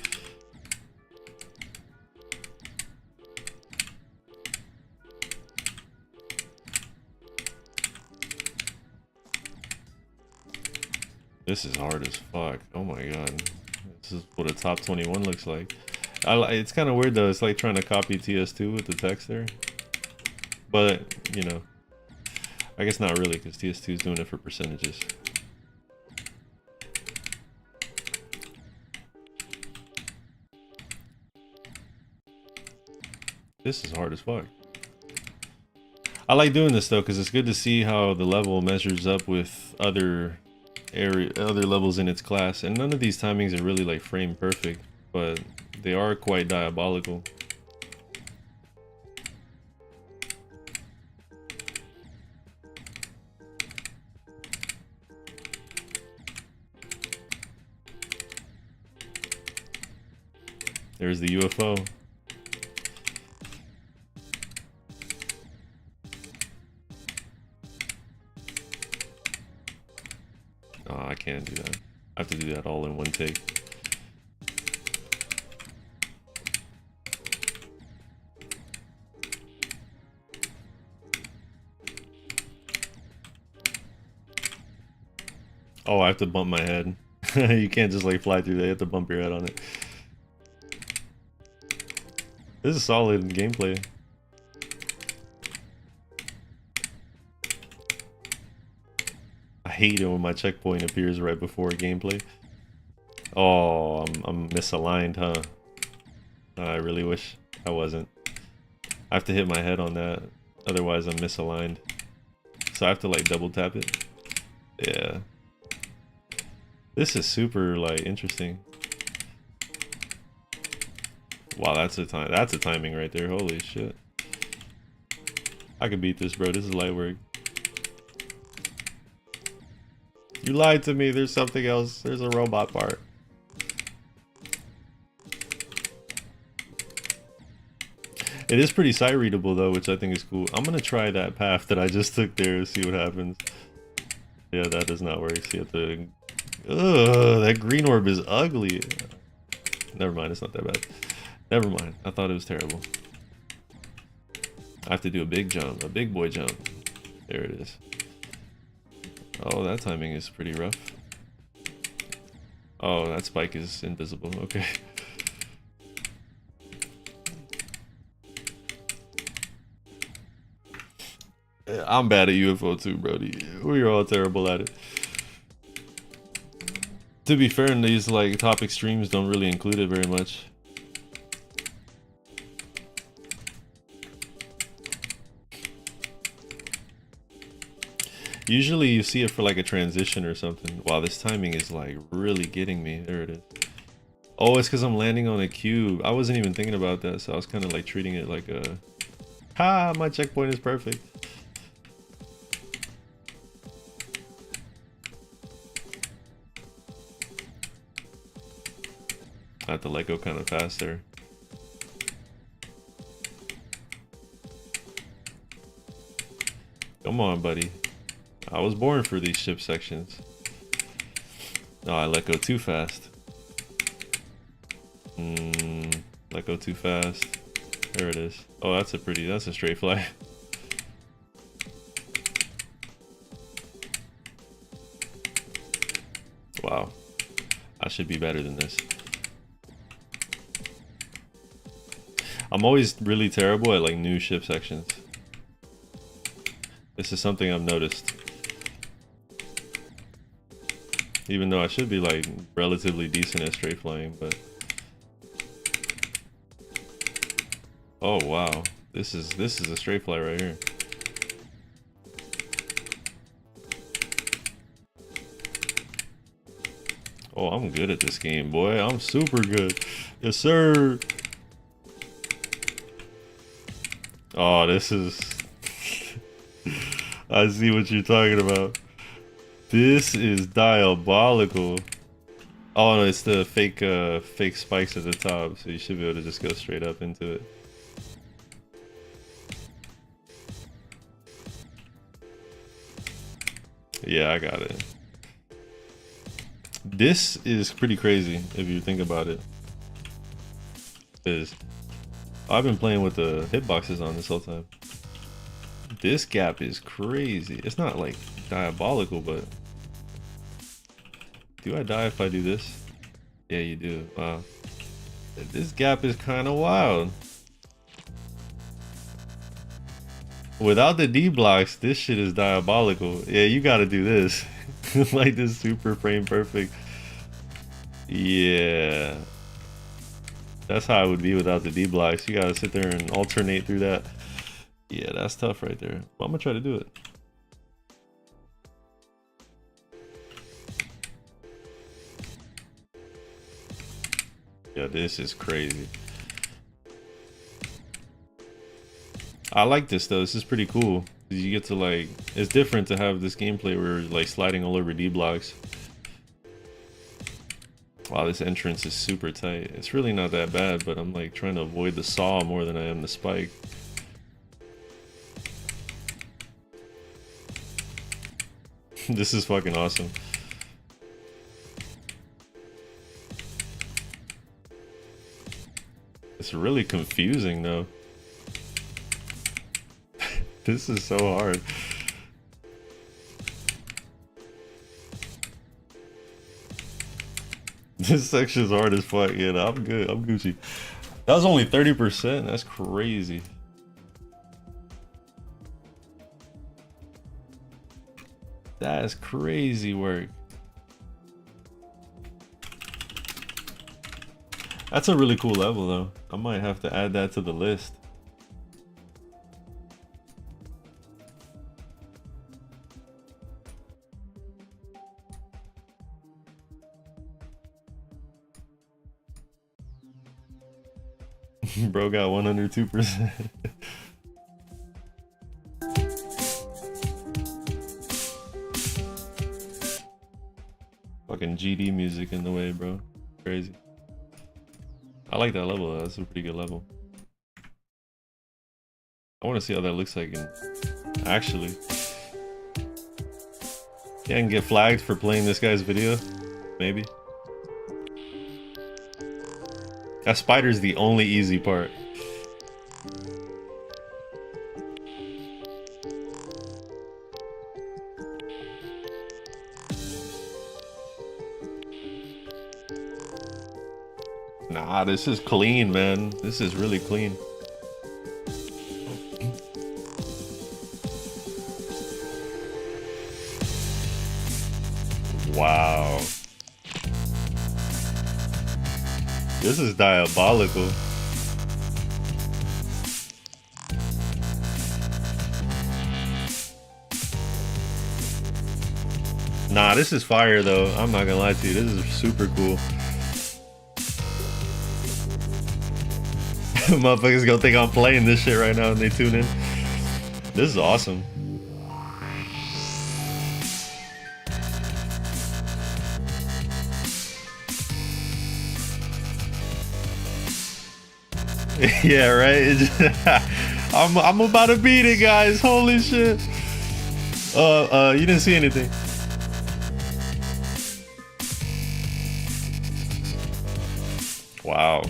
This is hard as fuck. Oh my god. This is what a top 21 looks like. It's kind of weird though. It's like trying to copy TS2 with the text there. But, you know, I guess not really because TS2 is doing it for percentages. This is hard as fuck. I like doing this though because it's good to see how the level measures up with other levels in its class. And none of these timings are really like frame perfect, but they are quite diabolical. There's the UFO. Oh, I can't do that. I have to do that all in one take. Oh, I have to bump my head. You can't just like fly through there. You have to bump your head on it. This is solid gameplay. I hate it when my checkpoint appears right before gameplay. Oh, I'm misaligned, huh? I really wish I wasn't. I have to hit my head on that, otherwise I'm misaligned. So I have to like double tap it. Yeah. This is super like interesting. Wow, that's a timing right there. Holy shit. I can beat this, bro. This is light work. You lied to me. There's something else. There's a robot part. It is pretty sight readable though, which I think is cool. I'm gonna try that path that I just took there to see what happens. Yeah, that does not work. See, that green orb is ugly. Never mind, it's not that bad. Never mind. I thought it was terrible. I have to do a big jump, a big boy jump. There it is. Oh, that timing is pretty rough. Oh, that spike is invisible. Okay. I'm bad at UFO too, Brody. We're all terrible at it. To be fair, in these like top extremes don't really include it very much. Usually you see it for like a transition or something. Wow, this timing is like really getting me. There it is. Oh, it's because I'm landing on a cube. I wasn't even thinking about that, so I was kind of like treating it like a... Ha! My checkpoint is perfect. I have to let go kind of fast there. Come on, buddy. I was born for these ship sections. Oh, I let go too fast. Let go too fast. There it is. Oh, that's a straight fly. Wow. I should be better than this. I'm always really terrible at like new ship sections. This is something I've noticed. Even though I should be like relatively decent at straight flying, but... Oh wow. This is a straight fly right here. Oh, I'm good at this game, boy. I'm super good. Yes, sir. Oh, this is... I see what you're talking about. This is diabolical. Oh no, it's the fake spikes at the top, so you should be able to just go straight up into it. Yeah, I got it. This is pretty crazy if you think about it. I've been playing with the hitboxes on this whole time. This gap is crazy. It's not like diabolical, but do I die if I do this? Yeah, you do. Wow. This gap is kind of wild. Without the D blocks, this shit is diabolical. Yeah, you gotta do this. Like this super frame perfect. Yeah. That's how it would be without the D blocks. You gotta sit there and alternate through that. Yeah, that's tough right there. But I'm gonna try to do it. Yeah, this is crazy. I like this though. This is pretty cool. You get to like, it's different to have this gameplay where you're like sliding all over D blocks. Wow, this entrance is super tight. It's really not that bad, but I'm like trying to avoid the saw more than I am the spike. This is fucking awesome. It's really confusing though. This is so hard. This section's hard as fuck. Yeah, no, I'm good. I'm Gucci. That was only 30%. That's crazy. That's crazy work. That's a really cool level though. I might have to add that to the list. Bro got 102%. Fucking GD music in the way, bro. Crazy. I like that level though. That's a pretty good level. I want to see how that looks like in actually. Can get flagged for playing this guy's video, maybe. That spider's the only easy part. Nah, this is clean, man. This is really clean. Wow. This is diabolical. Nah, this is fire though. I'm not gonna lie to you. This is super cool. Motherfuckers gonna think I'm playing this shit right now and they tune in. This is awesome. Yeah, right. I'm about to beat it, guys. Holy shit. You didn't see anything. Wow.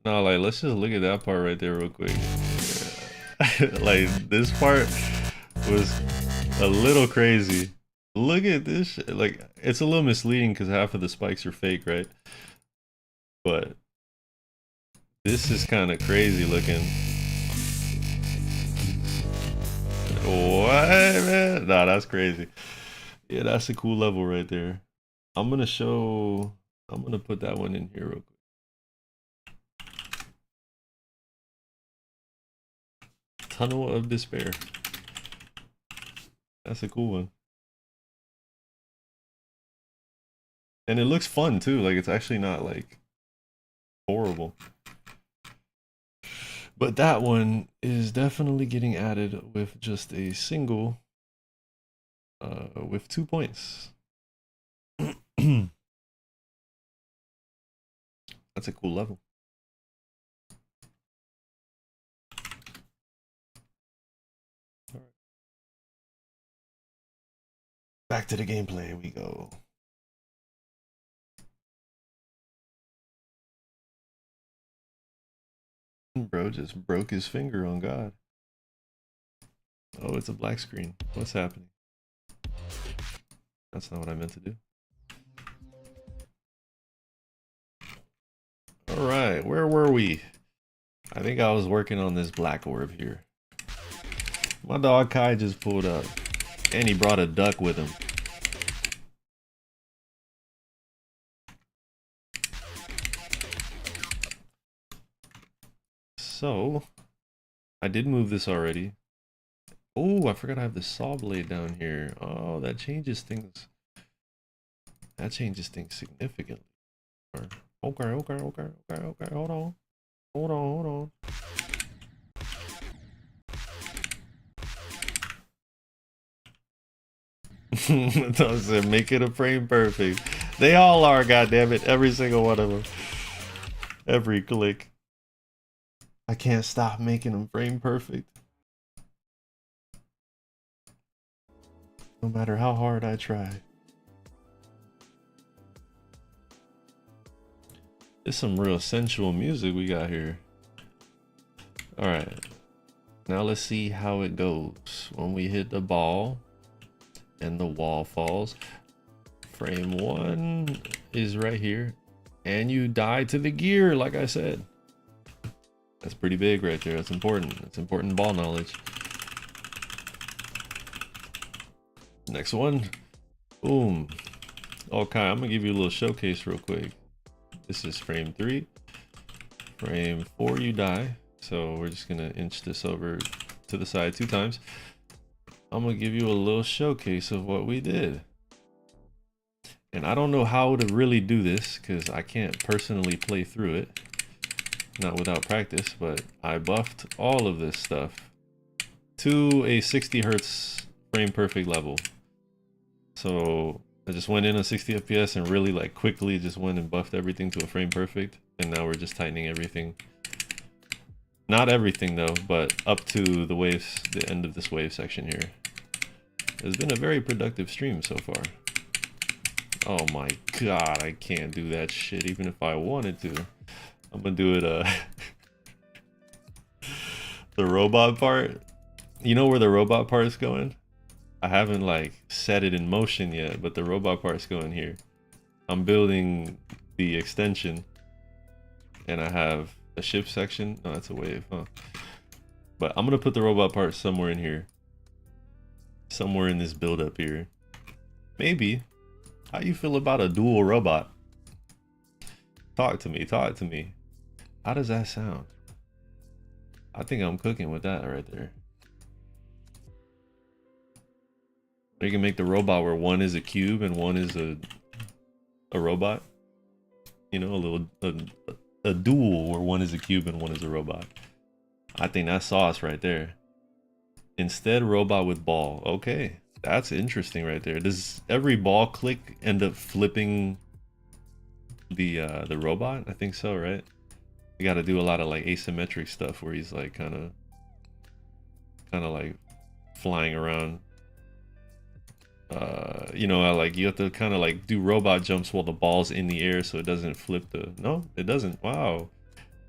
No, like, let's just look at that part right there real quick. Like, this part was a little crazy. Look at this shit. Like, it's a little misleading because half of the spikes are fake, right? But this is kind of crazy looking. What, man? Nah, that's crazy. Yeah, that's a cool level right there. I'm gonna put that one in here real quick. Tunnel of Despair. That's a cool one. And it looks fun too. Like, it's actually not like horrible. But that one is definitely getting added with just a single, with 2 points. That's a cool level. All right. Back to the gameplay we go. Bro just broke his finger on God. Oh, it's a black screen. What's happening? That's not what I meant to do. right, where were we? I think I was working on this black orb here. My dog Kai just pulled up, and he brought a duck with him. So, I did move this already. Oh, I forgot I have the saw blade down here. Oh, that changes things. That changes things significantly. Okay, hold on. Hold on. I said, make it a frame perfect. They all are, goddammit. Every single one of them. Every click. I can't stop making them frame perfect. No matter how hard I try. It's some real sensual music we got here. Alright. Now let's see how it goes when we hit the ball and the wall falls. Frame 1 is right here. And you die to the gear, like I said. That's pretty big right there. That's important. That's important ball knowledge. Next one. Boom. Okay, I'm gonna give you a little showcase real quick. This is frame 3. Frame 4, you die. So we're just gonna inch this over to the side 2 times. I'm gonna give you a little showcase of what we did. And I don't know how to really do this because I can't personally play through it. Not without practice, but I buffed all of this stuff to a 60 hertz frame perfect level. So I just went in on 60 FPS and really like quickly just went and buffed everything to a frame perfect. And now we're just tightening everything. Not everything though, but up to the waves, the end of this wave section here. It's been a very productive stream so far. Oh my god, I can't do that shit even if I wanted to. I'm gonna do it the robot part. You know where the robot part is going? I haven't like set it in motion yet, but the robot part's going here. I'm building the extension and I have a ship section. Oh, that's a wave, huh? But I'm gonna put the robot part somewhere in here. Somewhere in this build up here. Maybe. How you feel about a dual robot? Talk to me, talk to me. How does that sound? I think I'm cooking with that right there. You can make the robot where one is a cube and one is a robot. You know, a duel where one is a cube and one is a robot. I think that's sauce right there. Instead, robot with ball. Okay, that's interesting right there. Does every ball click end up flipping the robot? I think so, right? You got to do a lot of like asymmetric stuff where he's like kind of like flying around. You know, like you have to kind of like do robot jumps while the ball's in the air so it doesn't flip the. No, it doesn't. Wow,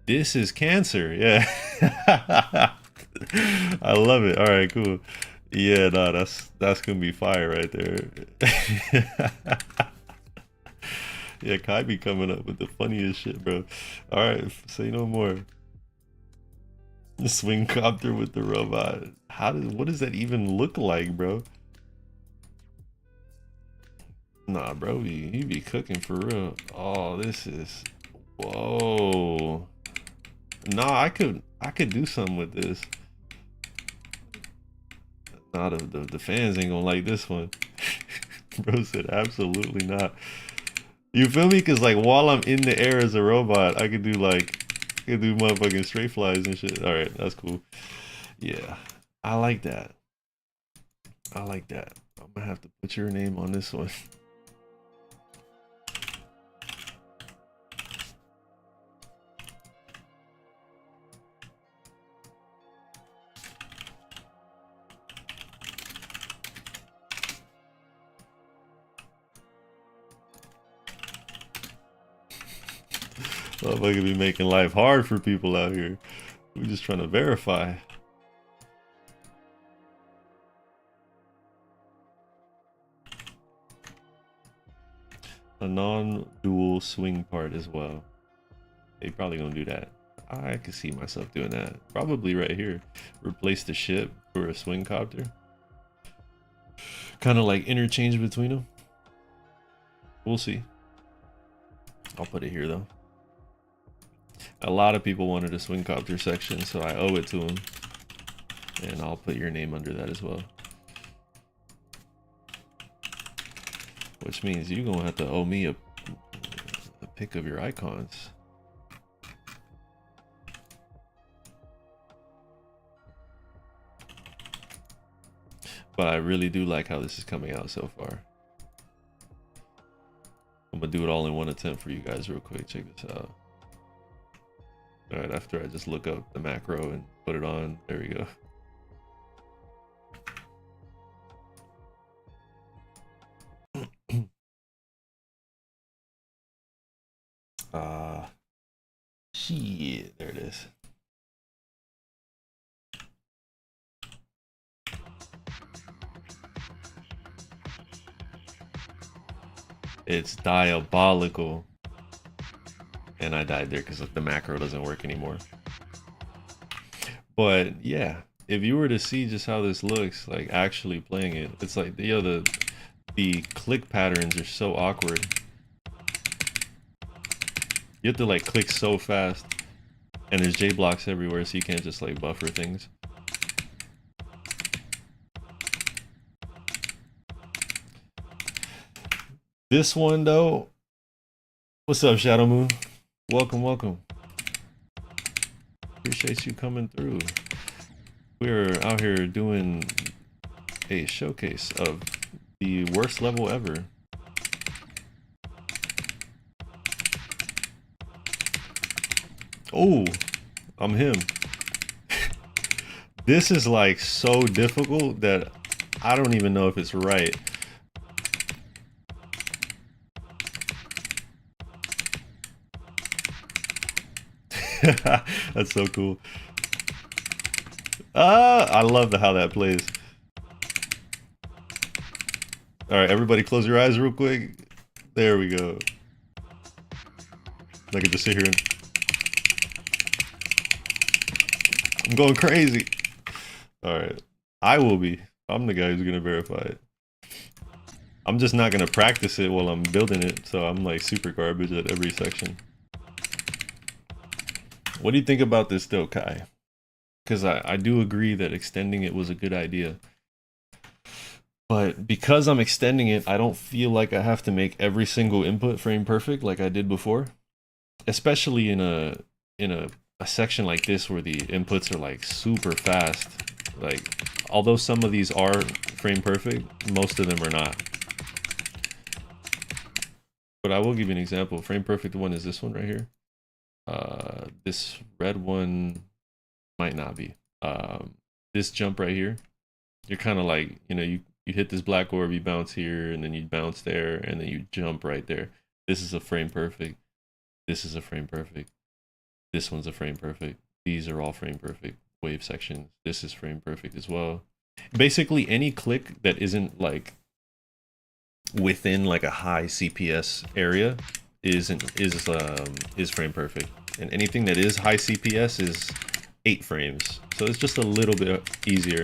this is cancer. Yeah. I love it. All right, cool. Yeah, no, that's gonna be fire right there. Yeah, Kai be coming up with the funniest shit, bro. All right, say no more. The swing copter with the robot. What does that even look like, bro? Nah, bro, he be cooking for real. Oh, this is, whoa. Nah, I could do something with this. Nah, the fans ain't gonna like this one. Bro said absolutely not. You feel me? Cause like while I'm in the air as a robot, I could do motherfucking straight flies and shit. All right, that's cool. Yeah, I like that. I like that. I'm gonna have to put your name on this one. Motherfucker be making life hard for people out here. We're just trying to verify. A non-dual swing part as well. They probably gonna do that. I could see myself doing that. Probably right here. Replace the ship for a swing copter. Kind of like interchange between them. We'll see. I'll put it here though. A lot of people wanted a swing copter section, so I owe it to them. And I'll put your name under that as well. Which means you're gonna have to owe me a pic of your icons. But I really do like how this is coming out so far. I'm gonna do it all in one attempt for you guys real quick. Check this out. All right, after I just look up the macro and put it on, there we go. Shit, there it is. It's diabolical. And I died there because the macro doesn't work anymore. But yeah, if you were to see just how this looks, like actually playing it, it's like, yo, the click patterns are so awkward. You have to like click so fast, and there's J blocks everywhere, so you can't just like buffer things. This one though, what's up, Shadow Moon? Welcome, welcome. Appreciate you coming through. We're out here doing a showcase of the worst level ever. Oh, I'm him. This is like so difficult that I don't even know if it's right. That's so cool. I love how that plays. All right, everybody close your eyes real quick. There we go. I can just sit here and... I'm going crazy. All right, I will be. I'm the guy who's gonna verify it. I'm just not gonna practice it while I'm building it, so I'm like super garbage at every section. What do you think about this though, Kai? Because I do agree that extending it was a good idea. But because I'm extending it, I don't feel like I have to make every single input frame perfect like I did before. Especially in a section like this where the inputs are like super fast. Like, although some of these are frame perfect, most of them are not. But I will give you an example. Frame perfect one is this one right here. This red one might not be. This jump right here, you're kind of like, you know, you hit this black orb, you bounce here, and then you bounce there, and then you jump right there. This is a frame perfect. This is a frame perfect. This one's a frame perfect. These are all frame perfect wave sections. This is frame perfect as well. Basically, any click that isn't like within like a high CPS area is frame perfect, and anything that is high CPS is 8 frames. So it's just a little bit easier.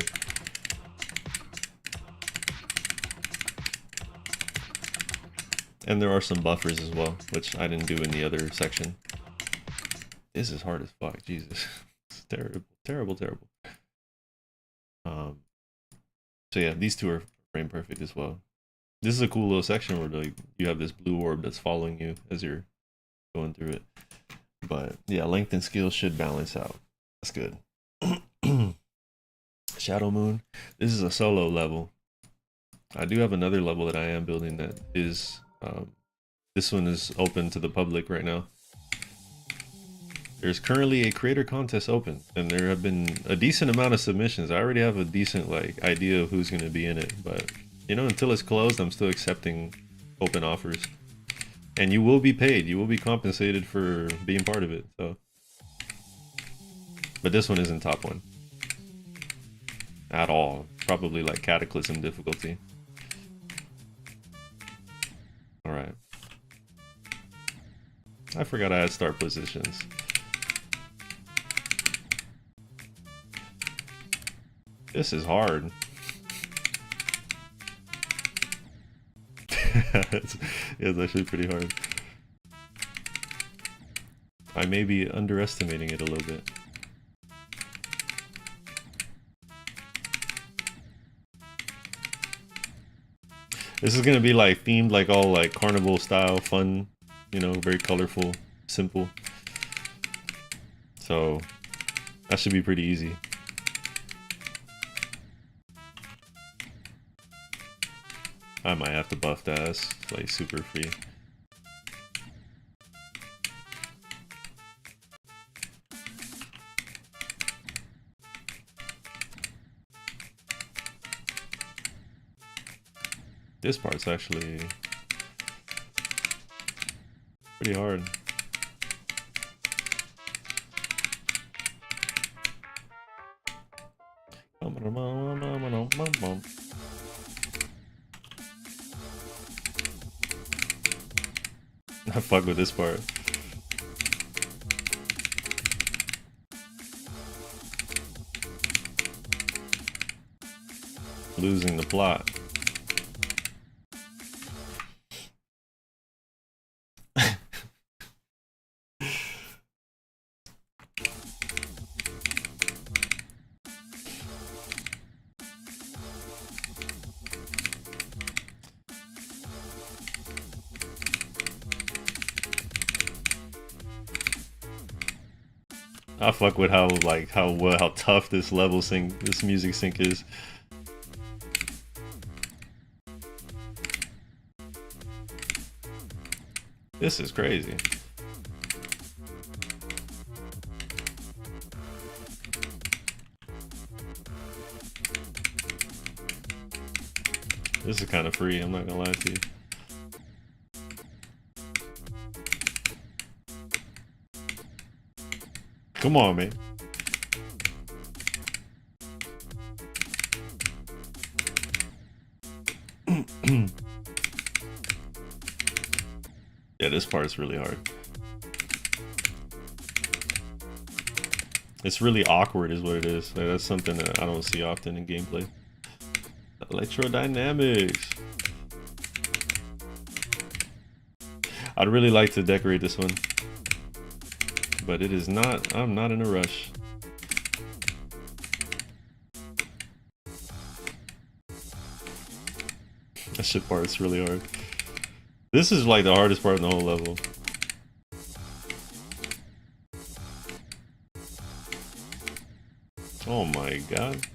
And there are some buffers as well, which I didn't do in the other section. This is hard as fuck, Jesus. It's terrible, terrible, terrible. So yeah, these two are frame perfect as well. This is a cool little section where like you have this blue orb that's following you as you're going through it. But yeah, length and skill should balance out. That's good. Shadow Moon. This is a solo level. I do have another level that I am building that is this one is open to the public right now. There's currently a creator contest open, and there have been a decent amount of submissions. I already have a decent like idea of who's going to be in it, but you know, until it's closed, I'm still accepting open offers. And you will be paid. You will be compensated for being part of it. So, but this one isn't top one at all. Probably like Cataclysm difficulty. All right. I forgot I had start positions. This is hard. it's actually pretty hard. I may be underestimating it a little bit. This is gonna be like themed like all like carnival style, fun, you know, very colorful, simple. So that should be pretty easy. I might have to buff that. That's like super free. This part's actually pretty hard. I fuck with this part. Losing the plot. I fuck with how tough this level sync, this music sync is. This is crazy. This is kind of free, I'm not gonna lie to you. Come on, man. Yeah, this part is really hard. It's really awkward is what it is. Like, that's something that I don't see often in gameplay. Electrodynamics. I'd really like to decorate this one, but it is not, I'm not in a rush. That shit part's really hard. This is like the hardest part in the whole level. Oh my god.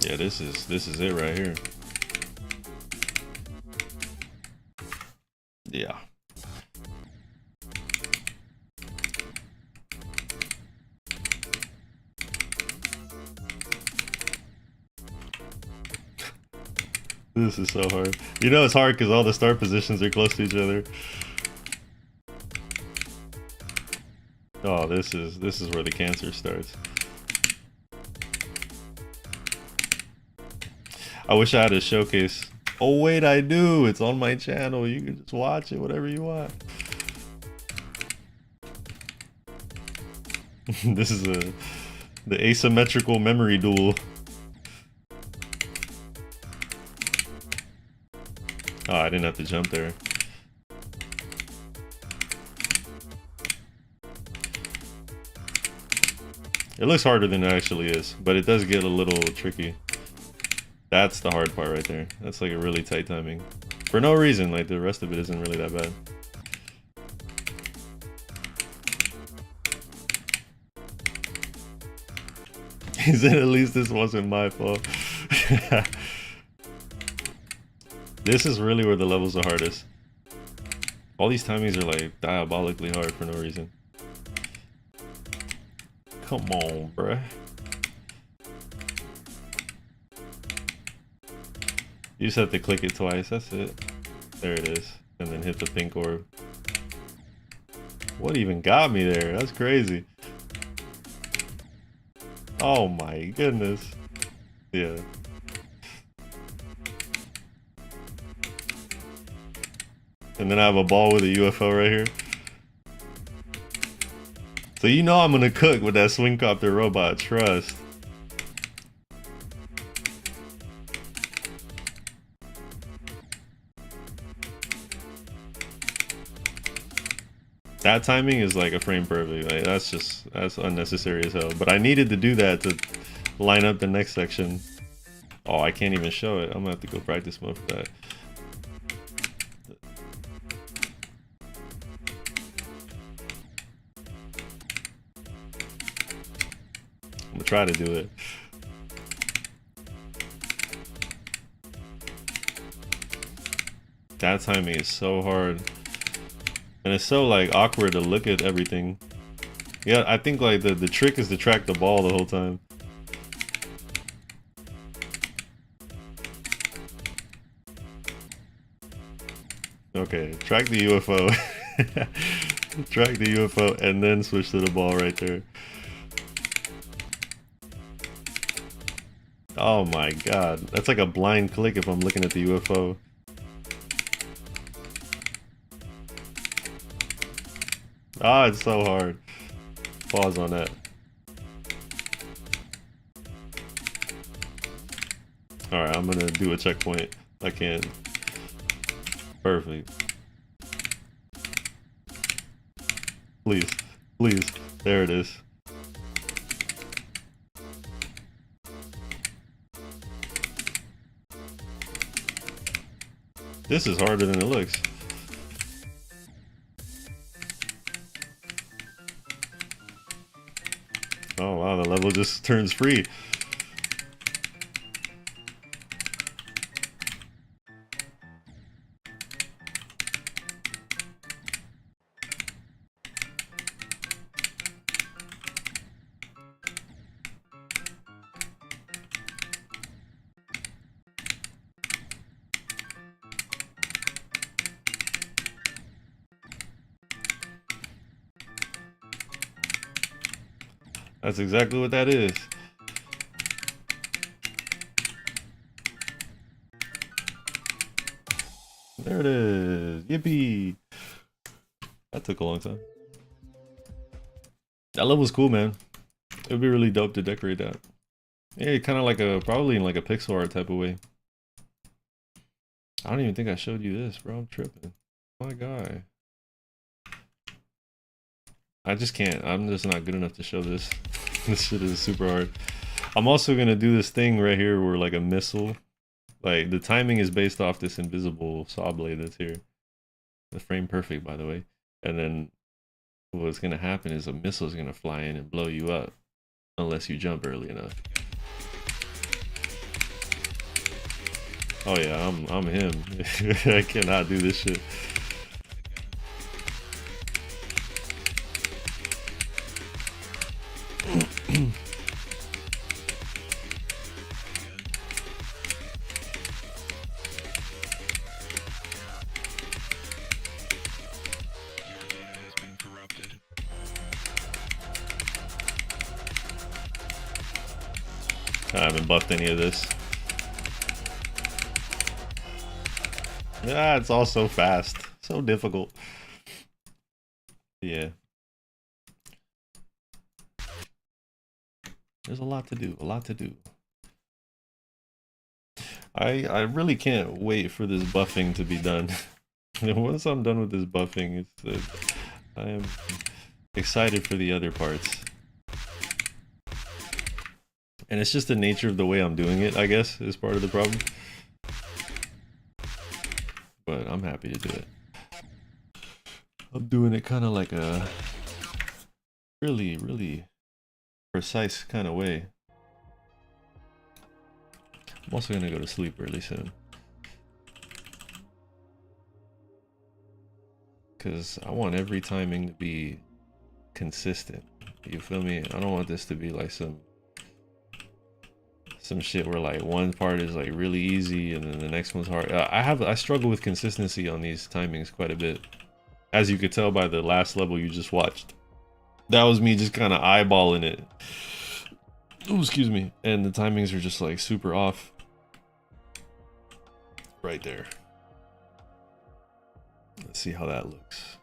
Yeah, this is it right here. Yeah. This is so hard. You know it's hard because all the start positions are close to each other. Oh, this is where the cancer starts. I wish I had a showcase. Oh wait, I do. It's on my channel. You can just watch it, whatever you want. This is the asymmetrical memory duel. Oh, I didn't have to jump there. It looks harder than it actually is, but it does get a little tricky. That's the hard part right there. That's like a really tight timing. For no reason, like the rest of it isn't really that bad. He said at least this wasn't my fault. This is really where the levels are hardest. All these timings are like diabolically hard for no reason. Come on, bruh. You just have to click it twice, that's it. There it is. And then hit the pink orb. What even got me there? That's crazy. Oh my goodness. Yeah. And then I have a ball with a UFO right here. So you know I'm gonna cook with that swing copter robot, trust. That timing is like a frame perfect. Like that's unnecessary as hell. But I needed to do that to line up the next section. Oh, I can't even show it. I'm gonna have to go practice mode for that. I'm gonna try to do it. That timing is so hard. And it's so like awkward to look at everything. Yeah, I think like the trick is to track the ball the whole time. Okay, track the UFO. Track the UFO and then switch to the ball right there. Oh my god, that's like a blind click if I'm looking at the UFO. Ah, it's so hard. Pause on that. Alright, I'm gonna do a checkpoint. I can. Perfect. Please. Please. There it is. This is harder than it looks. Oh wow, the level just turns free. That's exactly what that is. There it is. Yippee. That took a long time. That level's cool, man. It would be really dope to decorate that. Yeah, kind of like probably in like a pixel art type of way. I don't even think I showed you this, bro. I'm tripping. My guy. I just can't. I'm just not good enough to show this. This shit is super hard. I'm also gonna do this thing right here where like a missile, like the timing is based off this invisible saw blade that's here. The frame perfect, by the way. And then what's gonna happen is a missile is gonna fly in and blow you up unless you jump early enough. Oh yeah, I'm him. I cannot do this shit. I haven't buffed any of this. Yeah, it's all so fast. So difficult. Yeah. There's a lot to do, a lot to do. I really can't wait for this buffing to be done. Once I'm done with this buffing, I am excited for the other parts. And it's just the nature of the way I'm doing it, I guess, is part of the problem. But I'm happy to do it. I'm doing it kind of like a really, really precise kind of way. I'm also gonna go to sleep really soon. Because I want every timing to be consistent. You feel me? I don't want this to be like some shit where like one part is like really easy and then the next one's hard. I struggle with consistency on these timings quite a bit, as you could tell by the last level you just watched. That was me just kind of eyeballing it. Oh, excuse me. And the timings are just like super off right there. Let's see how that looks.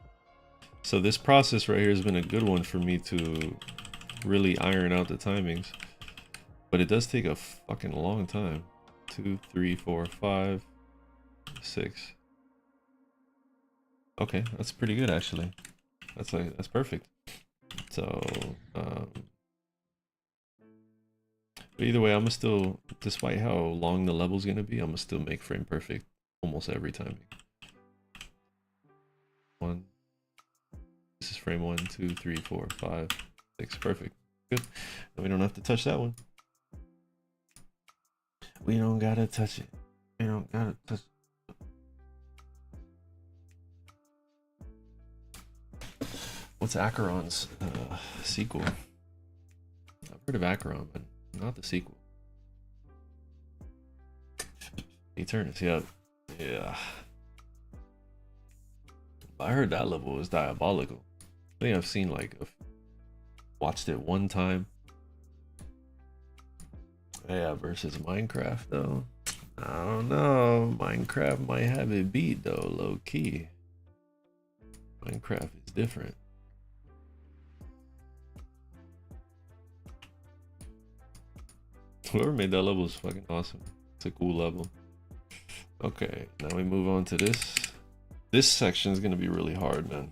So this process right here has been a good one for me to really iron out the timings. But it does take a fucking long time. 2, 3, 4, 5, 6. Okay, that's pretty good actually. That's perfect. So, but either way, I'm gonna still, despite how long the level's gonna be, I'm gonna still make frame perfect almost every time. This is frame 1, 2, 3, 4, 5, 6. Perfect. Good. And we don't have to touch that one. We don't gotta touch it. We don't gotta touch it. What's Acheron's sequel? I've heard of Acheron, but not the sequel. Eternus, yep. Yeah. I heard that level was diabolical. I think I've seen like, watched it one time. Yeah, versus Minecraft though. I don't know. Minecraft might have it beat though, low key. Minecraft is different. Whoever made that level is fucking awesome. It's a cool level. Okay, now we move on to this. This section is gonna be really hard, man.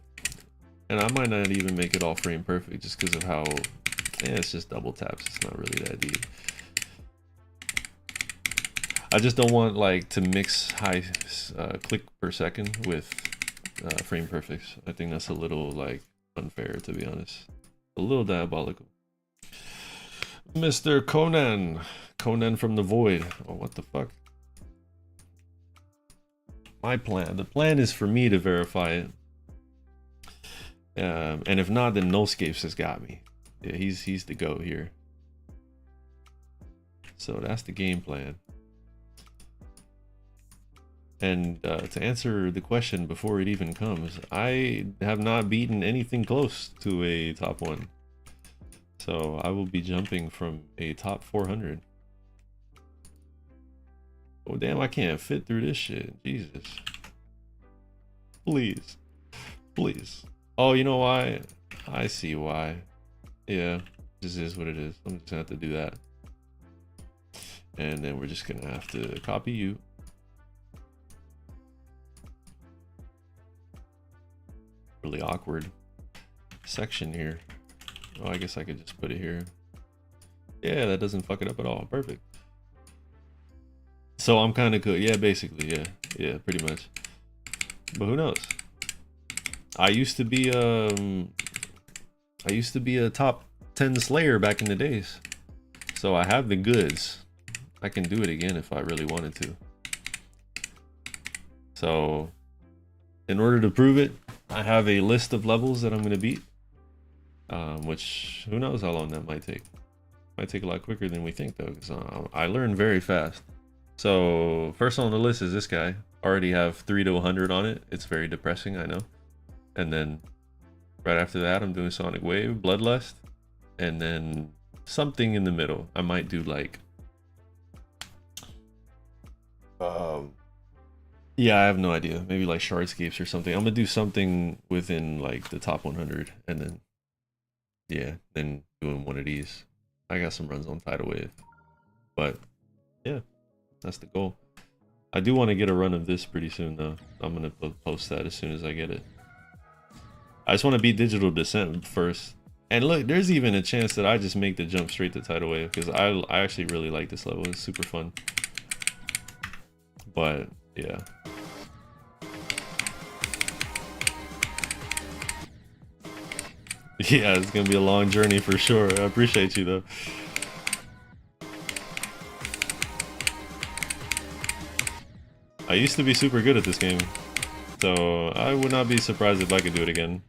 And I might not even make it all frame perfect just because of how, it's just double taps. It's not really that deep. I just don't want like to mix high click per second with frame perfects. I think that's a little like unfair, to be honest. A little diabolical. Mr. Conan. Conan from the Void. Oh, what the fuck? My plan. The plan is for me to verify it. And if not, then Nullscapes has got me. Yeah, he's the GOAT here. So that's the game plan. And to answer the question before it even comes, I have not beaten anything close to a top 1. So I will be jumping from a top 400. Oh damn, I can't fit through this shit. Jesus. Please. Please. Oh, you know why? I see why. Yeah, this is what it is. I'm just gonna have to do that. And then we're just gonna have to copy you. Really awkward section here. Oh, I guess I could just put it here. Yeah, that doesn't fuck it up at all. Perfect. So I'm kind of good. Yeah, basically, yeah. Yeah, pretty much. But who knows? I used to be a top 10 Slayer back in the days. So I have the goods. I can do it again if I really wanted to. So in order to prove it, I have a list of levels that I'm going to beat. Which, who knows how long that might take. Might take a lot quicker than we think though, because I learn very fast. So first on the list is this guy. Already have 3 to 100 on it. It's very depressing, I know. And then right after that, I'm doing Sonic Wave, Bloodlust, and then something in the middle. I might do like, yeah, I have no idea. Maybe like Shardscapes or something. I'm gonna do something within like the top 100, and then yeah, then doing one of these. I got some runs on Tidal Wave, but yeah, that's the goal. I do want to get a run of this pretty soon though. I'm gonna post that as soon as I get it. I just want to beat Digital Descent first. And look, there's even a chance that I just make the jump straight to Tidal Wave, because I actually really like this level. It's super fun. But yeah. Yeah, it's gonna be a long journey for sure. I appreciate you though. I used to be super good at this game, so I would not be surprised if I could do it again.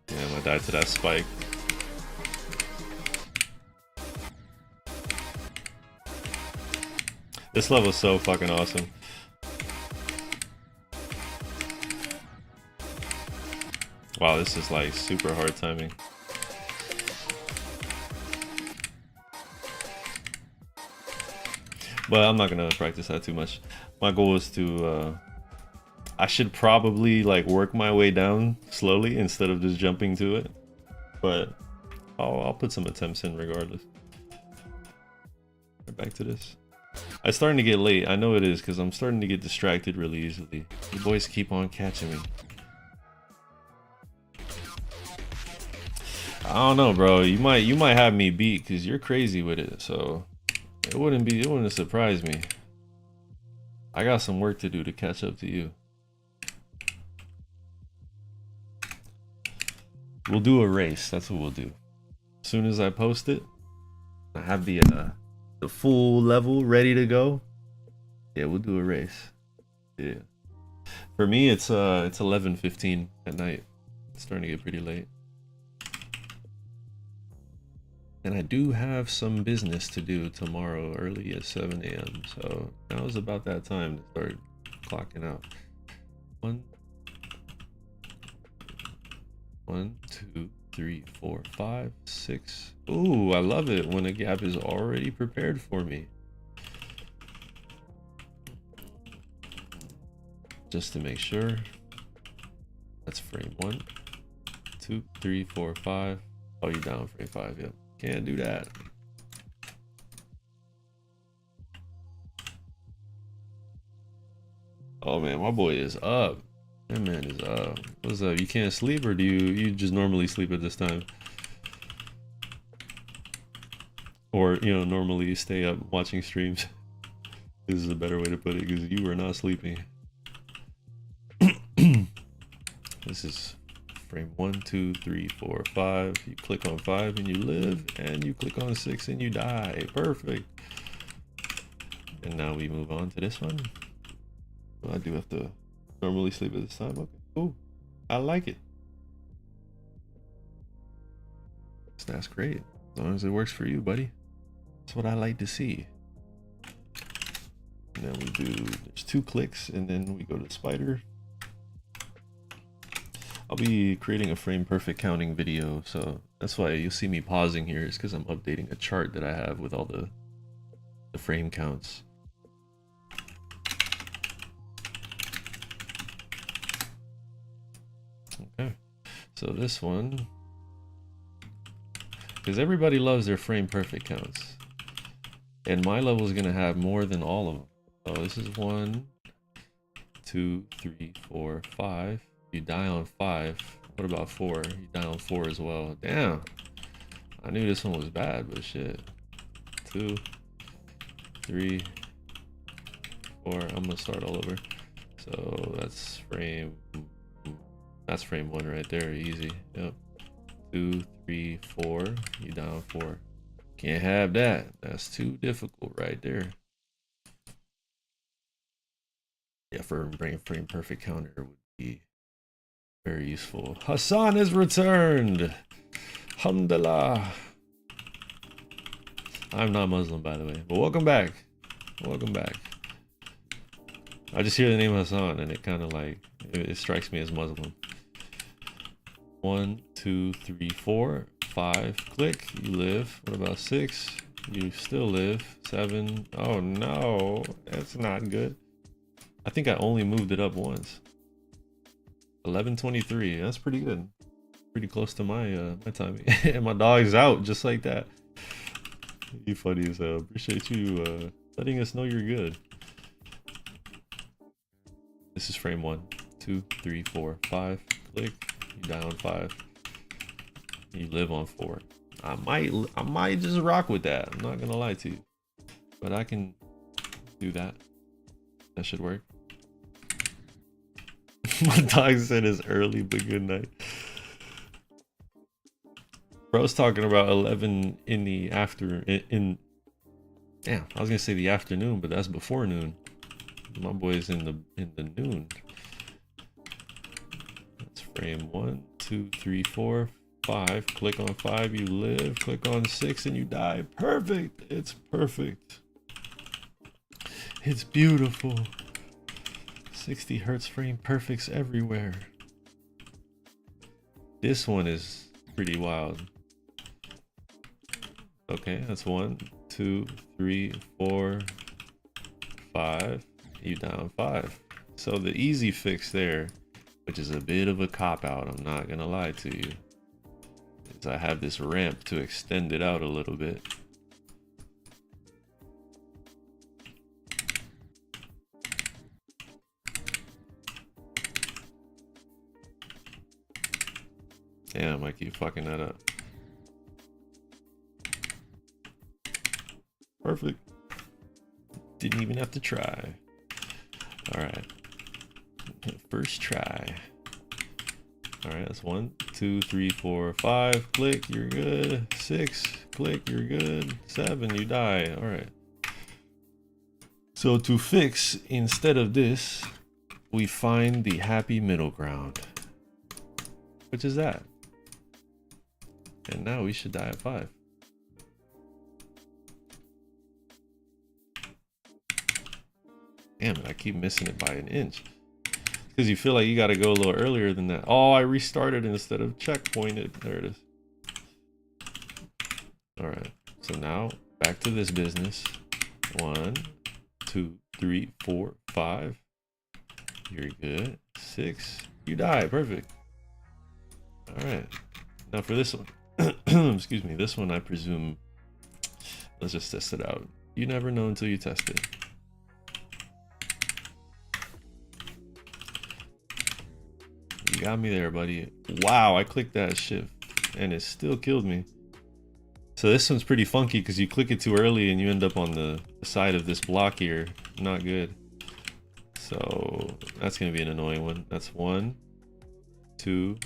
Damn, I died to that spike. This level is so fucking awesome. Wow, this is like super hard timing. But I'm not gonna practice that too much. My goal is to I should probably like work my way down slowly instead of just jumping to it. But I'll put some attempts in regardless. Back to this. It's starting to get late. I know it is because I'm starting to get distracted really easily. You boys keep on catching me. I don't know, bro. You might have me beat because you're crazy with it. So it wouldn't surprise me. I got some work to do to catch up to you. We'll do a race. That's what we'll do. As soon as I post it, I have the full level ready to go. Yeah, we'll do a race. Yeah. For me, it's 11:15 at night. It's starting to get pretty late. And I do have some business to do tomorrow early at 7 a.m. So now is about that time to start clocking out. One, 2, 3, 4, 5, 6. Ooh, I love it when a gap is already prepared for me. Just to make sure. That's frame 1, 2, 3, 4, 5. Oh, you're down frame 5. Yep. Can't do that. Oh man, my boy is up. That man is up. What's up? You can't sleep, or do you just normally sleep at this time? Or, you know, normally stay up watching streams. This is a better way to put it because you are not sleeping. This is frame 1, 2, 3, 4, 5. You click on 5 and you live, and you click on 6 and you die. Perfect. And now we move on to this one. Well, I do have to normally sleep at this time. Okay, cool. I like it. That's great. As long as it works for you, buddy. That's what I like to see. And then we do, there's 2 clicks, and then we go to the spider. I'll be creating a frame perfect counting video, so that's why you'll see me pausing here, is because I'm updating a chart that I have with all the frame counts. Okay, so this one, because everybody loves their frame perfect counts, and my level is gonna have more than all of them. So this is 1, 2, 3, 4, 5. You die on 5. What about 4? You die on 4 as well. Damn. I knew this one was bad, but shit. 2, 3, 4. I'm gonna start all over. So that's frame 1 right there. Easy. Yep. 2, 3, 4. You die on 4. Can't have that. That's too difficult right there. Yeah, for bringing frame perfect counter would be very useful. Hassan is returned. Alhamdulillah. I'm not Muslim, by the way, but welcome back. Welcome back. I just hear the name Hassan and it kind of like, it strikes me as Muslim. 1, 2, 3, 4, 5. Click. You live. What about 6? You still live. 7. Oh no, that's not good. I think I only moved it up once. 11:23. That's pretty good. Pretty close to my my timing. And my dog's out just like that. You funny as hell. Appreciate you letting us know you're good. This is frame 1, 2, 3, 4, 5. Click. You die on 5. You live on 4. I might just rock with that. I'm not gonna lie to you, but I can do that. That should work. My dog said it's early, but good night. Bro's talking about 11 in the damn, I was gonna say the afternoon, but that's before noon. My boy's in the noon. That's frame 1, 2, 3, 4, 5. Click on 5, you live. Click on 6 and you die. Perfect. It's perfect. It's beautiful. 60 hertz frame perfects everywhere. This one is pretty wild. Okay, that's 1, 2, 3, 4, 5. You down 5. So the easy fix there, which is a bit of a cop-out, I'm not gonna lie to you, is I have this ramp to extend it out a little bit. Damn, I keep fucking that up. Perfect. Didn't even have to try. All right. First try. All right, that's 1, 2, 3, 4, 5. Click, you're good. 6. Click, you're good. 7, you die. All right. So to fix, instead of this, we find the happy middle ground, which is that. And now we should die at 5. Damn it, I keep missing it by an inch. Because you feel like you gotta go a little earlier than that. Oh, I restarted instead of checkpointed. There it is. Alright, so now back to this business. 1, 2, 3, 4, 5. You're good. 6. You die. Perfect. Alright. Now for this one. Excuse me. This one, I presume. Let's just test it out. You never know until you test it. You got me there, buddy. Wow, I clicked that shift and it still killed me. So this one's pretty funky because you click it too early and you end up on the side of this block here. Not good. So that's gonna be an annoying one. That's 1, 2,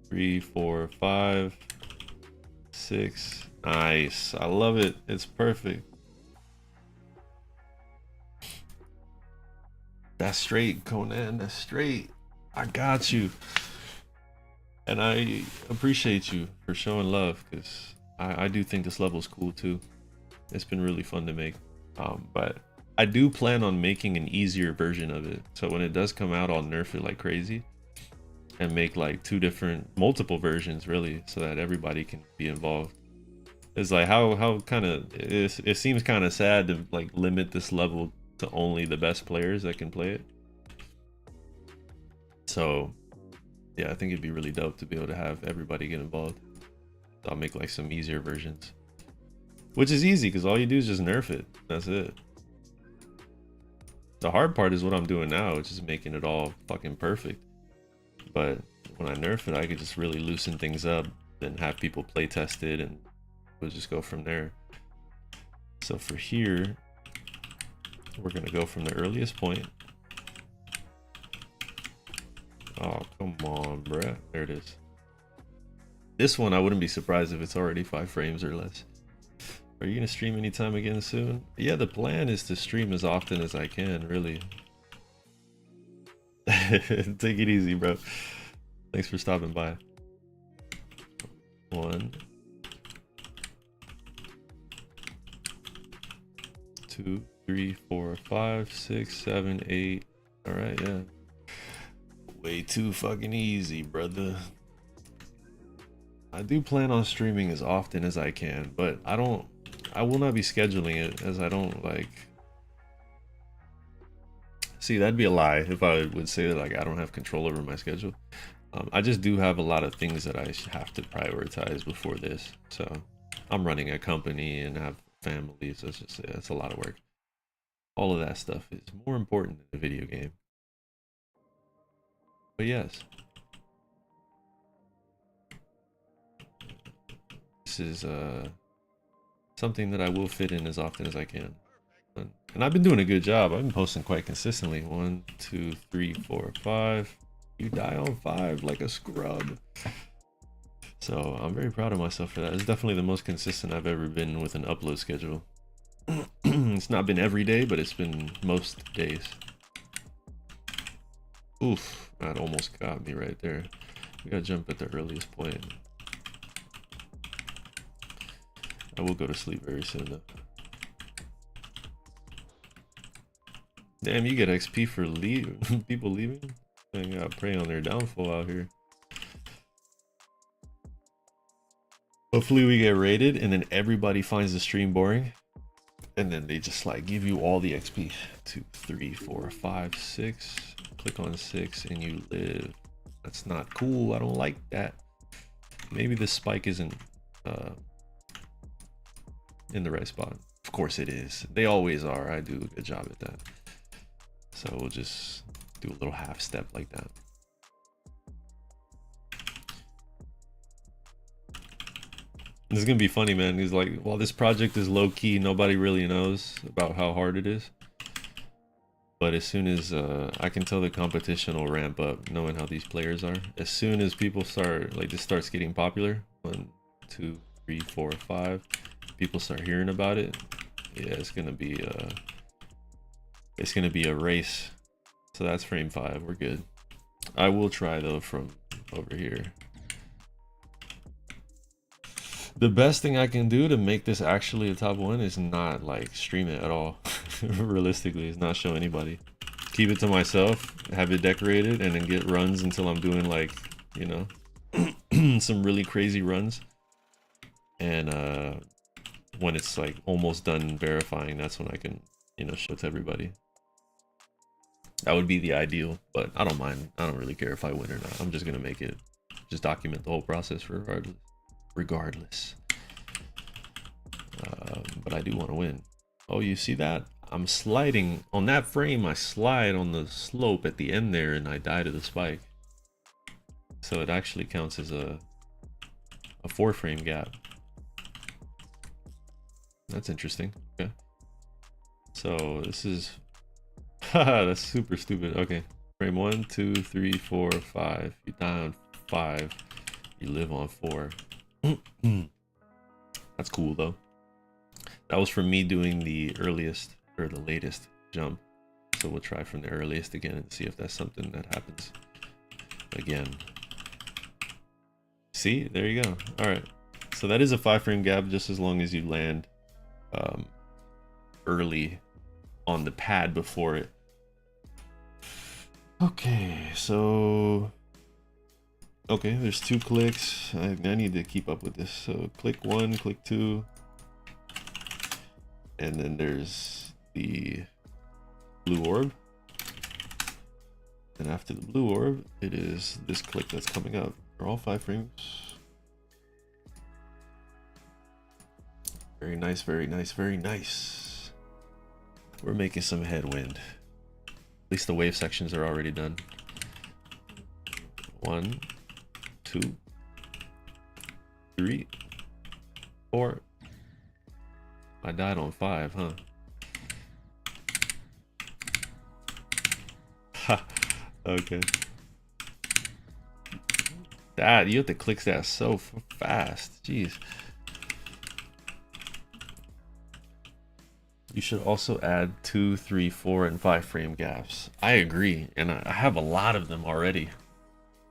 3, 4, 5, 6. Nice. I love it. It's perfect. That's straight, Conan. That's straight. I got you. And I appreciate you for showing love, because I do think this level is cool too. It's been really fun to make. But I do plan on making an easier version of it. So when it does come out, I'll nerf it like crazy and make like multiple versions really, so that everybody can be involved. It's like how kind of it seems kind of sad to like limit this level to only the best players that can play it. So yeah, I think it'd be really dope to be able to have everybody get involved. So I'll make like some easier versions, which is easy because all you do is just nerf it. That's it. The hard part is what I'm doing now, which is making it all fucking perfect. But when I nerf it, I could just really loosen things up, then have people play test it, and we'll just go from there. So for here, we're gonna go from the earliest point. Oh, come on, bruh. There it is. This one, I wouldn't be surprised if it's already 5 frames or less. Are you gonna stream anytime again soon? Yeah, the plan is to stream as often as I can, really. Take it easy, bro. Thanks for stopping by. 1, 2, 3, 4, 5, 6, 7, 8. All right, yeah. Way too fucking easy, brother. I do plan on streaming as often as I can, but I will not be scheduling it, as I don't like. See, that'd be a lie if I would say that like I don't have control over my schedule. I just do have a lot of things that I have to prioritize before this. So I'm running a company and have family, so it's a lot of work. All of that stuff is more important than a video game. But yes, this is something that I will fit in as often as I can. And I've been doing a good job. I've been posting quite consistently. 1, 2, 3, 4, 5. You die on 5 like a scrub. So I'm very proud of myself for that. It's definitely the most consistent I've ever been with an upload schedule. It's not been every day, but it's been most days. Oof, that almost got me right there. We gotta jump at the earliest point. I will go to sleep very soon though. Damn, you get XP for people leaving? I gotta pray on their downfall out here. Hopefully we get rated and then everybody finds the stream boring. And then they just like give you all the XP. 2, 3, 4, 5, 6. Click on 6 and you live. That's not cool. I don't like that. Maybe this spike isn't in the right spot. Of course it is. They always are. I do a good job at that. So we'll just do a little half step like that. This is gonna be funny, man. He's like, while this project is low key, nobody really knows about how hard it is. But as soon as I can tell the competition will ramp up, knowing how these players are. As soon as people start, like this starts getting popular, 1, 2, 3, 4, 5, people start hearing about it. Yeah, it's gonna be a race. So that's frame 5. We're good. I will try though from over here. The best thing I can do to make this actually a top 1 is not like stream it at all. Realistically, is not show anybody. Keep it to myself, have it decorated, and then get runs until I'm doing like, you know, some really crazy runs. And when it's like almost done verifying, that's when I can, you know, show to everybody. That would be the ideal, but I don't mind. I don't really care if I win or not. I'm just gonna make it, just document the whole process regardless. But I do want to win. Oh, you see that? I'm sliding on that frame. I slide on the slope at the end there and I die to the spike. So it actually counts as a 4 frame gap. That's interesting. Okay. So this is, haha, that's super stupid. Okay. Frame 1, 2, 3, 4, 5. You die on 5. You live on 4. That's cool though. That was from me doing the earliest or the latest jump. So we'll try from the earliest again and see if that's something that happens again. See, there you go. All right. So that is a 5 frame gap just as long as you land early on the pad before it. Okay, so okay, there's 2 clicks. I need to keep up with this. So click 1, click 2. And then there's the blue orb. And after the blue orb, it is this click that's coming up. For all 5 frames. Very nice, very nice, very nice. We're making some headwind. At least the wave sections are already done. 1, 2, 3, 4. I died on 5, huh? Ha. Okay. That you have to click that so fast. Jeez. You should also add 2, 3, 4, and 5 frame gaps. I agree, and I have a lot of them already.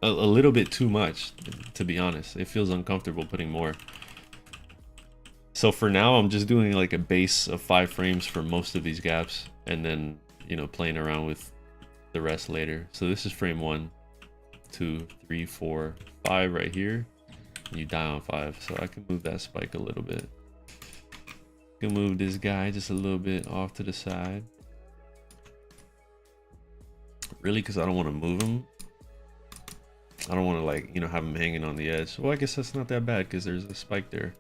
A little bit too much, to be honest. It feels uncomfortable putting more. So for now, I'm just doing like a base of 5 frames for most of these gaps, and then, you know, playing around with the rest later. So this is frame 1, 2, 3, 4, 5 right here. And you die on 5, so I can move that spike a little bit. Can move this guy just a little bit off to the side. Really, because I don't want to move him. I don't want to, like, you know, have him hanging on the edge. Well, I guess that's not that bad because there's a spike there.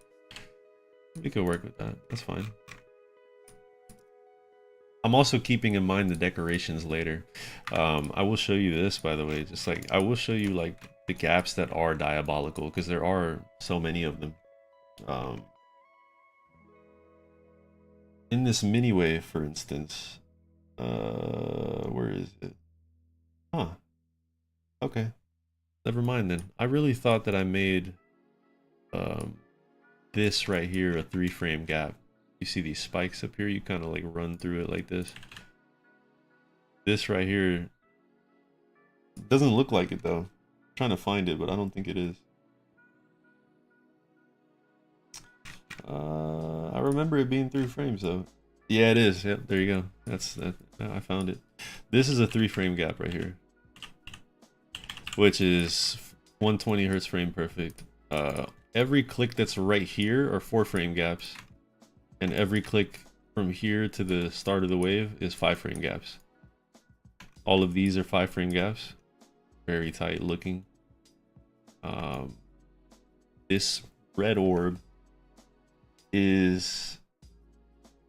We could work with that. That's fine. I'm also keeping in mind the decorations later. I will show you this, by the way. Just like, I will show you like the gaps that are diabolical because there are so many of them. In this mini wave, for instance, where is it? Huh. Okay. Never mind then. I really thought that I made this right here a 3 frame gap. You see these spikes up here? You kind of like run through it like this. This right here doesn't look like it though. I'm trying to find it, but I don't think it is. I remember it being 3 frames though. Yeah, it is. Yep, there you go. That's that. I found it. This is a 3 frame gap right here, which is 120 hertz frame perfect. every click that's right here are 4 frame gaps, and every click from here to the start of the wave is 5 frame gaps. All of these are 5 frame gaps. Very tight looking. This red orb is,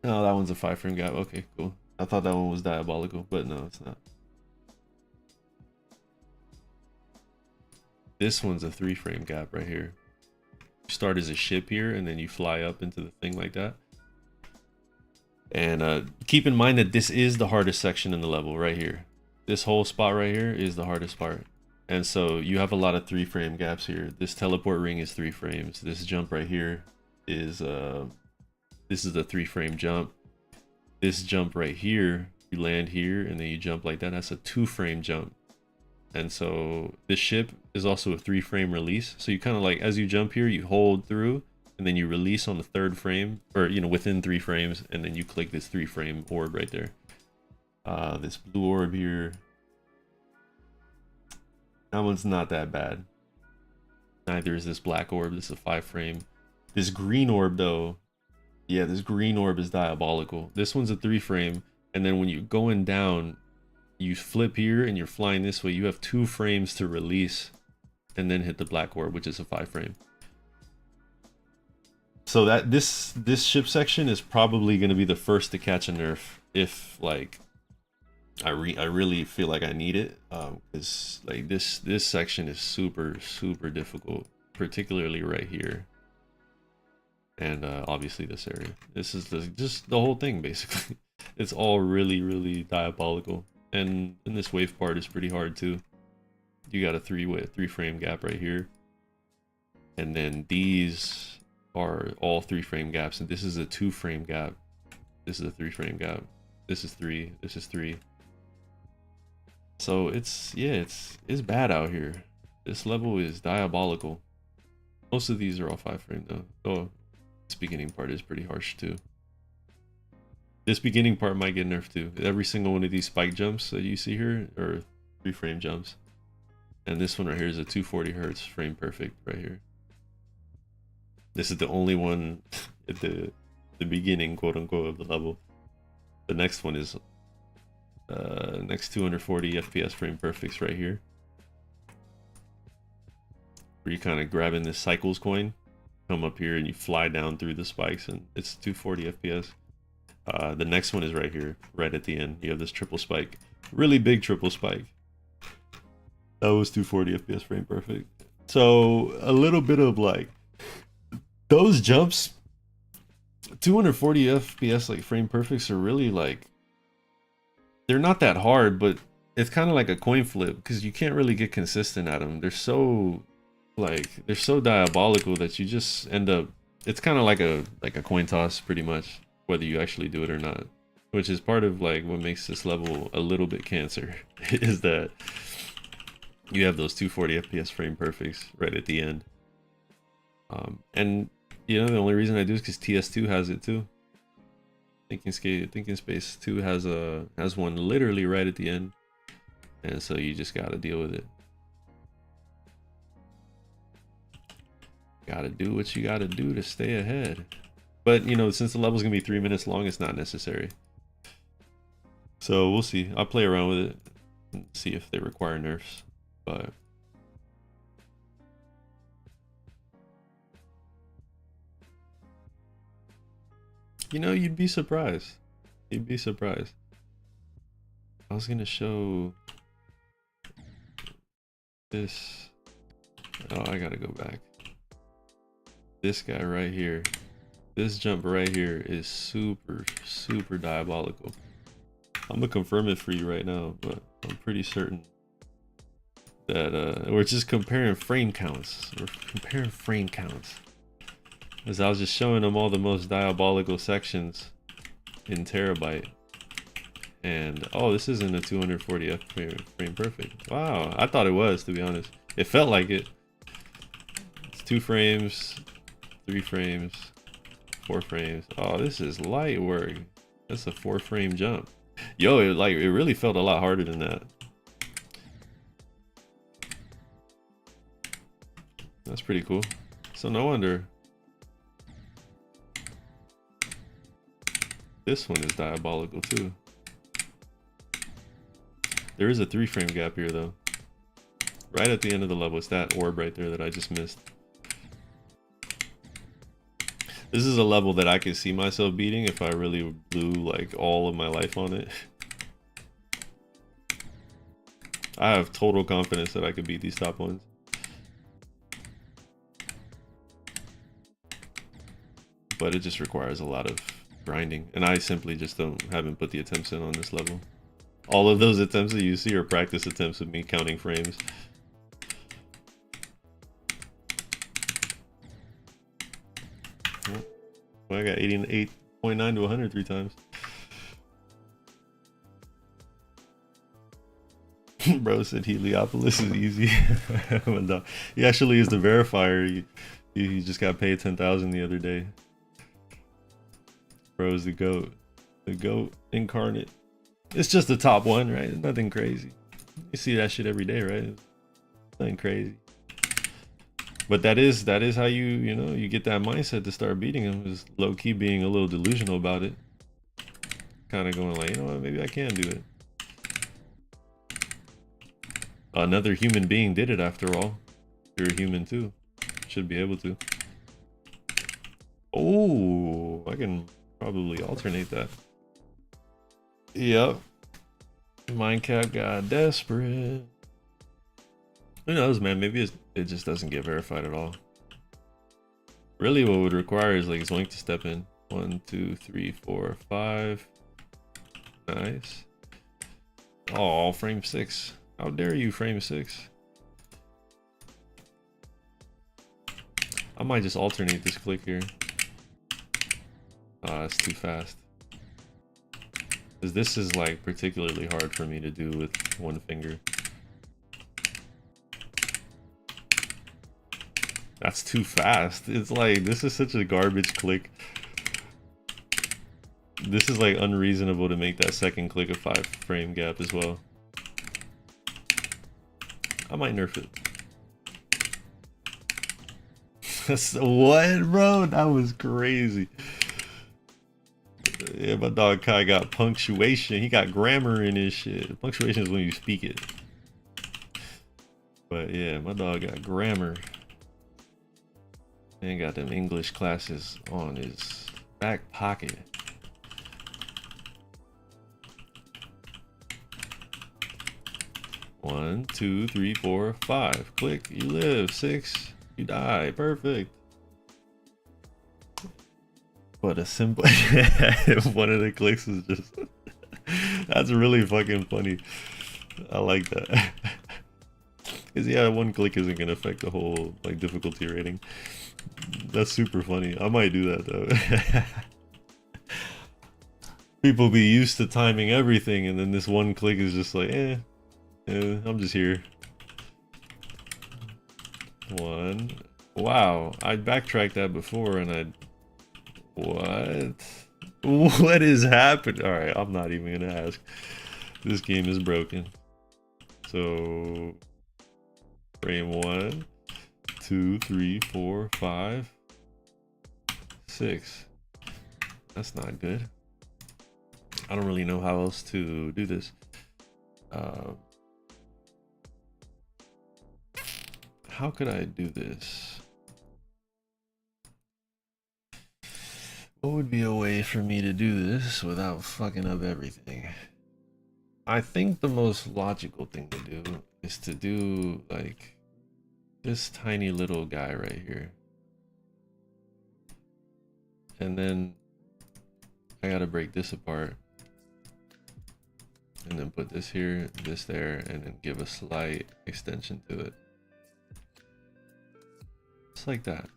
oh, that one's a 5 frame gap. Okay, cool. I thought that one was diabolical, but no, it's not. This one's a 3 frame gap right here. You start as a ship here, and then you fly up into the thing like that. And keep in mind that this is the hardest section in the level right here. This whole spot right here is the hardest part. And so you have a lot of 3 frame gaps here. This teleport ring is 3 frames. This jump right here is this is a 3 frame jump. This jump right here, you land here and then you jump like that. That's a 2 frame jump. And so this ship is also a 3 frame release. So you kind of like, as you jump here, you hold through and then you release on the 3rd frame, or you know, within 3 frames, and then you click this 3 frame orb right there. This blue orb here, that one's not that bad. Neither is this black orb. This is a 5 frame. This green orb though, yeah, this green orb is diabolical. This one's a 3 frame, and then when you're going down, you flip here and you're flying this way. You have 2 frames to release and then hit the black orb, which is a 5 frame. So that this ship section is probably going to be the first to catch a nerf if like I really feel like I need it, because like this section is super difficult, particularly right here, and obviously this area. This is just the whole thing basically. It's all really diabolical, and this wave part is pretty hard too. You got a 3 frame gap right here, and then these are all 3 frame gaps, and this is a 2 frame gap. This is a 3 frame gap. This is 3. This is 3. So it's bad out here. This level is diabolical. Most of these are all 5 frame though. Oh, this beginning part is pretty harsh too. This beginning part might get nerfed too. Every single one of these spike jumps that you see here are 3 frame jumps. And this one right here is a 240 hertz frame perfect right here. This is the only one at the beginning, quote unquote, of the level. The next one is next 240 FPS frame perfects right here, where you kind of grabbing this cycles coin, come up here and you fly down through the spikes, and it's 240 FPS. The next one is right here, right at the end. You have this triple spike, really big triple spike. That was 240 FPS frame perfect. So a little bit of like those jumps, 240 FPS like frame perfects are really like, they're not that hard, but it's kind of like a coin flip because you can't really get consistent at them. They're so diabolical that you just end up, it's kind of like a coin toss pretty much, whether you actually do it or not, which is part of like what makes this level a little bit cancer is that you have those 240 FPS frame perfects right at the end. And you know, the only reason I do is because TS2 has it too. Thinking Space 2 has one literally right at the end, and so you just gotta deal with it. Gotta do what you gotta do to stay ahead. But you know, since the level's gonna be 3 minutes long, it's not necessary. So we'll see. I'll play around with it and see if they require nerfs. But you know, you'd be surprised. You'd be surprised. I was gonna show this. Oh, I gotta go back. This guy right here. This jump right here is super diabolical. I'm gonna confirm it for you right now, but I'm pretty certain that we're just comparing frame counts. We're comparing frame counts. As I was just showing them all the most diabolical sections in terabyte, and oh, this isn't a 240 frame perfect. Wow, I thought it was, to be honest. It felt like it. It's 2 frames, 3 frames, 4 frames. Oh, this is light work. That's a 4 frame jump. Yo, it really felt a lot harder than that. That's pretty cool. So no wonder. This one is diabolical too. There is a 3-frame gap here though. Right at the end of the level, it's that orb right there that I just missed. This is a level that I could see myself beating if I really blew like all of my life on it. I have total confidence that I could beat these top ones. But it just requires a lot of grinding, and I simply just haven't put the attempts in on this level. All of those attempts that you see are practice attempts of me counting frames. Well, I got 88.9 to 100 3 times. Bro said Heliopolis is easy. He actually is the verifier. He just got paid 10,000 the other day. Bro's the GOAT. The GOAT incarnate. It's just the top one, right? Nothing crazy. You see that shit every day, right? Nothing crazy. But that is how you get that mindset to start beating him, is low key being a little delusional about it. Kind of going like, you know what, maybe I can do it. Another human being did it after all. You're a human too. Should be able to. Oh, I can probably alternate that. Yep. Mindcap got desperate. Who knows, man? Maybe it just doesn't get verified at all. Really, what would require is like Zoink to step in. 1, 2, 3, 4, 5. Nice. Oh, frame 6. How dare you, frame 6? I might just alternate this click here. Ah, it's too fast. Because this is like particularly hard for me to do with one finger. That's too fast. It's like, this is such a garbage click. This is like unreasonable to make that second click a 5-frame gap as well. I might nerf it. What, bro? That was crazy. Yeah, my dog Kai got punctuation. He got grammar in his shit. Punctuation is when you speak it. But yeah, my dog got grammar. And got them English classes on his back pocket. One, 2, 3, 4, 5. Click, you live. 6, you die. Perfect. But a simple one of the clicks is just that's really fucking funny. I like that. Cause yeah, one click isn't gonna affect the whole like difficulty rating. That's super funny. I might do that though. People be used to timing everything, and then this one click is just like, I'm just here. 1. Wow, I backtracked that before and what is happening? All right, I'm not even gonna ask. This game is broken. So frame 1, 2, 3, 4, 5, 6. That's not good. I don't really know how else to do this. How could I do this? What would be a way for me to do this without fucking up everything? I think the most logical thing to do is to do like this tiny little guy right here. And then I gotta break this apart. And then put this here, this there, and then give a slight extension to it. Just like that.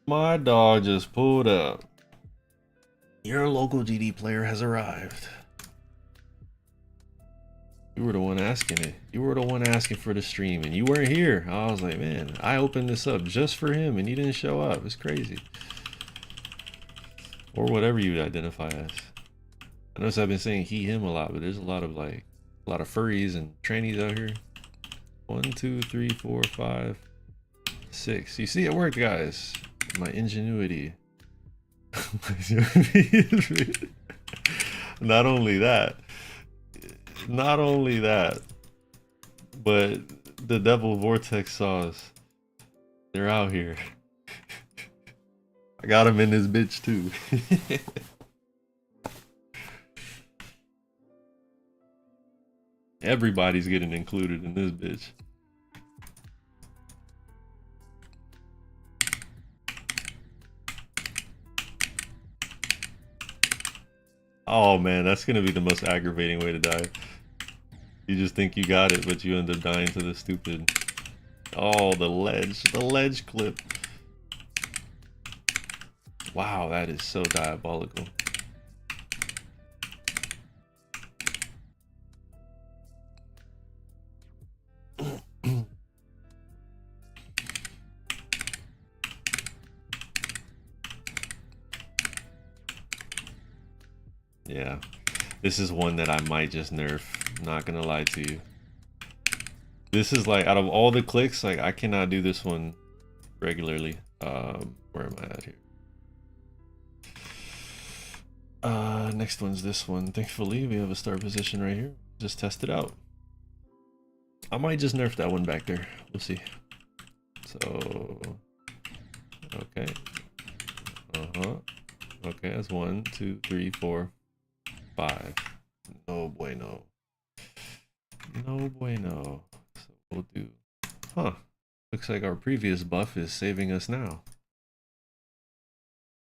My dog just pulled up. Your local GD player has arrived. You were the one asking it. You were the one asking for the stream and you weren't here. I was like, man, I opened this up just for him and he didn't show up. It's crazy. Or whatever you identify as. I notice I've been saying he, him a lot, but there's a lot of furries and trannies out here. 1, 2, 3, 4, 5, 6. You see, it worked, guys. My ingenuity. Not only that, but the devil vortex saws, they're out here. I got him in this bitch too. Everybody's getting included in this bitch. Oh man, that's gonna be the most aggravating way to die. You just think you got it, but you end up dying to the stupid. Oh, the ledge clip. Wow, that is so diabolical. Yeah, this is one that I might just nerf. Not gonna lie to you. This is like, out of all the clicks, like I cannot do this one regularly. Where am I at here? Next one's this one. Thankfully, we have a start position right here. Just test it out. I might just nerf that one back there. We'll see. So, okay. Okay, that's 1, 2, 3, 4, 5. No bueno. No bueno. So we'll do. Huh. Looks like our previous buff is saving us now.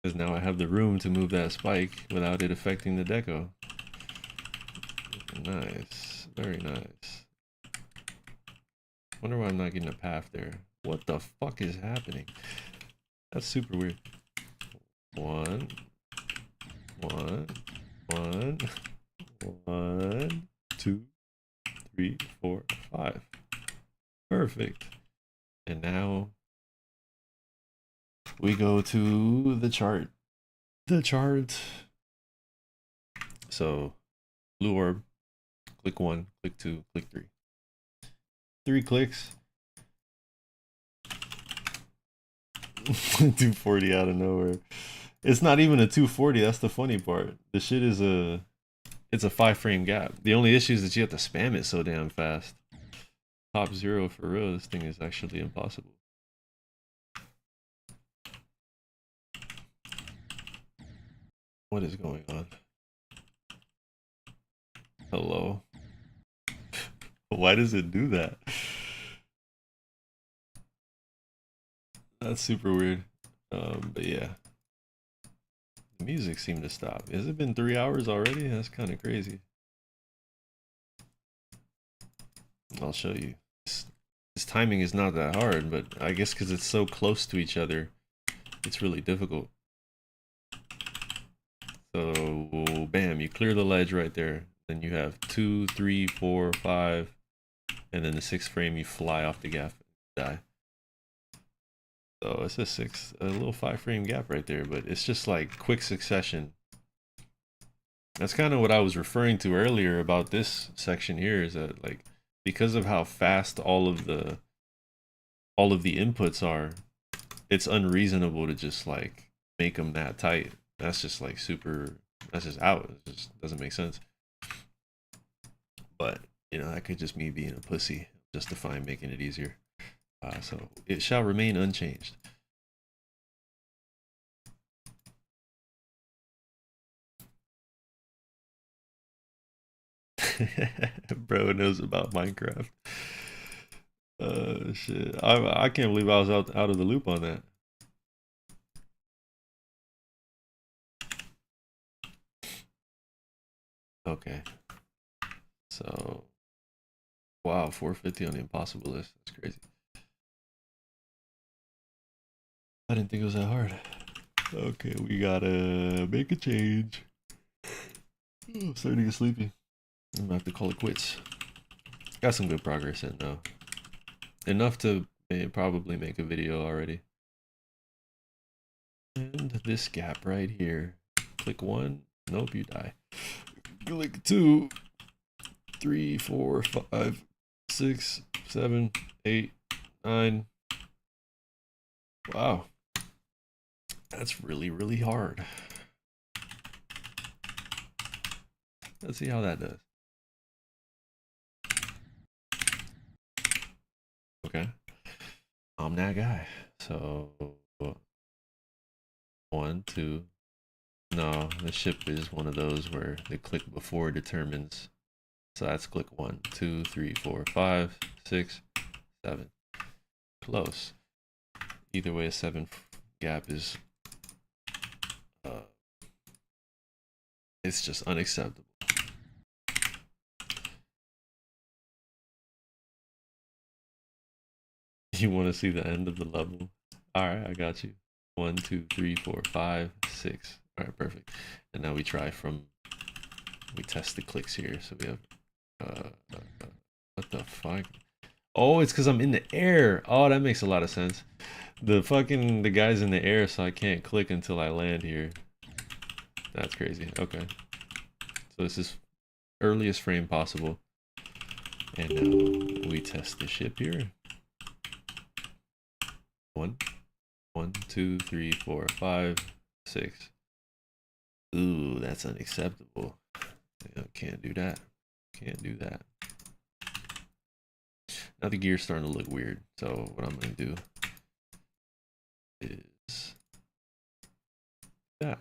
Because now I have the room to move that spike without it affecting the deco. Nice. Very nice. Wonder why I'm not getting a path there. What the fuck is happening? That's super weird. 1, 1, 1, 1, 2, 3, 4, 5. Perfect. And now we go to the chart. The chart. So blue orb, click 1, click 2, click 3. 3 clicks. 240 out of nowhere. It's not even a 240. That's the funny part. The shit is it's a 5-frame gap. The only issue is that you have to spam it so damn fast. Top 0 for real. This thing is actually impossible. What is going on? Hello. Why does it do that? That's super weird. But yeah. The music seemed to stop. Has it been 3 hours already? That's kind of crazy. I'll show you. This timing is not that hard, but I guess because it's so close to each other, it's really difficult. So, bam, you clear the ledge right there. Then you have 2, 3, 4, 5, and then the 6th frame you fly off the gap and die. So it's a little 5-frame gap right there, but it's just like quick succession. That's kind of what I was referring to earlier about this section here, is that like because of how fast all of the inputs are, it's unreasonable to just like make them that tight. That's just like that's just out. It just doesn't make sense. But you know, that could just me being a pussy, justifying making it easier. So it shall remain unchanged. Bro knows about Minecraft. Shit. I can't believe I was out of the loop on that. Okay. So, wow, 450 on the impossible list. That's crazy. I didn't think it was that hard. Okay, we gotta make a change. I'm starting to get sleepy. I'm gonna have to call it quits. Got some good progress in though. Enough to probably make a video already. And this gap right here. Click 1. Nope, you die. Click 2, 3, 4, 5, 6, 7, 8, 9. Wow. That's really, really hard. Let's see how that does. Okay. I'm that guy. So 1, 2. No, the ship is one of those where the click before determines. So that's click 1, 2, 3, 4, 5, 6, 7. Close. Either way, a 7 gap is it's just unacceptable. You want to see the end of the level? All right, I got you. 1, 2, 3, 4, 5, 6. All right, perfect. And now we try from. We test the clicks here. So we have. What the fuck? Oh, it's because I'm in the air. Oh, that makes a lot of sense. The guy's in the air, so I can't click until I land here. That's crazy. Okay. So this is earliest frame possible. And now we test the ship here. 1, 2, 3, 4, 5, 6. Ooh, that's unacceptable. Can't do that. Can't do that. Now the gear's starting to look weird. So what I'm gonna do is that.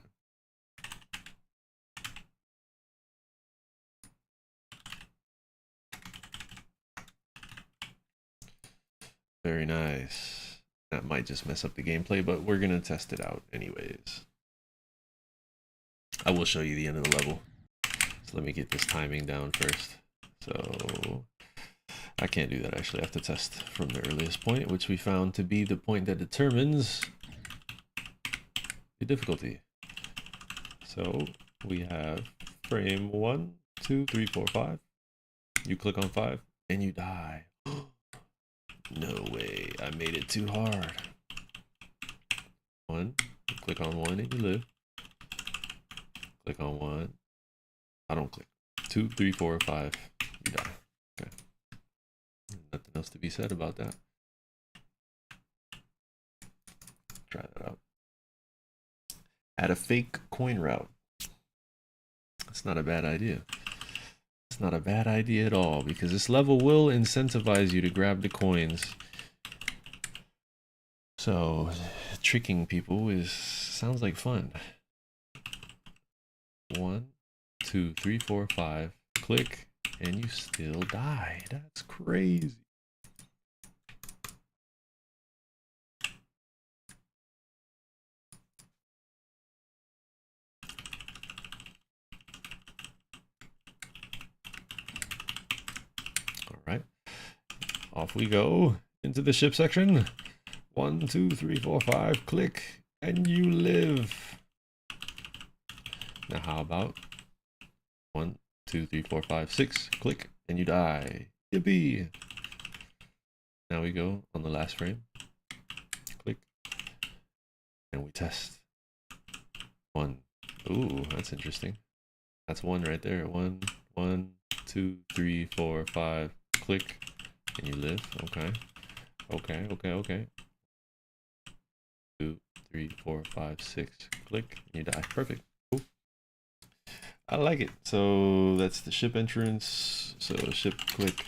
Very nice. That might just mess up the gameplay, but we're gonna test it out anyways. I will show you the end of the level. So let me get this timing down first. So I can't do that actually. I have to test from the earliest point, which we found to be the point that determines the difficulty. So we have frame 1, 2, 3, 4, 5. You click on 5 and you die. No way, I made it too hard. 1, you click on 1 and you live. Click on 1. I don't click. 2, 3, 4, 5. You die. Okay. Nothing else to be said about that. Try that out. Add a fake coin route. That's not a bad idea. It's not a bad idea at all, because this level will incentivize you to grab the coins. So tricking people sounds like fun. 1, 2, 3, 4, 5. Click and you still die. That's crazy. All right, off we go into the ship section. 1, 2, 3, 4, 5. Click and you live. Now how about 1, 2, 3, 4, 5, 6. Click and you die. Yippee! Now we go on the last frame. Click and we test. 1. Ooh, that's interesting. That's 1 right there. 1, 1, 2, 3, 4, 5. Click and you live. Okay. Okay, okay, okay. 2, 3, 4, 5, 6. Click and you die. Perfect. Cool. I like it. So that's the ship entrance. So ship click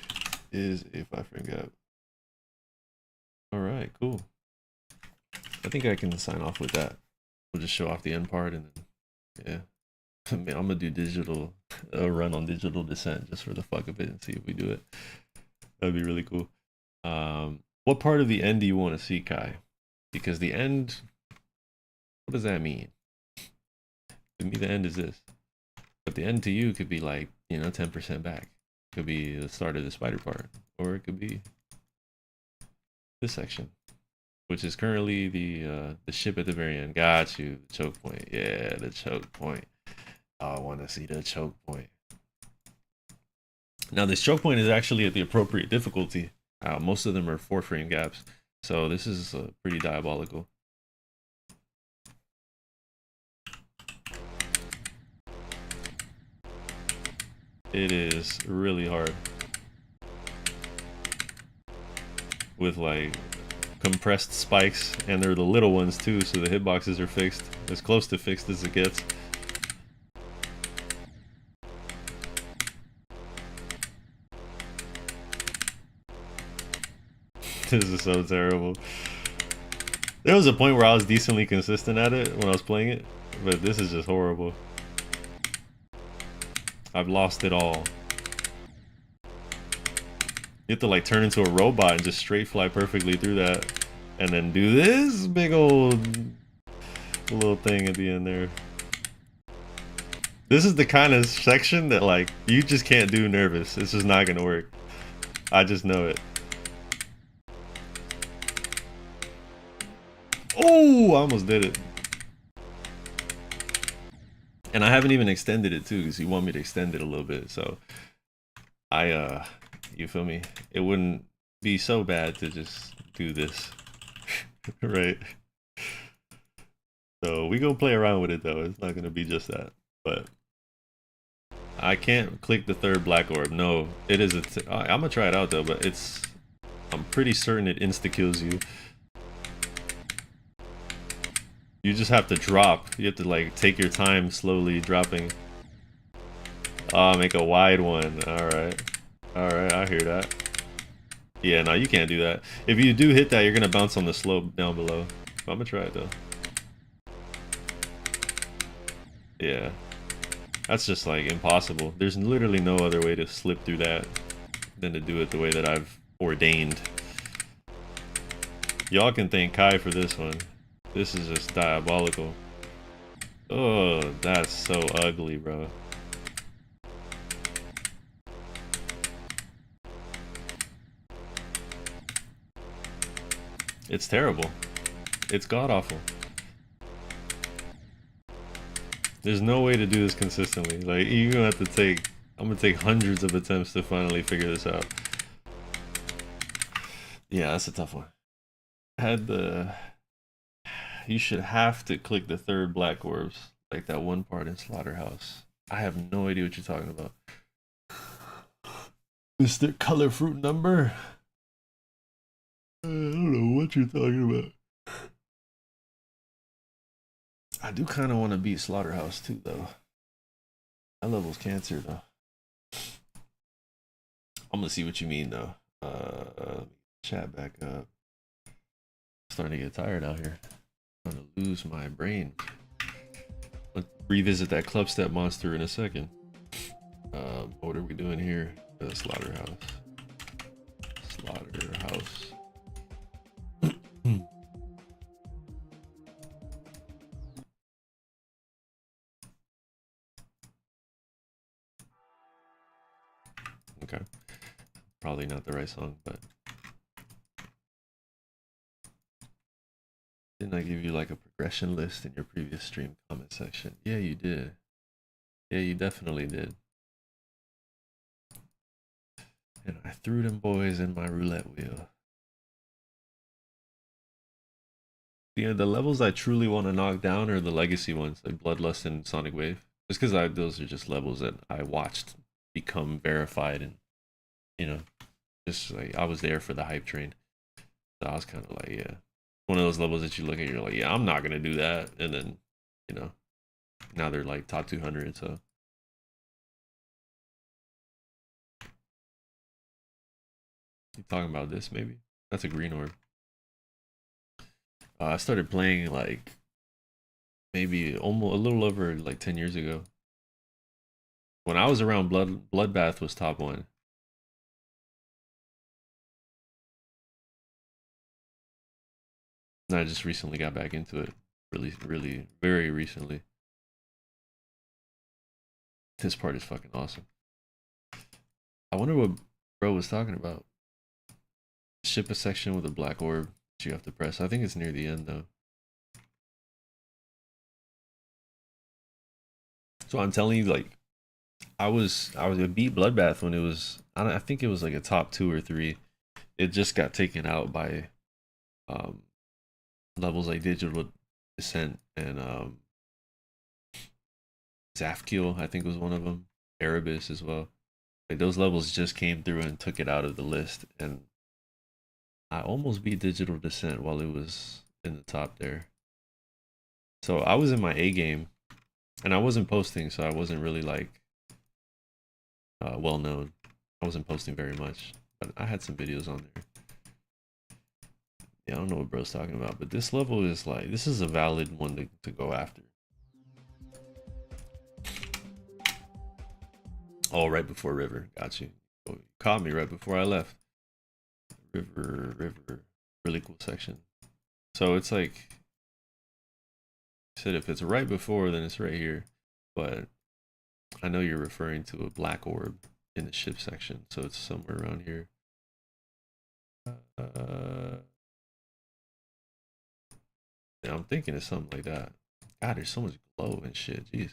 is a 5-frame gap. All right, cool. I think I can sign off with that. We'll just show off the end part and then, yeah. I mean, I'm gonna do digital, run on digital descent just for the fuck of it and see if we do it. That'd be really cool. What part of the end do you want to see, Kai? Because the end, what does that mean? To me, the end is this. But the end to you could be like, 10% back. Could be the start of the spider part, or it could be this section, which is currently the ship at the very end. Got you. The choke point. Yeah, the choke point. Oh, I want to see the choke point. Now, this choke point is actually at the appropriate difficulty. Most of them are 4-frame gaps, so this is pretty diabolical. It is really hard with like compressed spikes, and they're the little ones too, so the hitboxes are fixed. As close to fixed as it gets. This is so terrible. There was a point where I was decently consistent at it when I was playing it, but this is just horrible. I've lost it all. You have to like turn into a robot and just straight fly perfectly through that, and then do this big old little thing at the end there. This is the kind of section that like you just can't do nervous. It's just not gonna work. I just know it. Oh, I almost did it. And I haven't even extended it too, because you want me to extend it a little bit. So you feel me? It wouldn't be so bad to just do this. Right? So we gonna play around with it though. It's not gonna be just that. But I can't click the third black orb. No, it is I'm gonna try it out though, but I'm pretty certain it insta kills you. You just have to drop. You have to like take your time slowly dropping. Make a wide one. Alright. Alright, I hear that. Yeah, no, you can't do that. If you do hit that, you're gonna bounce on the slope down below. I'm gonna try it though. Yeah. That's just like impossible. There's literally no other way to slip through that than to do it the way that I've ordained. Y'all can thank Kai for this one. This is just diabolical. Oh, that's so ugly, bro. It's terrible. It's god-awful. There's no way to do this consistently. Like, you're gonna have to take... I'm gonna take hundreds of attempts to finally figure this out. Yeah, that's a tough one. You should have to click the third black orbs, like that one part in Slaughterhouse. I have no idea what you're talking about. Mr. Color Fruit Number? I don't know what you're talking about. I do kind of want to beat Slaughterhouse too, though. That level's cancer, though. I'm gonna see what you mean, though. Chat back up. Starting to get tired out here. I'm trying to lose my brain. Let's revisit that club step monster in a second. What are we doing here? Slaughterhouse. Slaughterhouse. Okay. Probably not the right song, but didn't I give you like a progression list in your previous stream comment section? Yeah, you did. Yeah, you definitely did. And I threw them boys in my roulette wheel. Yeah, the levels I truly want to knock down are the legacy ones, like Bloodlust and Sonic Wave. Just because those are just levels that I watched become verified, and you know, just like I was there for the hype train. So I was kind of like, yeah, one of those levels that you look at, you're like, yeah, I'm not gonna do that, and then, you know, now they're like top 200. So you talking about this? Maybe that's a green orb. I started playing like maybe almost a little over like 10 years ago. When I was around, Bloodbath was top 1. And I just recently got back into it. Really, very recently. This part is fucking awesome. I wonder what bro was talking about. Ship a section with a black orb that you have to press. I think it's near the end though. So I'm telling you, like, I beat Bloodbath when it was, I think it was like a top 2 or 3. It just got taken out by levels like Digital Descent and Zafkiel, I think was one of them. Erebus as well. Like those levels just came through and took it out of the list, and I almost beat Digital Descent while it was in the top there. So I was in my A game, and I wasn't posting, so I wasn't really like well known. I wasn't posting very much, but I had some videos on there. Yeah, I don't know what bro's talking about, but this level is like, this is a valid one to go after. Oh, right before River. Got you. Oh, you caught me right before I left. River. Really cool section. So it's like, I said, if it's right before, then it's right here. But I know you're referring to a black orb in the ship section, so it's somewhere around here. Yeah, I'm thinking it's something like that. God, there's so much glow and shit. Jeez.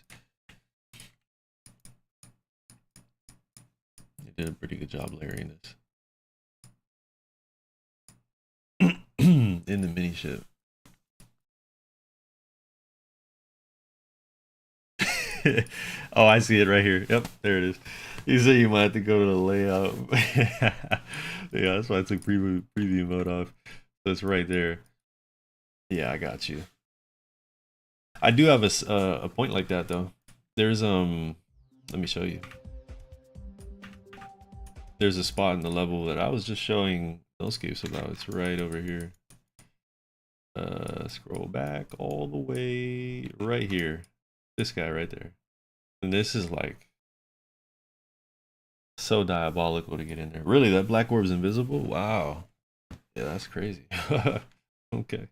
You did a pretty good job layering this. In the mini ship. Oh, I see it right here. Yep, there it is. You said you might have to go to the layout. Yeah, that's why I took preview mode off. So it's right there. Yeah, I got you. I do have a point like that though. There's let me show you. There's a spot in the level that I was just showing Snowscapes about. It's right over here. Scroll back all the way right here. This guy right there. And this is like so diabolical to get in there. Really, that black orb's invisible? Wow. Yeah, that's crazy. Okay.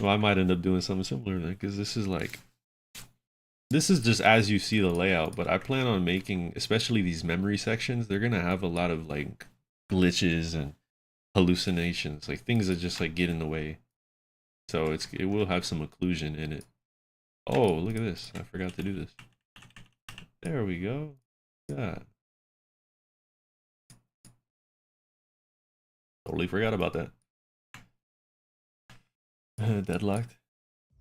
Well, I might end up doing something similar then, because this is like, this is just as you see the layout, but I plan on making, especially these memory sections, they're gonna have a lot of like glitches and hallucinations, like things that just like get in the way. So it will have some occlusion in it. Oh, look at this. I forgot to do this. There we go. Yeah. Totally forgot about that. Deadlocked.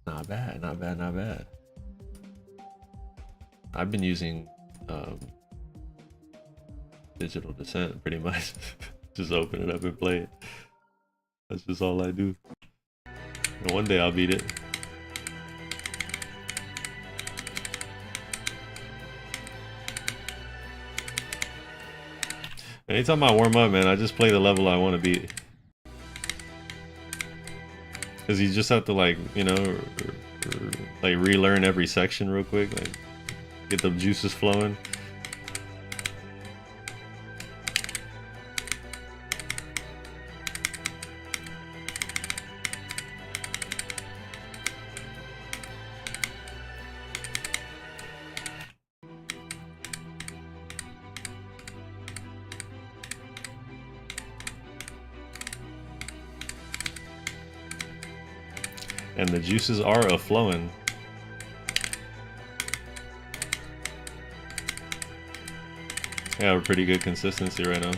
Not bad, not bad, not bad. I've been using Digital Descent pretty much. Just open it up and play it. That's just all I do. And one day I'll beat it. Anytime I warm up, man, I just play the level I want to beat. Because you just have to, like, you know, like relearn every section real quick, like get the juices flowing. And the juices are a-flowing. I have a pretty good consistency right now.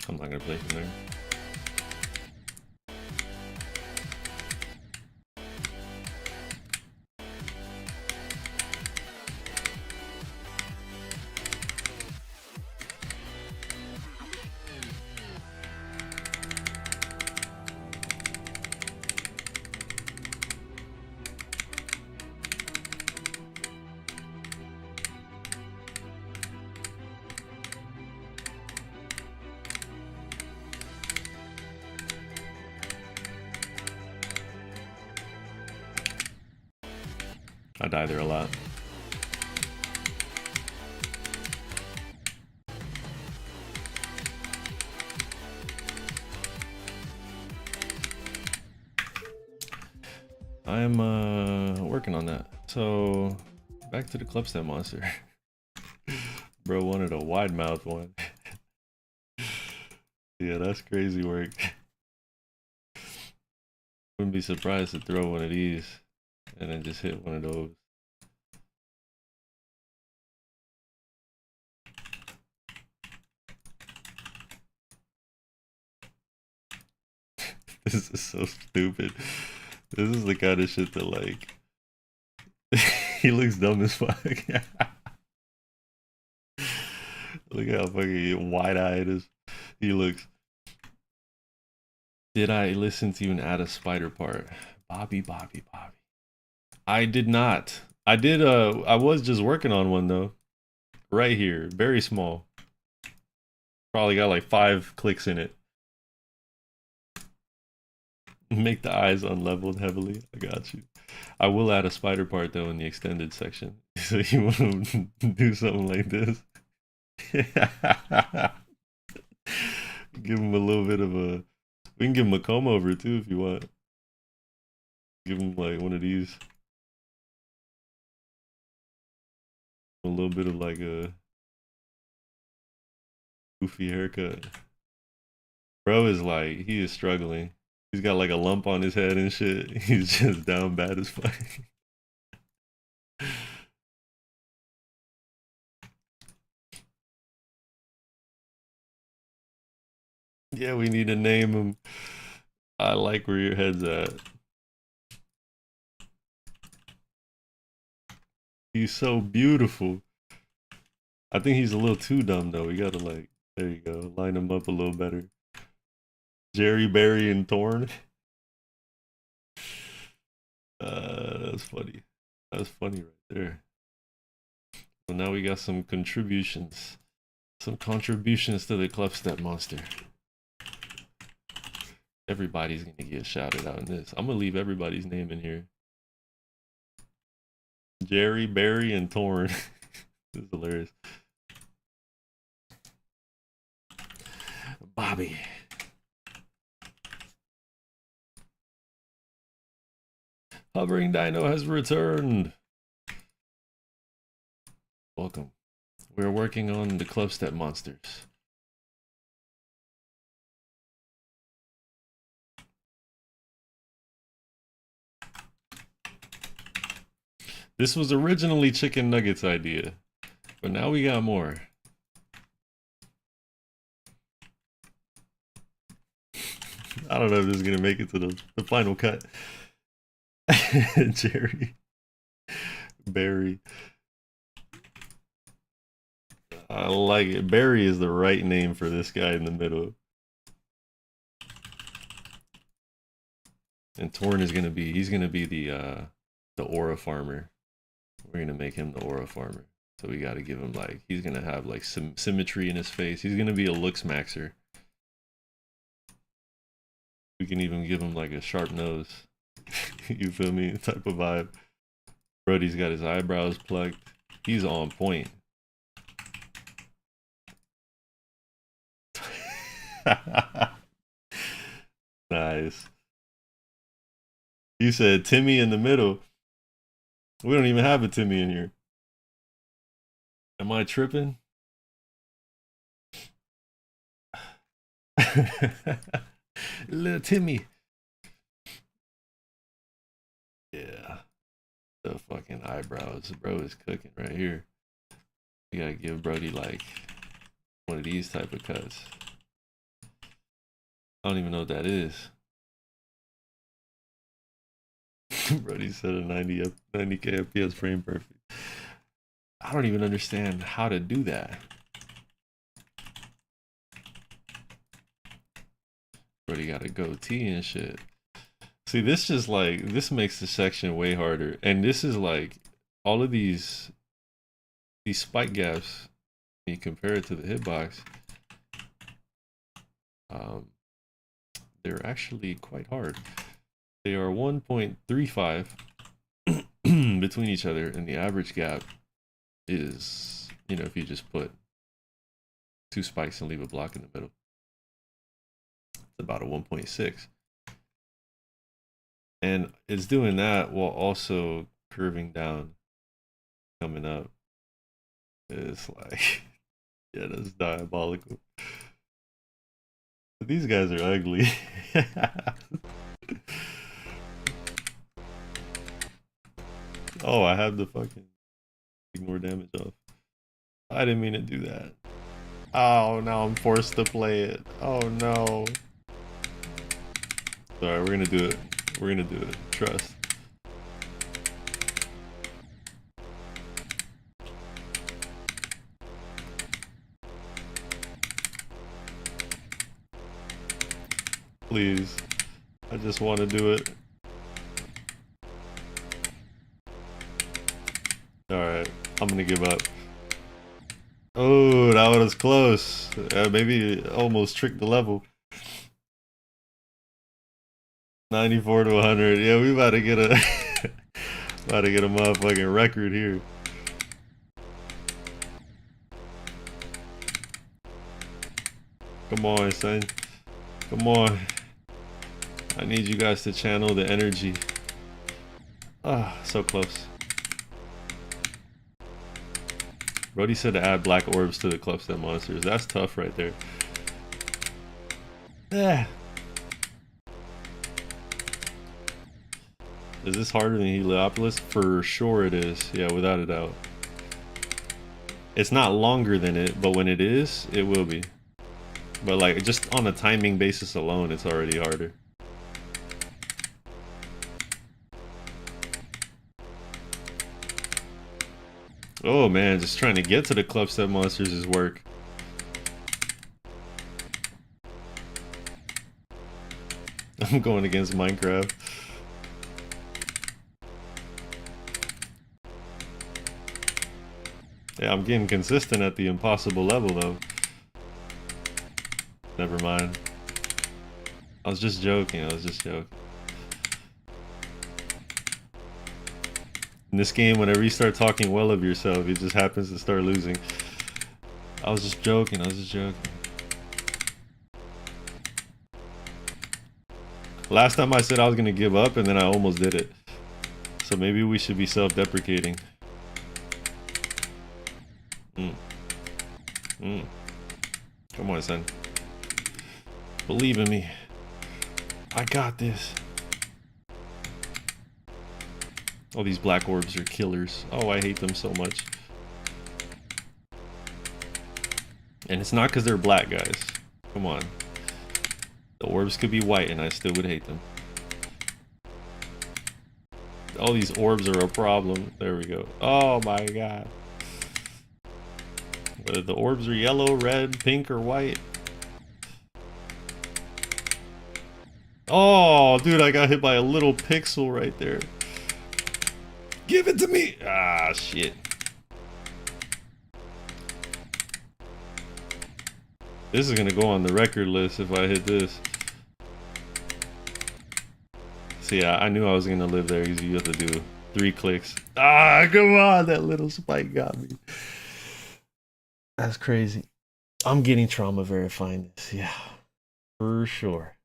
I'm not gonna play from there. I die there a lot. I'm working on that. So back to the clubstep monster. Bro wanted a wide mouth one. Yeah, that's crazy work. Wouldn't be surprised to throw one of these and then just hit one of those. This is so stupid. This is the kind of shit that, like, he looks dumb as fuck. Look how fucking wide-eyed he looks. Did I listen to you and add a spider part? Bobby. I did not. I did, I was just working on one though. Right here, very small. Probably got like 5 clicks in it. Make the eyes unleveled heavily. I got you. I will add a spider part though in the extended section. So you want to do something like this? Give him a little bit of a. We can give him a comb over too if you want. Give him like one of these. A little bit of like a goofy haircut. Bro is like, he is struggling. He's got like a lump on his head and shit. He's just down bad as fuck. Yeah, we need to name him. I like where your head's at. He's so beautiful. I think he's a little too dumb though. We gotta like, there you go, line him up a little better. Jerry, Barry, and Thorn. That's funny. That's funny right there. So now we got some contributions. Some contributions to the Club Step Monster. Everybody's gonna get shouted out in this. I'm gonna leave everybody's name in here. Jerry, Barry, and Torn. This is hilarious. Bobby. Hovering Dino has returned. Welcome. We're working on the Club Step Monsters. This was originally Chicken Nuggets' idea, but now we got more. I don't know if this is gonna make it to the final cut. Jerry. Barry. I like it. Barry is the right name for this guy in the middle. And Torn is gonna be, he's gonna be the aura farmer. We're gonna make him the aura farmer. So we gotta give him like, he's gonna have like some symmetry in his face. He's gonna be a looks maxer. We can even give him like a sharp nose. You feel me? Type of vibe. Brody's got his eyebrows plucked. He's on point. Nice. You said Timmy in the middle. We don't even have a Timmy in here. Am I tripping? Little Timmy. Yeah. The fucking eyebrows. Bro is cooking right here. We gotta give Brody like one of these type of cuts. I don't even know what that is. Brody said a 90k FPS frame perfect. I don't even understand how to do that. Brody got a goatee and shit. See, this just like, this makes the section way harder. And this is like, all of these spike gaps, when you compare it to the hitbox, they're actually quite hard. They are 1.35 between each other, and the average gap is, you know, if you just put 2 spikes and leave a block in the middle, it's about a 1.6. And it's doing that while also curving down, coming up. It's like, yeah, that's diabolical. But these guys are ugly. Oh, I have the fucking ignore damage off. I didn't mean to do that. Oh, now I'm forced to play it. Oh no. Sorry, we're gonna do it. We're gonna do it. Trust. Please. I just want to do it. Alright, I'm gonna give up. Oh, that was close. Maybe almost tricked the level. 94 to 100. Yeah, we about to get a about to get a motherfucking record here. Come on, son. Come on. I need you guys to channel the energy. Ah, so close. Brody said to add black orbs to the clubstep monsters. That's tough right there. Yeah. Is this harder than Heliopolis? For sure it is. Yeah, without a doubt. It's not longer than it, but when it is, it will be. But like, just on a timing basis alone, it's already harder. Oh man, just trying to get to the clubstep monsters is work. I'm going against Minecraft. Yeah, I'm getting consistent at the impossible level though. Never mind. I was just joking, In this game, whenever you start talking well of yourself, it just happens to start losing. I was just joking. Last time I said I was gonna give up and then I almost did it. So maybe we should be self-deprecating. Come on, son. Believe in me. I got this. Oh, these black orbs are killers. Oh, I hate them so much. And it's not because they're black, guys. Come on. The orbs could be white and I still would hate them. All these orbs are a problem. There we go. Oh my god. Whether the orbs are yellow, red, pink, or white. Oh, dude, I got hit by a little pixel right there. Give it to me! Ah, shit. This is gonna go on the record list if I hit this. See, I knew I was gonna live there because you have to do 3 clicks. Ah, come on, that little spike got me. That's crazy. I'm getting trauma verifying this, yeah. For sure.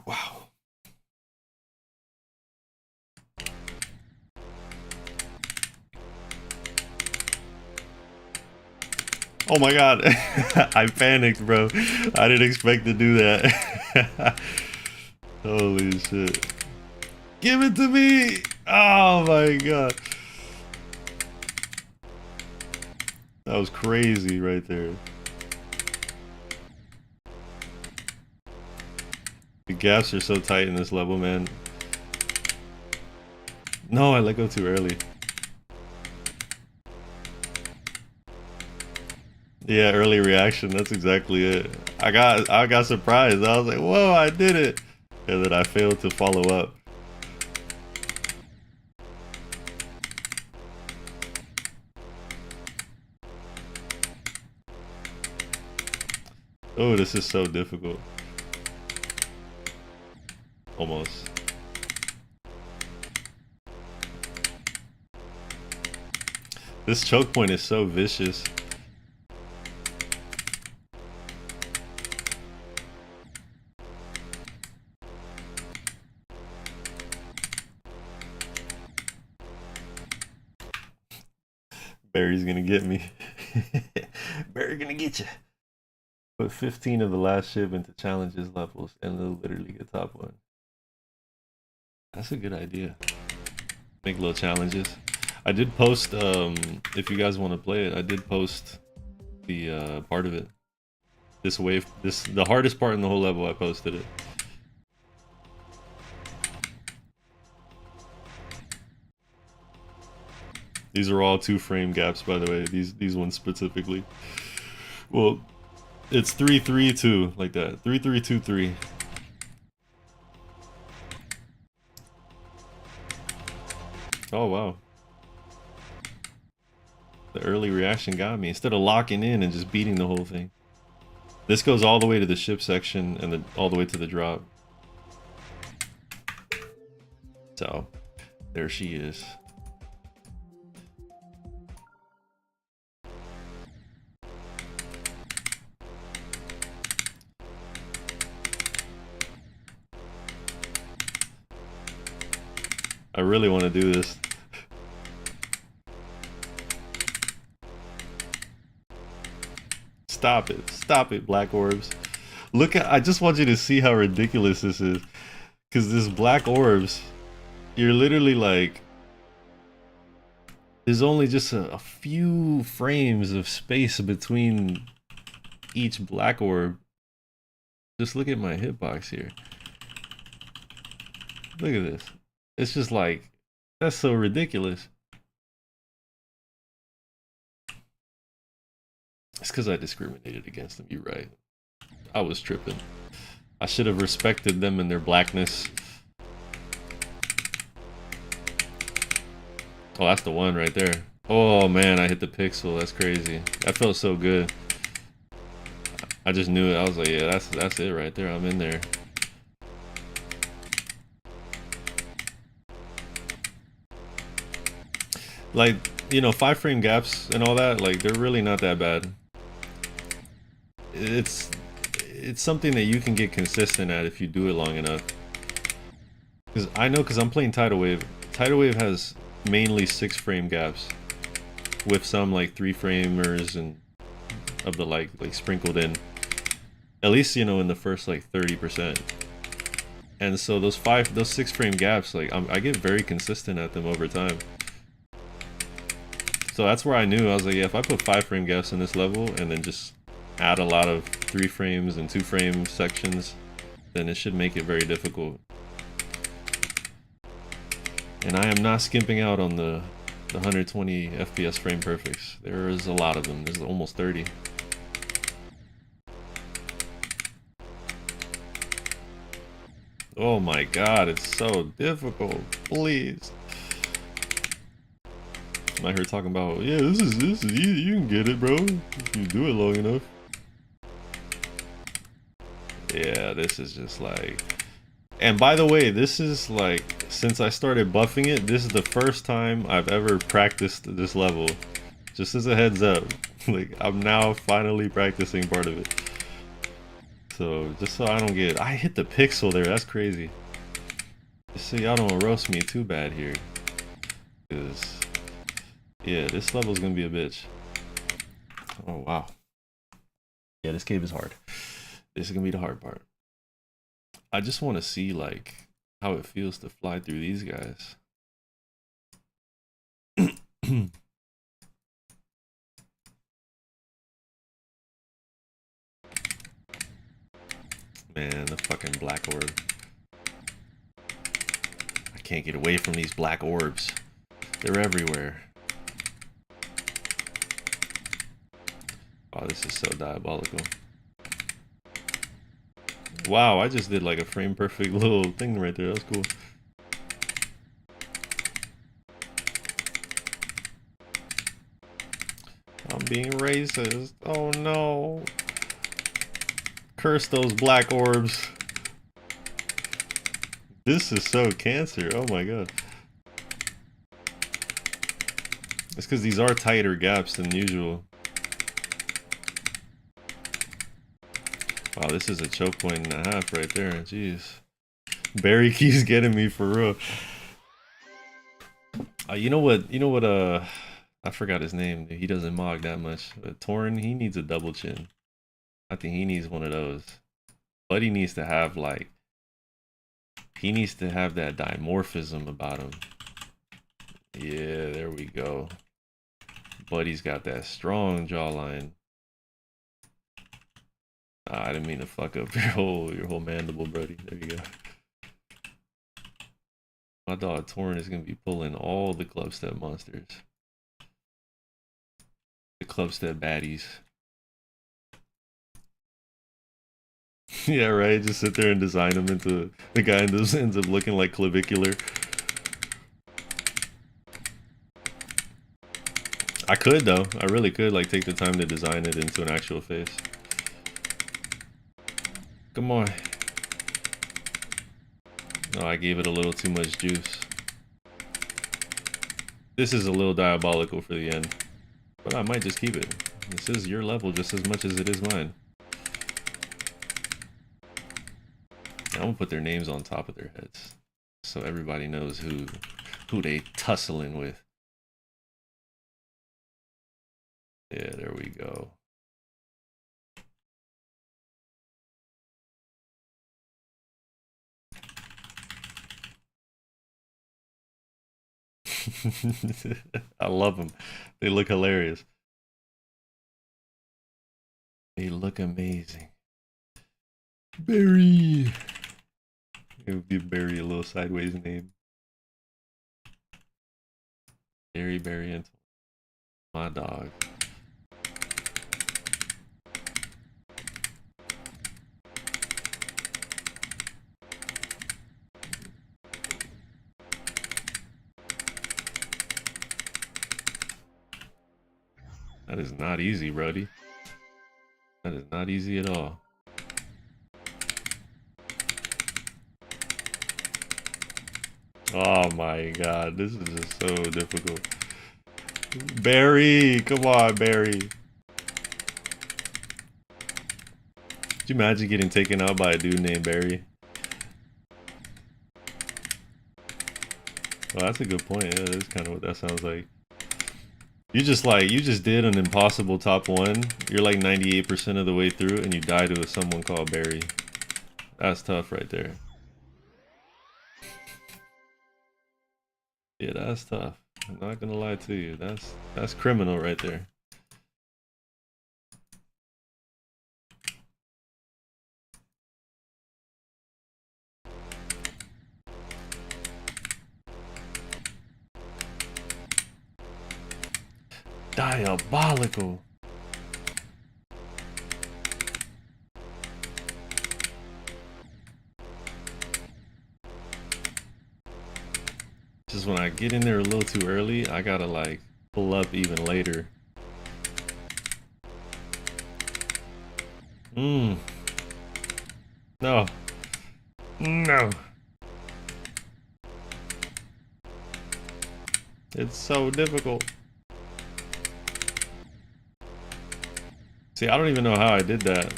Wow. Oh my god. I panicked, bro. I didn't expect to do that. Holy shit. Give it to me! Oh my god. That was crazy right there. The gaps are so tight in this level, man. No, I let go too early. Yeah, early reaction, that's exactly it. I got surprised. I was like, whoa, I did it. And then I failed to follow up. Oh, this is so difficult. Almost. This choke point is so vicious. Barry's gonna get me. Barry gonna get you. Put 15 of the last ship into challenges levels and they'll literally get top 1. That's a good idea. Make little challenges. I did post, if you guys want to play it, I did post the part of it. This wave, the hardest part in the whole level, I posted it. These are all 2-frame gaps, by the way. These ones specifically. Well, it's 3-3-2 like that. 3-3-2-3. Oh wow. The early reaction got me. Instead of locking in and just beating the whole thing. This goes all the way to the ship section and then all the way to the drop. So, there she is. I really want to do this. Stop it, black orbs. Look at, I just want you to see how ridiculous this is. Because this black orbs, you're literally like, there's only just a few frames of space between each black orb. Just look at my hitbox here. Look at this. It's just like, that's so ridiculous. It's because I discriminated against them, you're right. I was tripping. I should have respected them and their blackness. Oh, that's the one right there. Oh man, I hit the pixel, that's crazy. That felt so good. I just knew it, I was like, yeah, that's it right there, I'm in there. Like, you know, 5-frame gaps and all that, like, they're really not that bad. It's something that you can get consistent at if you do it long enough. Because I know, because I'm playing Tidal Wave. Tidal Wave has mainly 6-frame gaps, with some like 3-framers and of the like sprinkled in. At least, you know, in the first like 30%. And so those 6-frame gaps, like I get very consistent at them over time. So that's where I knew, I was like, yeah, if I put 5-frame gaps in this level and then just add a lot of 3 frames and 2-frame sections, then it should make it very difficult. And I am not skimping out on the 120 FPS frame perfects. There is a lot of them. There's almost 30. Oh my god, it's so difficult. Please. I heard talking about, yeah, this is easy, you can get it, bro, if you do it long enough. Yeah, this is just like, and by the way, this is like, since I started buffing it, this is the first time I've ever practiced this level. Just as a heads up, like, I'm now finally practicing part of it. So, just so I don't get, I hit the pixel there, that's crazy. Just so y'all don't roast me too bad here. Because, yeah, this level's gonna be a bitch. Oh, wow. Yeah, this cave is hard. This is gonna be the hard part. I just want to see, like, how it feels to fly through these guys. Man, the fucking black orb. I can't get away from these black orbs. They're everywhere. Oh, this is so diabolical. Wow, I just did like a frame perfect little thing right there. That was cool. I'm being racist. Oh no. Curse those black orbs. This is so cancer. Oh my god. It's because these are tighter gaps than usual. Wow, this is a choke point and a half right there. Jeez. Barry keeps getting me for real. You know what, I forgot his name. He doesn't mog that much. But Torn, he needs a double chin. I think he needs one of those. But he needs to have like, he needs to have that dimorphism about him. Yeah, there we go. Buddy's got that strong jawline. I didn't mean to fuck up your whole mandible, buddy. There you go. My dog Torn is gonna be pulling all the club step monsters. The clubstep baddies. Yeah, right. Just sit there and design them into the guy ends up looking like clavicular. I could though. I really could like take the time to design it into an actual face. Come on. No, I gave it a little too much juice. This is a little diabolical for the end, but I might just keep it. This is your level just as much as it is mine. I'm gonna put their names on top of their heads so everybody knows who they tussling with. Yeah, there we go. I love them. They look hilarious. They look amazing. Barry. Give Barry a little sideways name. Barry and my dog. That is not easy, Brody. That is not easy at all. Oh my god, this is just so difficult. Barry, come on, Barry. Could you imagine getting taken out by a dude named Barry? Well, that's a good point. Yeah, that's kind of what that sounds like. You just did an impossible top one. You're like 98% of the way through and you die to someone called Barry. That's tough right there. Yeah, that's tough. I'm not gonna lie to you. That's criminal right there. Diabolical. Just when I get in there a little too early, I gotta like pull up even later. No. No. It's so difficult. See, I don't even know how I did that.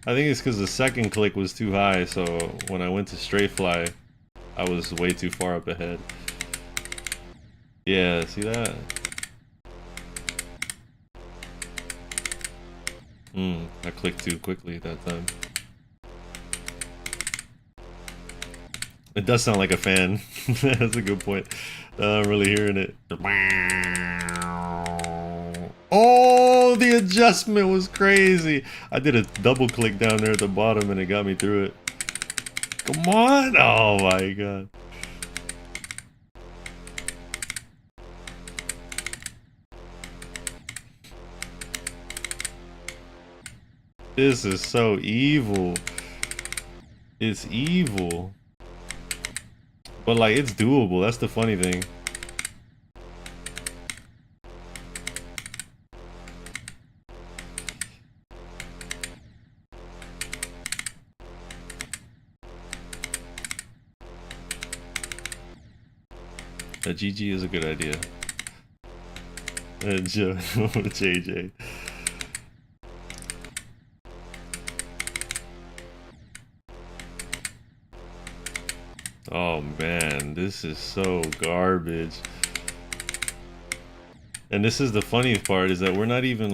I think it's because the second click was too high, so when I went to straight fly, I was way too far up ahead. Yeah, see that? I clicked too quickly that time. It does sound like a fan. That's a good point. I'm really hearing it. Oh, the adjustment was crazy. I did a double click down there at the bottom and it got me through it. Come on. Oh my god. This is so evil. It's evil. But like, it's doable. That's the funny thing. A GG is a good idea. JJ. Oh man, this is so garbage. And this is the funniest part, is that we're not even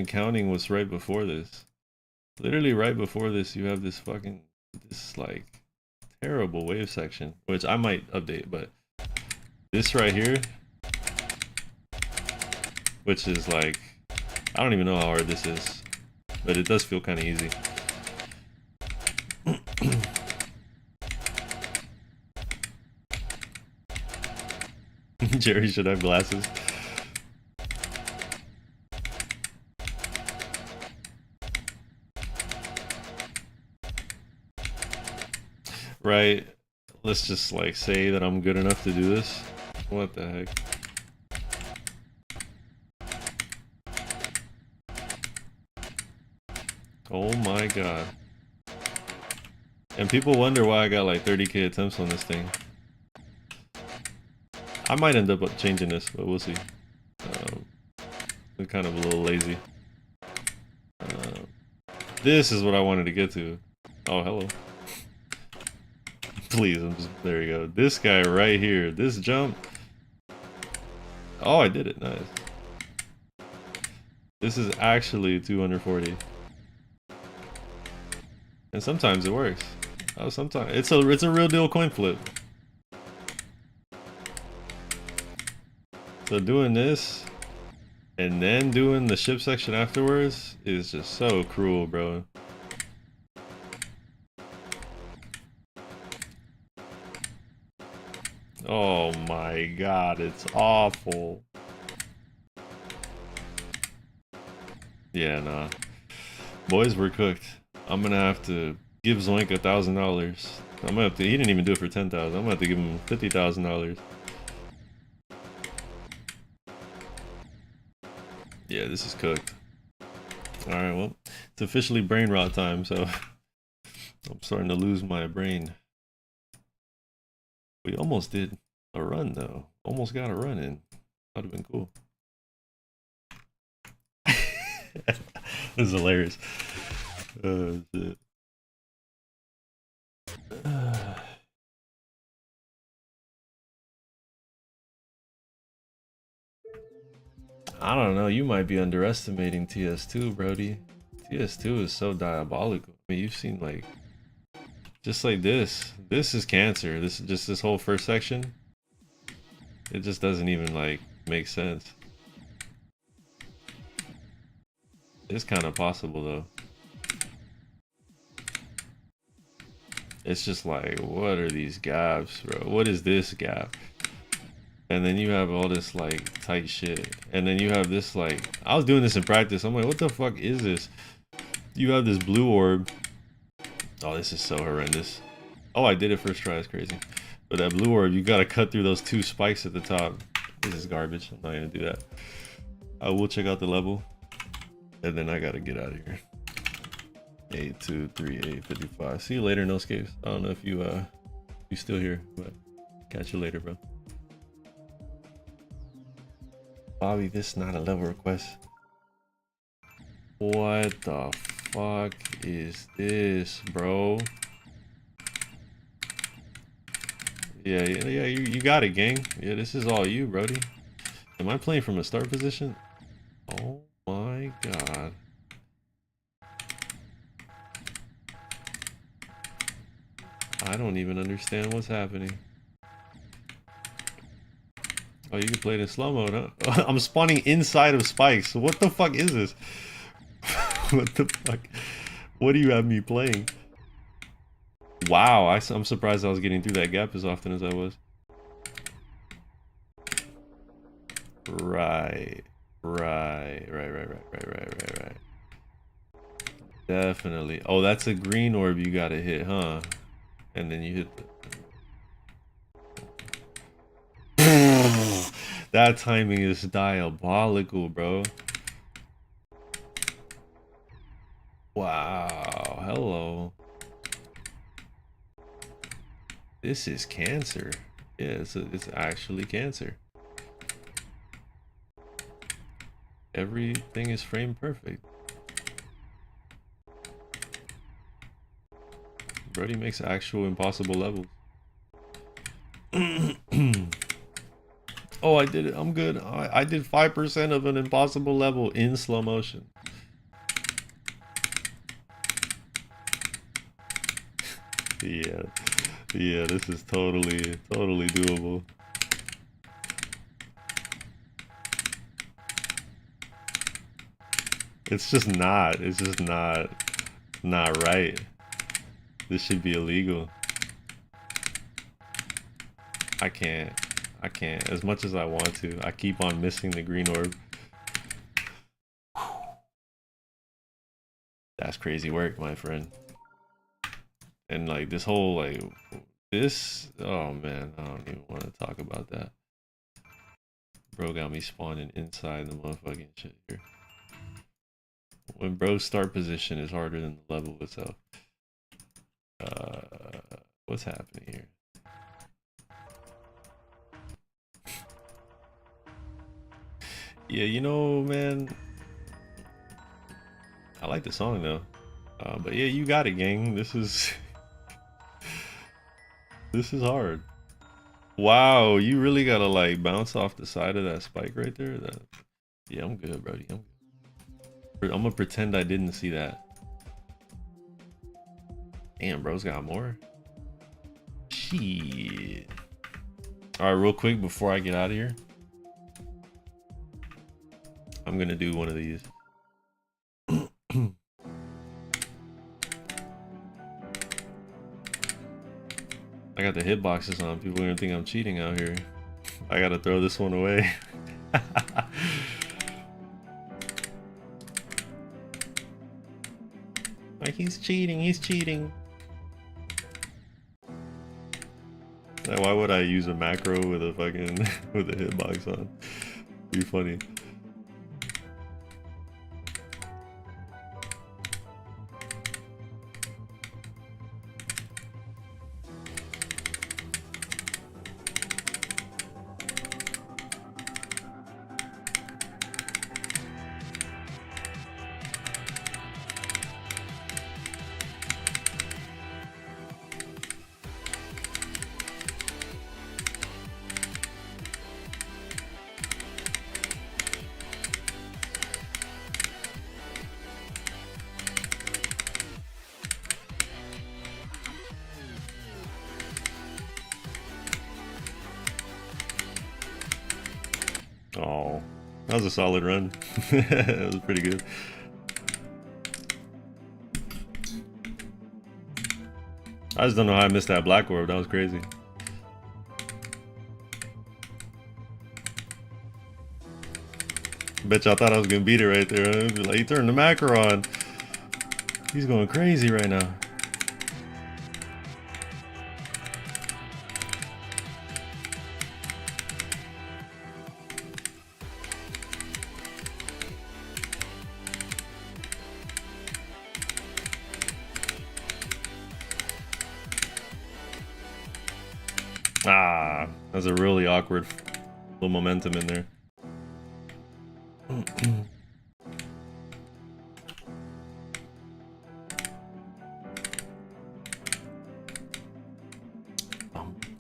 counting what's right before this. Literally right before this, you have this like terrible wave section, which I might update, but this right here, which is like, I don't even know how hard this is, but it does feel kind of easy. Jerry should have glasses. right? Let's just like say that I'm good enough to do this. What the heck? Oh my god. And people wonder why I got like 30k attempts on this thing. I might end up changing this, but we'll see. I'm kind of a little lazy. This is what I wanted to get to. Oh, hello. Please, there we go. This guy right here, this jump. Oh, I did it, nice. This is actually 240. And sometimes it works. Oh, sometimes it's a real deal coin flip. So doing this and then doing the ship section afterwards is just so cruel, bro. Oh my god, it's awful. Yeah, nah. Boys, we're cooked. I'm gonna have to give Zoink $1,000. I'm gonna have to. He didn't even do it for 10,000. I'm gonna have to give him $50,000. Yeah, this is cooked. All right, well, it's officially brain rot time, so I'm starting to lose my brain. We almost did a run though. Almost got a run in. That'd have been cool. This is hilarious. Shit. I don't know, you might be underestimating TS2, Brody. TS2 is so diabolical. I mean, you've seen like, just like this. This is cancer. This is just this whole first section. It just doesn't even like make sense. It's kind of possible though. It's just like, what are these gaps, bro? What is this gap? And then you have all this like tight shit. And then you have this like, I was doing this in practice. I'm like, what the fuck is this? You have this blue orb. Oh, this is so horrendous. Oh, I did it first try, it's crazy. But that blue orb, you gotta cut through those 2 spikes at the top. This is garbage, I'm not gonna do that. I will check out the level. And then I gotta get out of here. 8238 55. See you later, no escapes. I don't know if you still here, but catch you later, bro. Bobby, this is not a level request. What the fuck is this, bro? Yeah, you got it, gang. Yeah, this is all you, Brody. Am I playing from a start position? Oh my god. I don't even understand what's happening. Oh, you can play it in slow mode, huh? I'm spawning inside of spikes. What the fuck is this? What the fuck? What do you have me playing? Wow, I'm surprised I was getting through that gap as often as I was. Right. Definitely. Oh, that's a green orb you gotta hit, huh? And then you hit the... That timing is diabolical, bro. Wow, hello. This is cancer. Yeah, it's actually cancer. Everything is frame perfect. Brody makes actual impossible levels. Oh, I did it. I'm good. I did 5% of an impossible level in slow motion. Yeah, this is totally doable. It's just not right. This should be illegal. I can't. As much as I want to, I keep on missing the green orb. That's crazy work, my friend. And like this whole like this, oh man, I don't even want to talk about that. Bro got me spawning inside the motherfucking shit here. When bro's start position is harder than the level itself. What's happening here? Yeah, you know, man, I like the song though. But yeah, you got it, gang. This is this is hard. Wow, you really gotta like bounce off the side of that spike right there. Yeah, I'm good, buddy. I'm gonna pretend I didn't see that. Damn, bro's got more. Shit. All right, real quick before I get out of here, I'm gonna do one of these. I got the hitboxes on. People are gonna think I'm cheating out here. I gotta throw this one away. Like he's cheating, he's cheating. Like, why would I use a macro with a fucking with a hitbox on? Be funny. Oh, that was a solid run. That was pretty good. I just don't know how I missed that black orb. That was crazy. Bet y'all thought I was gonna beat it right there. I'd be like, he turned the macro on. He's going crazy right now. Ah, that's a really awkward little momentum in there. Bum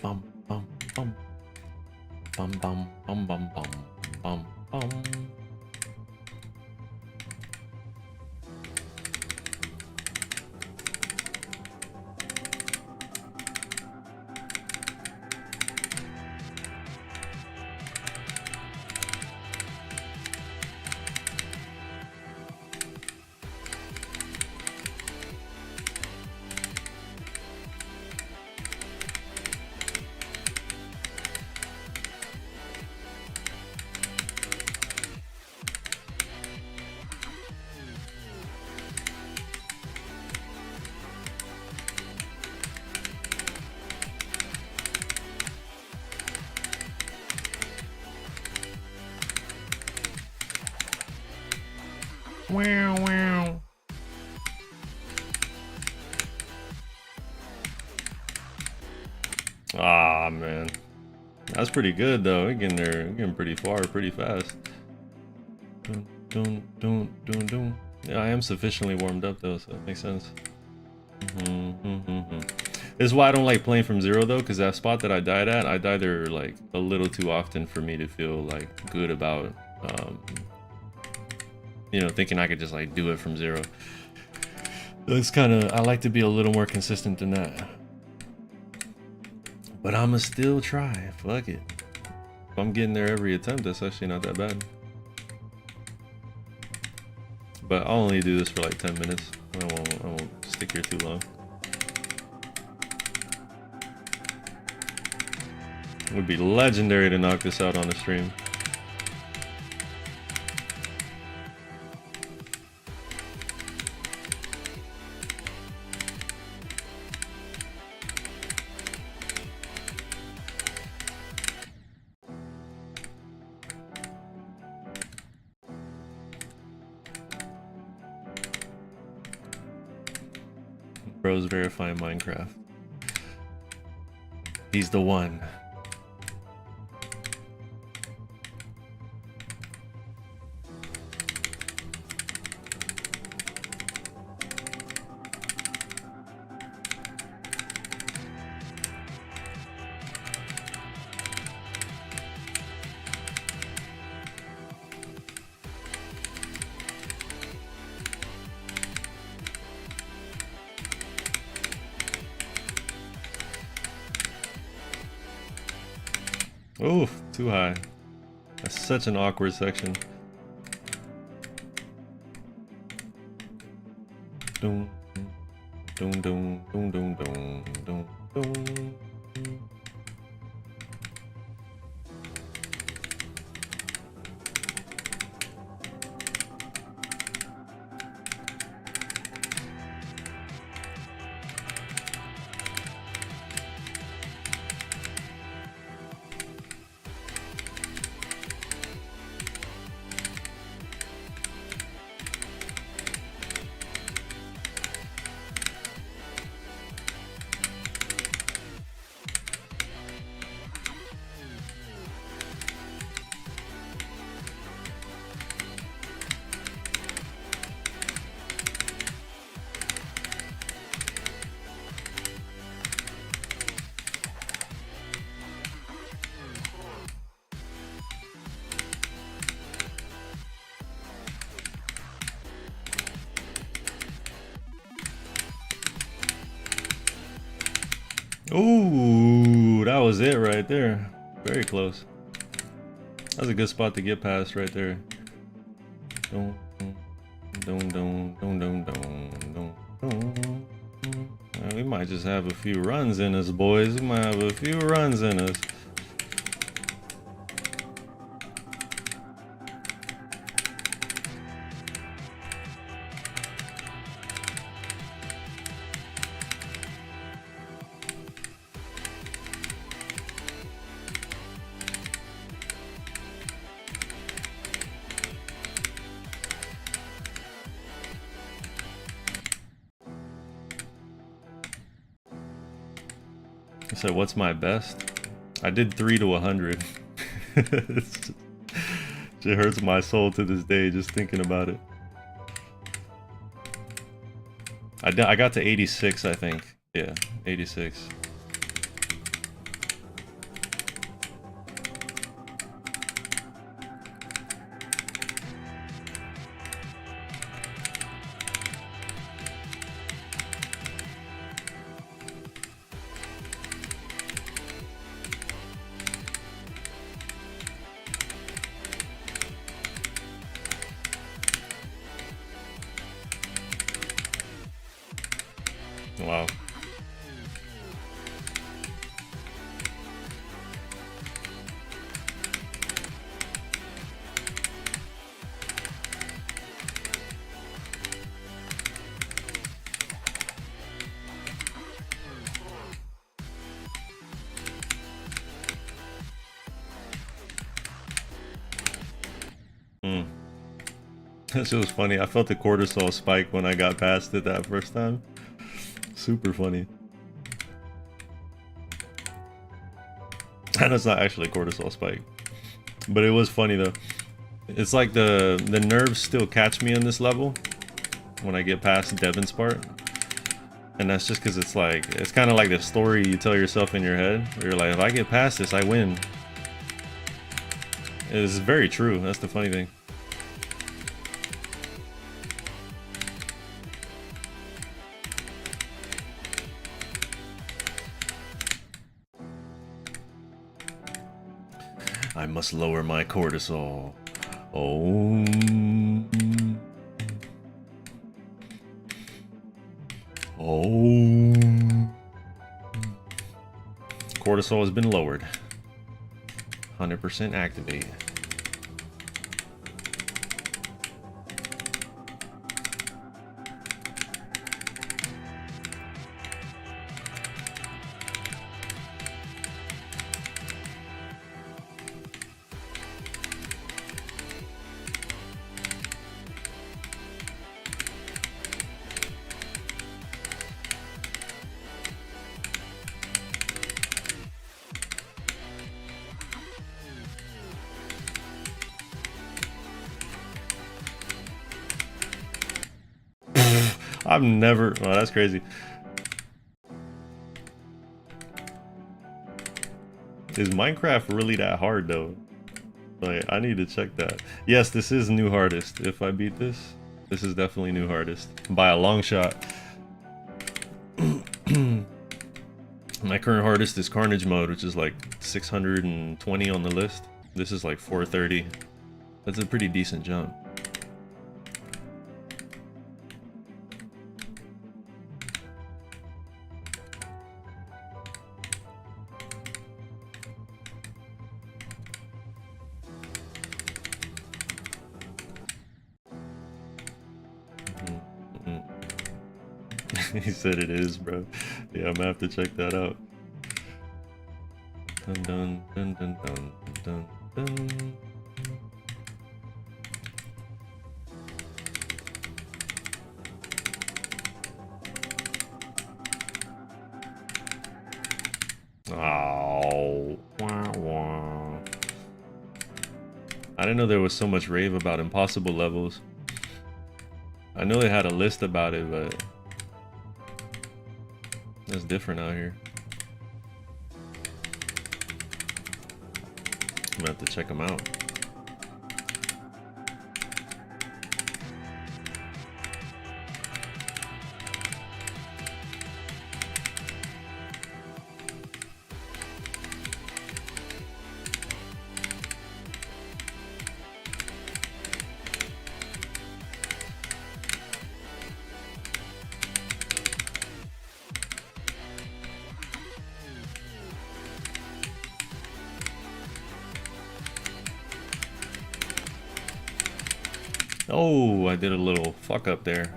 bum bum bum bum bum bum bum bum bum bum. Wow, wow. Ah, man. That's pretty good, though. We're getting there. We're getting pretty far, pretty fast. Dun, dun, dun, dun, dun. Yeah, I am sufficiently warmed up, though, so it makes sense. This is why I don't like playing from zero, though, because that spot that I died at, I died there, like, a little too often for me to feel, like, good about, you know, thinking I could just, like, do it from zero. It's kind of, I like to be a little more consistent than that. But I'ma still try. Fuck it. If I'm getting there every attempt, that's actually not that bad. But I'll only do this for like 10 minutes. I won't stick here too long. It would be legendary to knock this out on the stream. Bros verifying Minecraft. He's the one. Oof, too high. That's such an awkward section. Doom, doom, doom, doom, doom, doom, doom, doom. Ooh, that was it right there. Very close. That's a good spot to get past right there. Dun, dun, dun, dun, dun, dun, dun, dun. We might just have a few runs in us, boys. We might have a few runs in us. So what's my best? I did 3 to 100. It hurts my soul to this day just thinking about it. I got to 86, I think. Yeah, 86. Wow. That shit was funny. I felt the cortisol spike when I got past it that first time. Super funny. I know it's not actually a cortisol spike, but it was funny though. It's like the nerves still catch me on this level when I get past Devin's part, and that's just because it's like it's kind of like the story you tell yourself in your head, where you're like, if I get past this, I win. It's very true. That's the funny thing. I must lower my cortisol. Oh. Oh. Cortisol has been lowered. 100% activate. I've never. Oh, that's crazy. Is Minecraft really that hard though? Like, I need to check that. Yes, this is new hardest. If I beat this, this is definitely new hardest by a long shot. My current hardest is Carnage mode, which is like 620 on the list. This is like 430. That's a pretty decent jump. He said it is, bro. Yeah, I'm gonna have to check that out. Dun dun dun dun dun dun dun. Oh, wah, wah. I didn't know there was so much rave about impossible levels. I know they had a list about it, but it's different out here. I'm gonna have to check them out. Oh, I did a little fuck up there.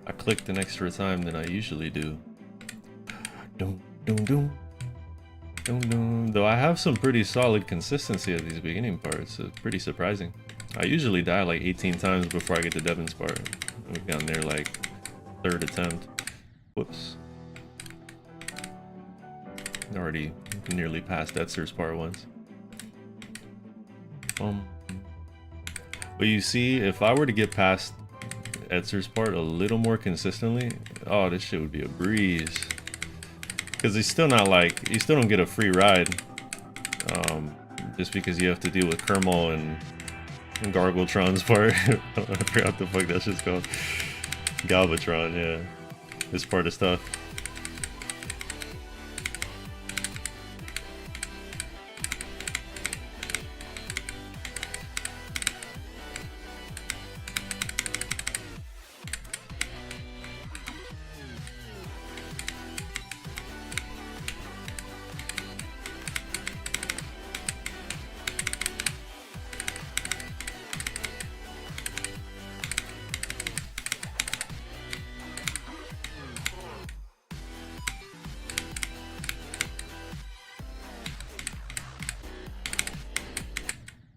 I clicked an extra time than I usually do. Doom, doom, doom. Doom, doom. Though I have some pretty solid consistency at these beginning parts. It's pretty surprising. I usually die like 18 times before I get to Devin's part. We've gotten there like third attempt. Whoops. Already nearly passed Etzer's part once. But you see, if I were to get past Etzer's part a little more consistently, oh, this shit would be a breeze. Because he's still not like, you still don't get a free ride. Just because you have to deal with Kermal and Gargletron's part. I forgot what the fuck that shit's called. Galvatron, yeah. This part is tough.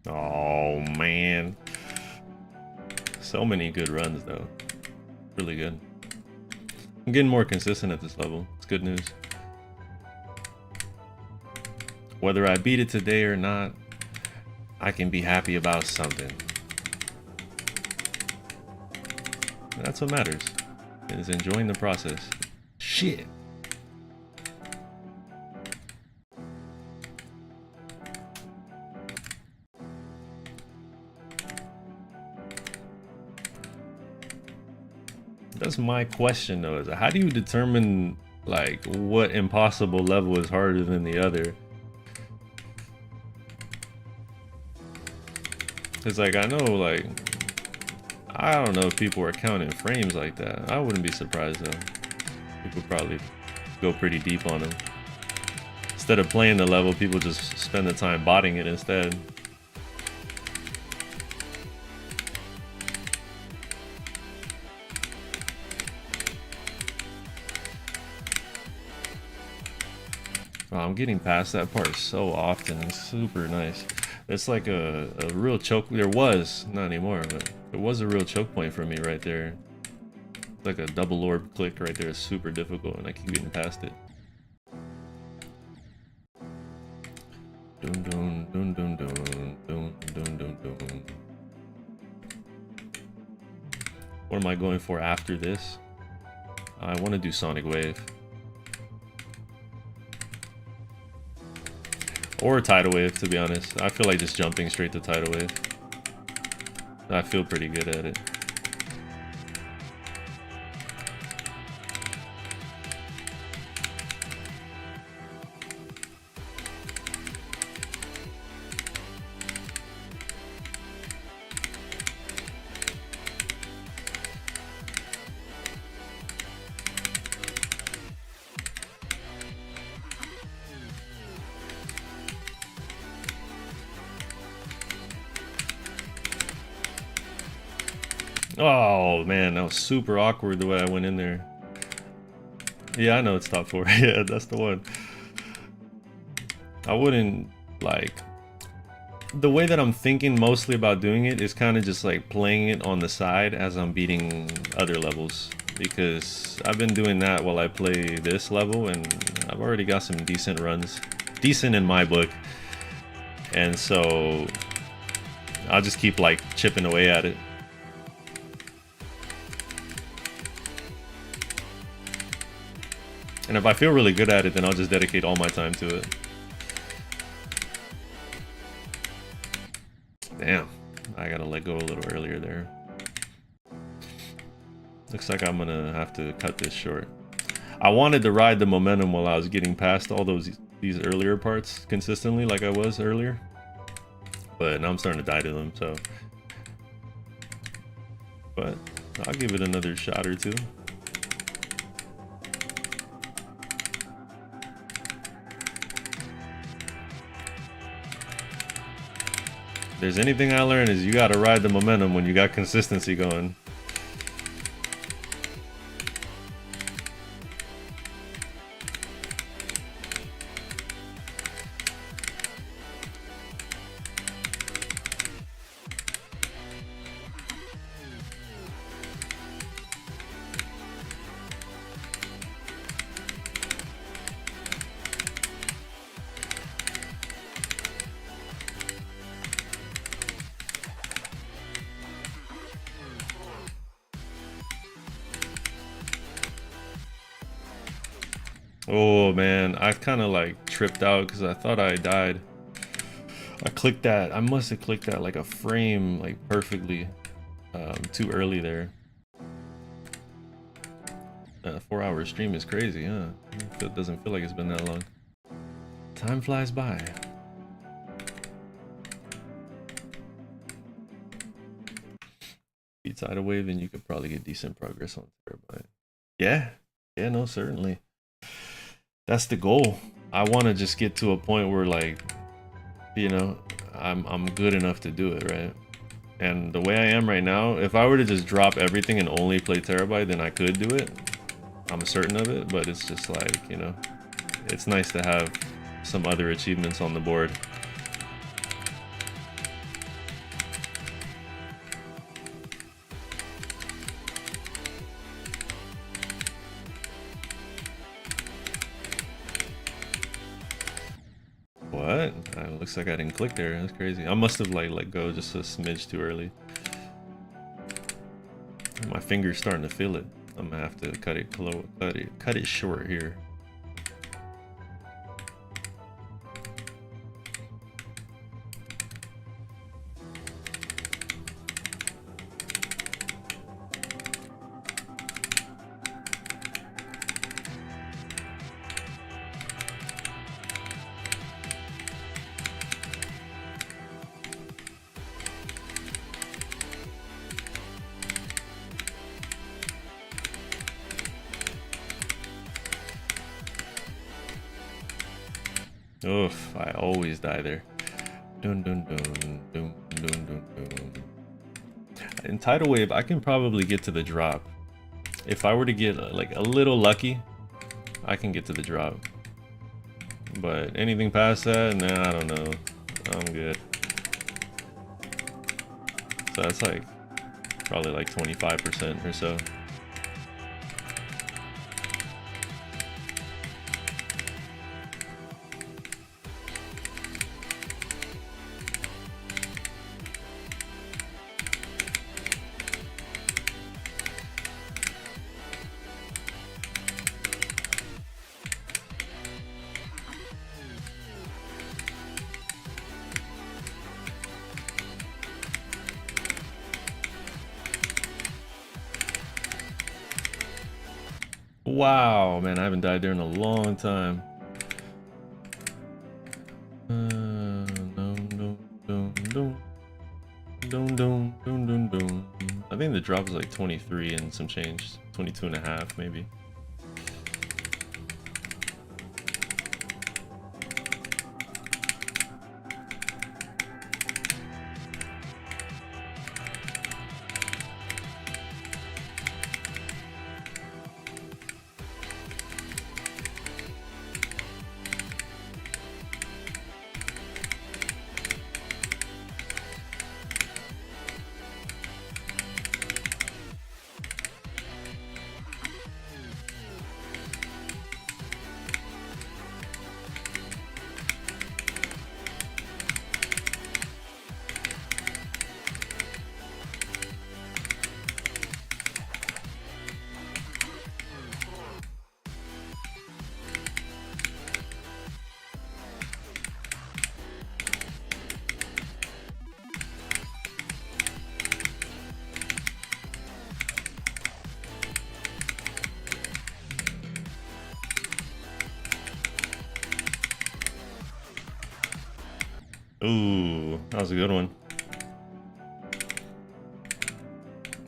Oh man, so many good runs though, really good. I'm getting more consistent at this level. It's good news. Whether I beat it today or not, I can be happy about something. That's what matters, is enjoying the process. Shit. That's my question though, is how do you determine like what impossible level is harder than the other? It's like, I know, like, I don't know if people are counting frames like that. I wouldn't be surprised though. People probably go pretty deep on them. Instead of playing the level, people just spend the time botting it instead. Oh, I'm getting past that part so often. It's super nice. It's like a real choke. There was, not anymore, but it was a real choke point for me right there. Like a double orb click right there is super difficult, and I keep getting past it. Dun dun dun dun dun dun dun dun dun. What am I going for after this? I want to do Sonic Wave. Or Tidal Wave, to be honest. I feel like just jumping straight to Tidal Wave. I feel pretty good at it. Oh man, that was super awkward the way I went in there. Yeah, I know it's top 4. Yeah, that's the one. I wouldn't, like, the way that I'm thinking mostly about doing it is kind of just like playing it on the side as I'm beating other levels, because I've been doing that while I play this level and I've already got some decent runs, decent in my book, and so I'll just keep like chipping away at it. And if I feel really good at it, then I'll just dedicate all my time to it. Damn, I gotta let go a little earlier there. Looks like I'm gonna have to cut this short. I wanted to ride the momentum while I was getting past all these earlier parts consistently like I was earlier. But now I'm starting to die to them, so. But I'll give it another shot or two. There's anything I learned is you gotta ride the momentum when you got consistency going. Oh man, I kind of like tripped out because I thought I died. I clicked that. I must have clicked that like a frame, like perfectly, too early there. 4-hour stream is crazy, huh? It doesn't feel like it's been that long. Time flies by. Beat Tidal Wave, and you could probably get decent progress on Terabyte. Yeah, no, certainly. That's the goal. I want to just get to a point where, like, you know, I'm good enough to do it, right? And the way I am right now, if I were to just drop everything and only play Terabyte, then I could do it. I'm certain of it, but it's just like, you know, it's nice to have some other achievements on the board. What? Looks like I didn't click there. That's crazy. I must have like let go just a smidge too early. My finger's starting to feel it. I'm gonna have to cut it short here. Oof, I always die there. Dun dun dun dun dun dun dun. In Tidal Wave, I can probably get to the drop. If I were to get like a little lucky, I can get to the drop. But anything past that, nah, I don't know. I'm good. So that's like probably like 25% or so. Wow, man, I haven't died there in a long time. I think the drop was like 23 and some change, 22 and a half maybe. Ooh, that was a good one.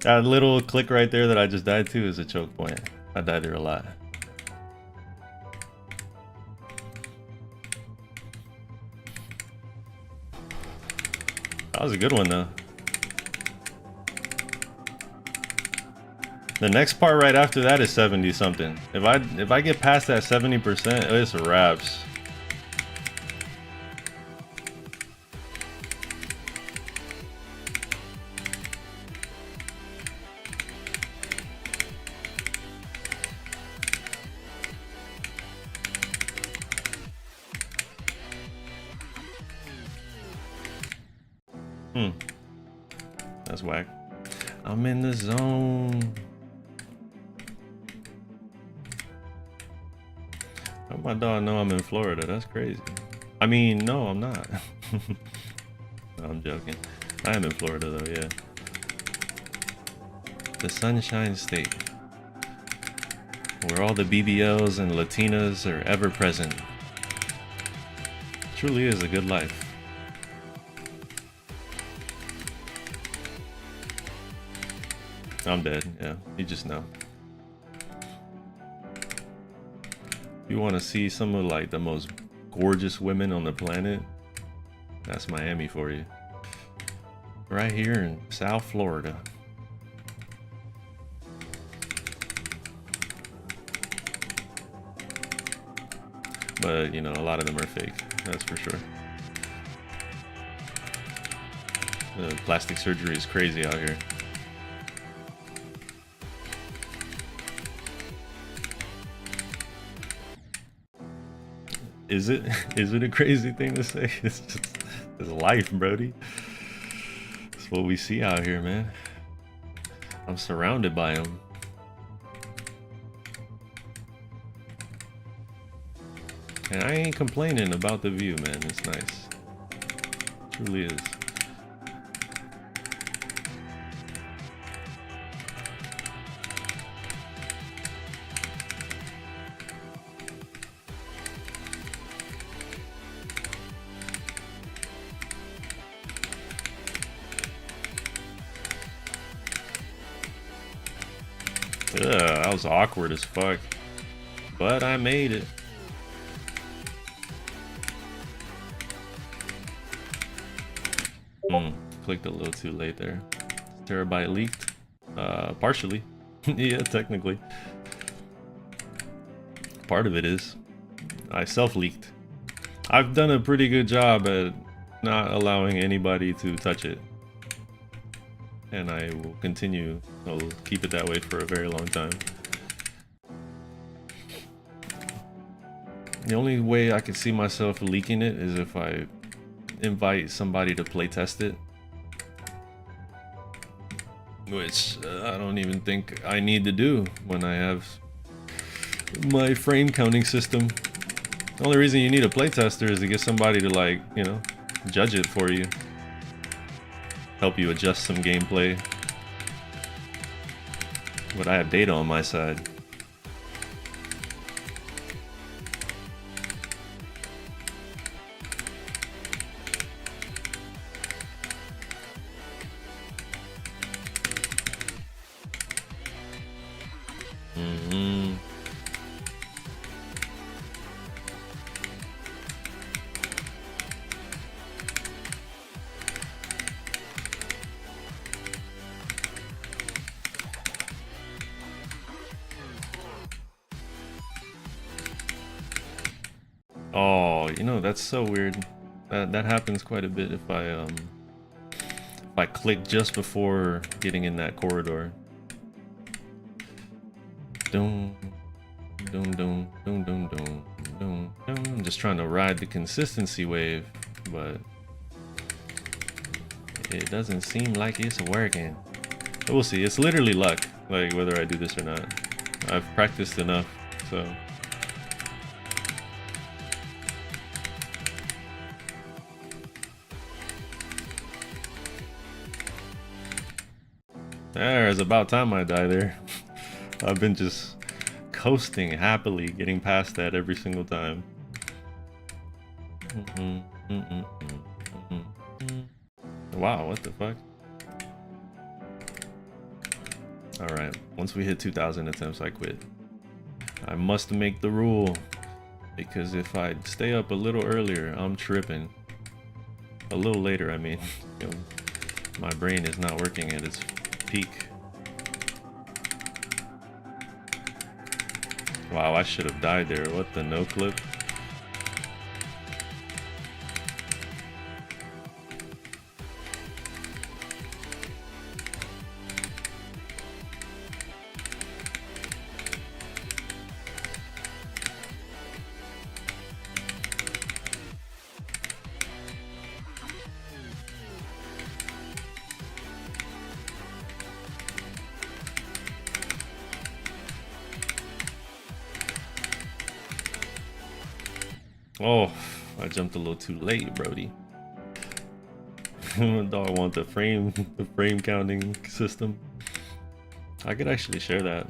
That little click right there that I just died to is a choke point. I died there a lot. That was a good one though. The next part right after that is 70 something. If I get past that 70%, it's wraps. That's whack. I'm in the zone. How my dog know I'm in Florida? That's crazy. I mean, no, I'm not. No, I'm joking. I am in Florida though, yeah. The Sunshine State. Where all the BBLs and Latinas are ever present. Truly is a good life. I'm dead, yeah. You just know. If you want to see some of like the most gorgeous women on the planet, that's Miami for you. Right here in South Florida. But, you know, a lot of them are fake, that's for sure. The plastic surgery is crazy out here. Is it? Is it a crazy thing to say? It's just, it's life, Brody. It's what we see out here, man. I'm surrounded by them. And I ain't complaining about the view, man. It's nice. It truly is. That was awkward as fuck. But I made it. Clicked a little too late there. Terabyte leaked. Partially. Yeah, technically. Part of it is. I self-leaked. I've done a pretty good job at not allowing anybody to touch it. And I will continue. I'll keep it that way for a very long time. The only way I can see myself leaking it is if I invite somebody to play test it. Which I don't even think I need to do when I have my frame counting system. The only reason you need a playtester is to get somebody to, like, you know, judge it for you. Help you adjust some gameplay. But I have data on my side. But you know, that's so weird. That happens quite a bit if I click just before getting in that corridor. Doom, doom, doom, doom, doom, doom, doom, doom. I'm just trying to ride the consistency wave, but it doesn't seem like it's working. But we'll see. It's literally luck, like whether I do this or not. I've practiced enough, so. It's about time I die there. I've been just coasting happily, getting past that every single time. Wow, what the fuck? Alright, once we hit 2,000 attempts, I quit. I must make the rule, because if I stay up a little earlier, I'm tripping. A little later, I mean. You know, my brain is not working at its peak. Wow, I should have died there. What the no clip? Oh, I jumped a little too late, Brody. Dog want the frame counting system. I could actually share that.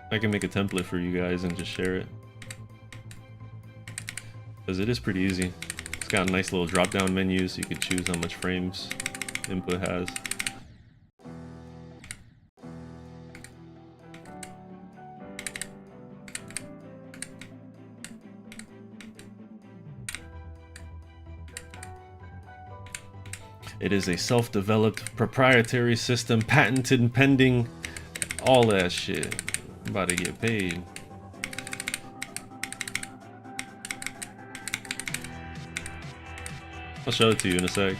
I can make a template for you guys and just share it. Because it is pretty easy. It's got a nice little drop down menu so you could choose how much frames input has. It is a self-developed proprietary system, patented and pending, all that shit. I'm about to get paid. I'll show it to you in a sec.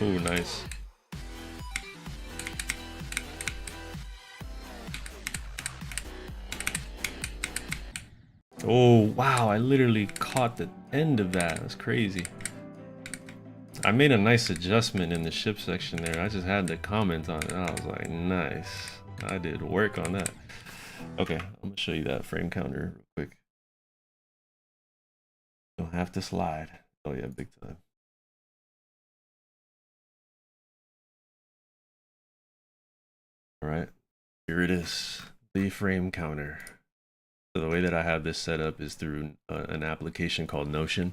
Ooh, nice. Oh, wow, I literally caught the end of that. That's crazy. I made a nice adjustment in the ship section there. I just had to comment on it. I was like, nice. I did work on that. Okay, I'm gonna show you that frame counter real quick. Don't have to slide. Oh yeah, big time. All right, here it is, the frame counter. So the way that I have this set up is through an application called Notion.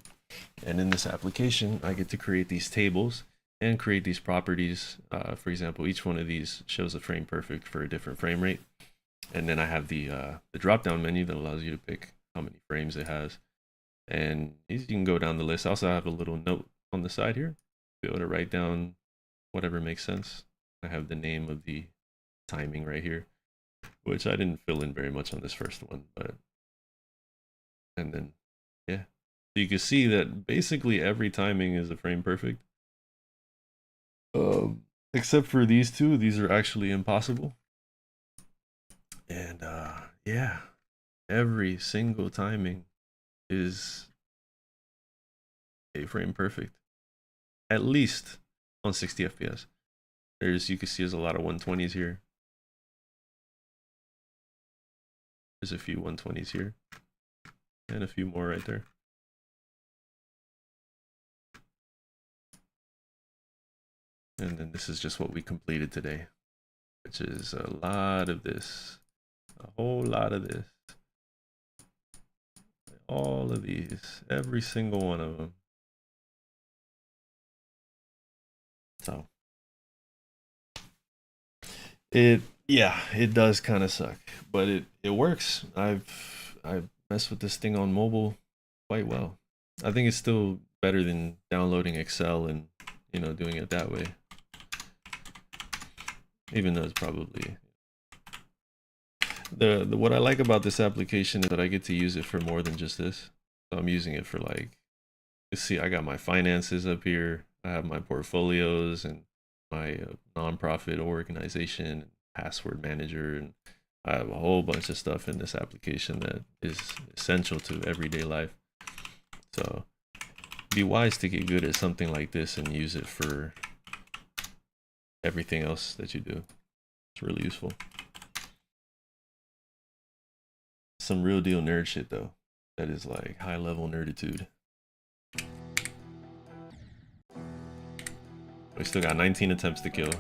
And in this application, I get to create these tables and create these properties. For example, each one of these shows a frame perfect for a different frame rate. And then I have the drop-down menu that allows you to pick how many frames it has. And you can go down the list. I also have a little note on the side here, be able to write down whatever makes sense. I have the name of the timing right here, which I didn't fill in very much on this first one, but and then yeah, you can see that basically every timing is a frame perfect, except for these two. These are actually impossible. And yeah, every single timing is a frame perfect, at least on 60 FPS. You can see there's a lot of 120s here. There's a few 120s here and a few more right there. And then this is just what we completed today, which is a lot of this, a whole lot of this. all of these, every single one of them. So yeah, it does kind of suck, but it works. I've messed with this thing on mobile quite well. I think it's still better than downloading Excel and, you know, doing it that way. Even though it's probably the what I like about this application is that I get to use it for more than just this. So I'm using it for, like, you see, I got my finances up here. I have my portfolios and my nonprofit organization, password manager, and I have a whole bunch of stuff in this application that is essential to everyday life. So be wise to get good at something like this and use it for everything else that you do. It's really useful. Some real deal nerd shit though. That is like high level nerditude. We still got 19 attempts to kill.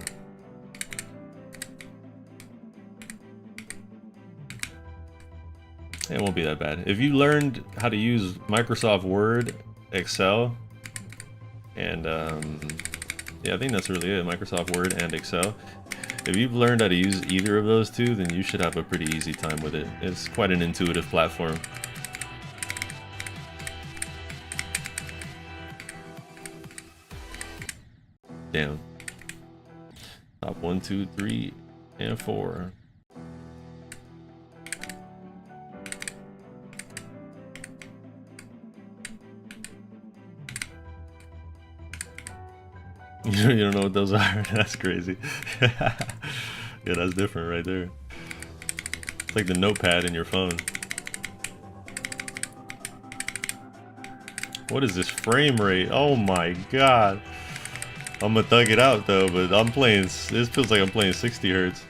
It won't be that bad. If you learned how to use Microsoft Word, Excel, and yeah, I think that's really it. Microsoft Word and Excel. If you've learned how to use either of those two, then you should have a pretty easy time with it. It's quite an intuitive platform. Damn. Top 1, 2, 3, and 4. You don't know what those are? That's crazy. Yeah, that's different right there. It's like the notepad in your phone. What is this frame rate? Oh my god. I'm gonna thug it out though, but I'm playing, this feels like I'm playing 60 hertz.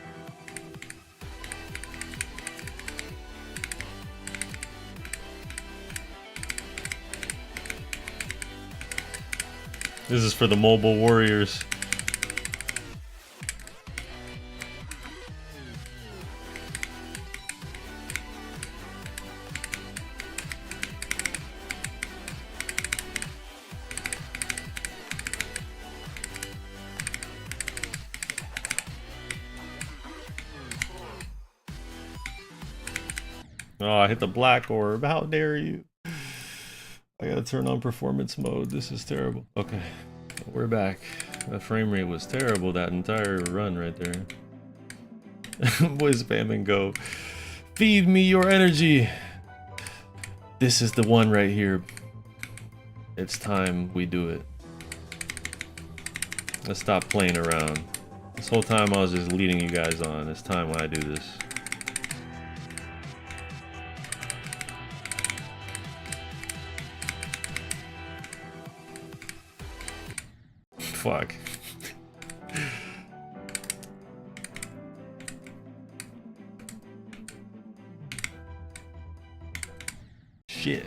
This is for the mobile warriors. Oh, I hit the black orb. How dare you? I gotta turn on performance mode. This is terrible. Okay, we're back. That frame rate was terrible that entire run right there. Boy, spam and go. Feed me your energy. This is the one right here. It's time we do it. Let's stop playing around. This whole time I was just leading you guys on. It's time when I do this. Fuck. Shit.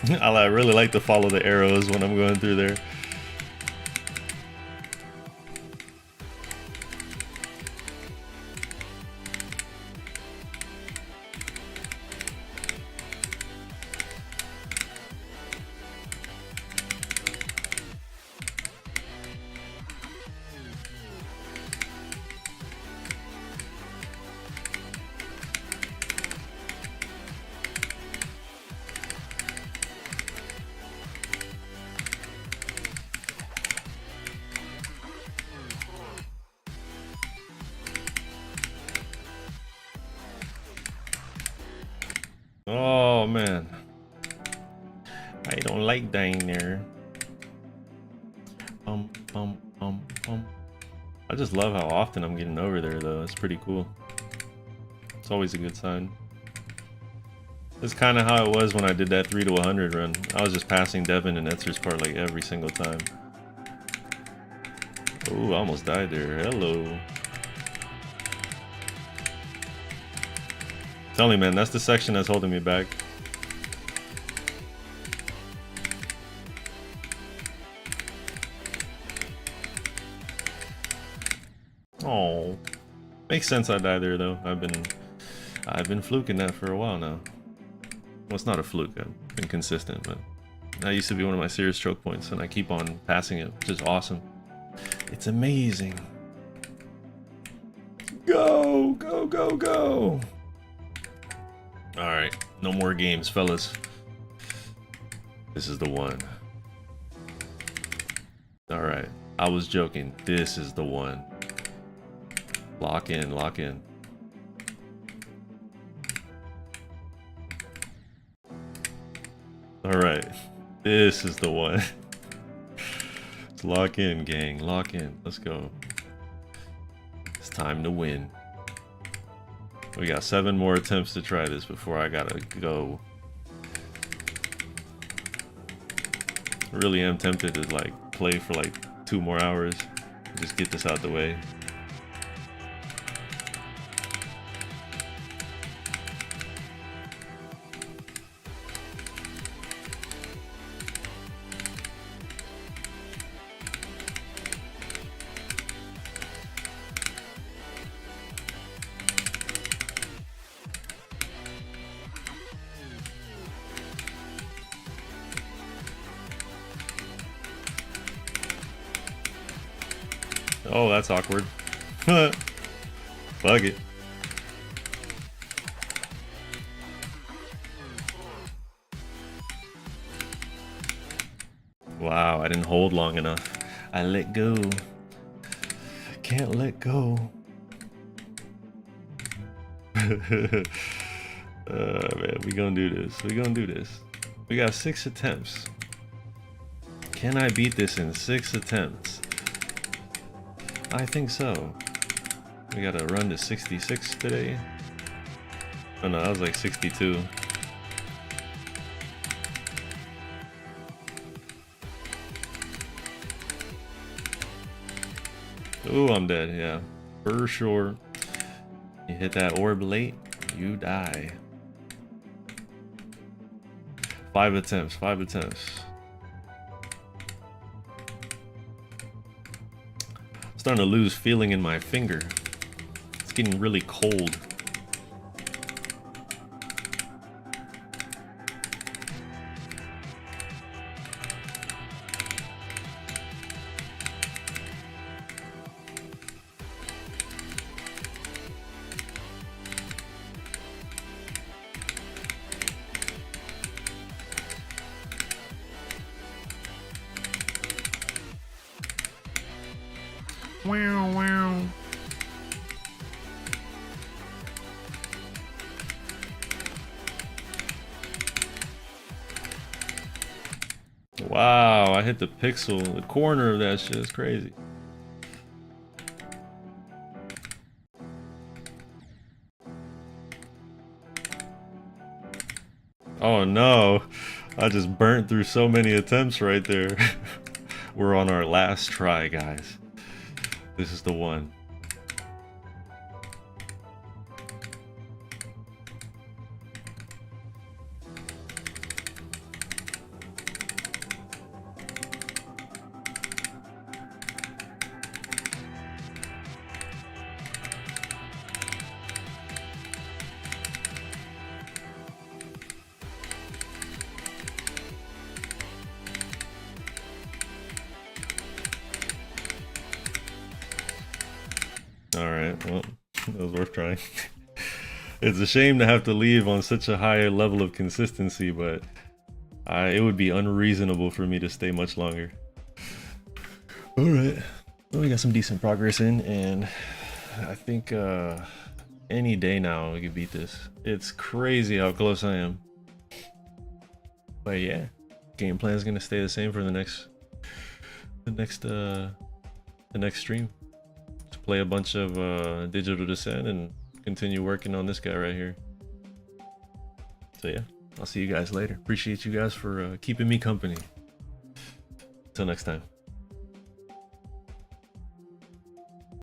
I really like to follow the arrows when I'm going through there. Oh man, I don't like dying there. I just love how often I'm getting over there though. It's pretty cool. It's always a good sign. It's kind of how it was when I did that 3 to 100 run. I was just passing Devin and Etzer's part like every single time. Oh, I almost died there. Hello. Tell me, man, that's the section that's holding me back. Oh, makes sense I died there though. I've been fluking that for a while now. Well, it's not a fluke. I've been consistent, but that used to be one of my serious choke points, and I keep on passing it, which is awesome. It's amazing. Go, go, go, go. All right, no more games, fellas. This is the one. All right, I was joking. This is the one. Lock in, lock in. All right, this is the one. Let's lock in, gang. Lock in. Let's go. It's time to win. We got 7 more attempts to try this before I gotta go. I really am tempted to like play for like 2 more hours. Just get this out the way. Oh, that's awkward. Fuck it. Wow, I didn't hold long enough. I let go. Can't let go. Man, we gonna do this. We gonna do this. We got 6 attempts. Can I beat this in 6 attempts? I think so. We gotta run to 66 today. Oh no, that was like 62. Ooh, I'm dead, yeah. For sure. You hit that orb late, you die. 5 attempts, 5 attempts. Starting to lose feeling in my finger. It's getting really cold. Wow, wow. Wow, I hit the pixel. The corner of that shit is crazy. Oh no, I just burnt through so many attempts right there. We're on our last try, guys. This is the one. Alright, well, that was worth trying. It's a shame to have to leave on such a high level of consistency, but it would be unreasonable for me to stay much longer. Alright, well, we got some decent progress in, and I think any day now we can beat this. It's crazy how close I am. But yeah, game plan is gonna stay the same for the next stream. Play a bunch of Digital Descent and continue working on this guy right here. So yeah, I'll see you guys later. Appreciate you guys for keeping me company. Until next time.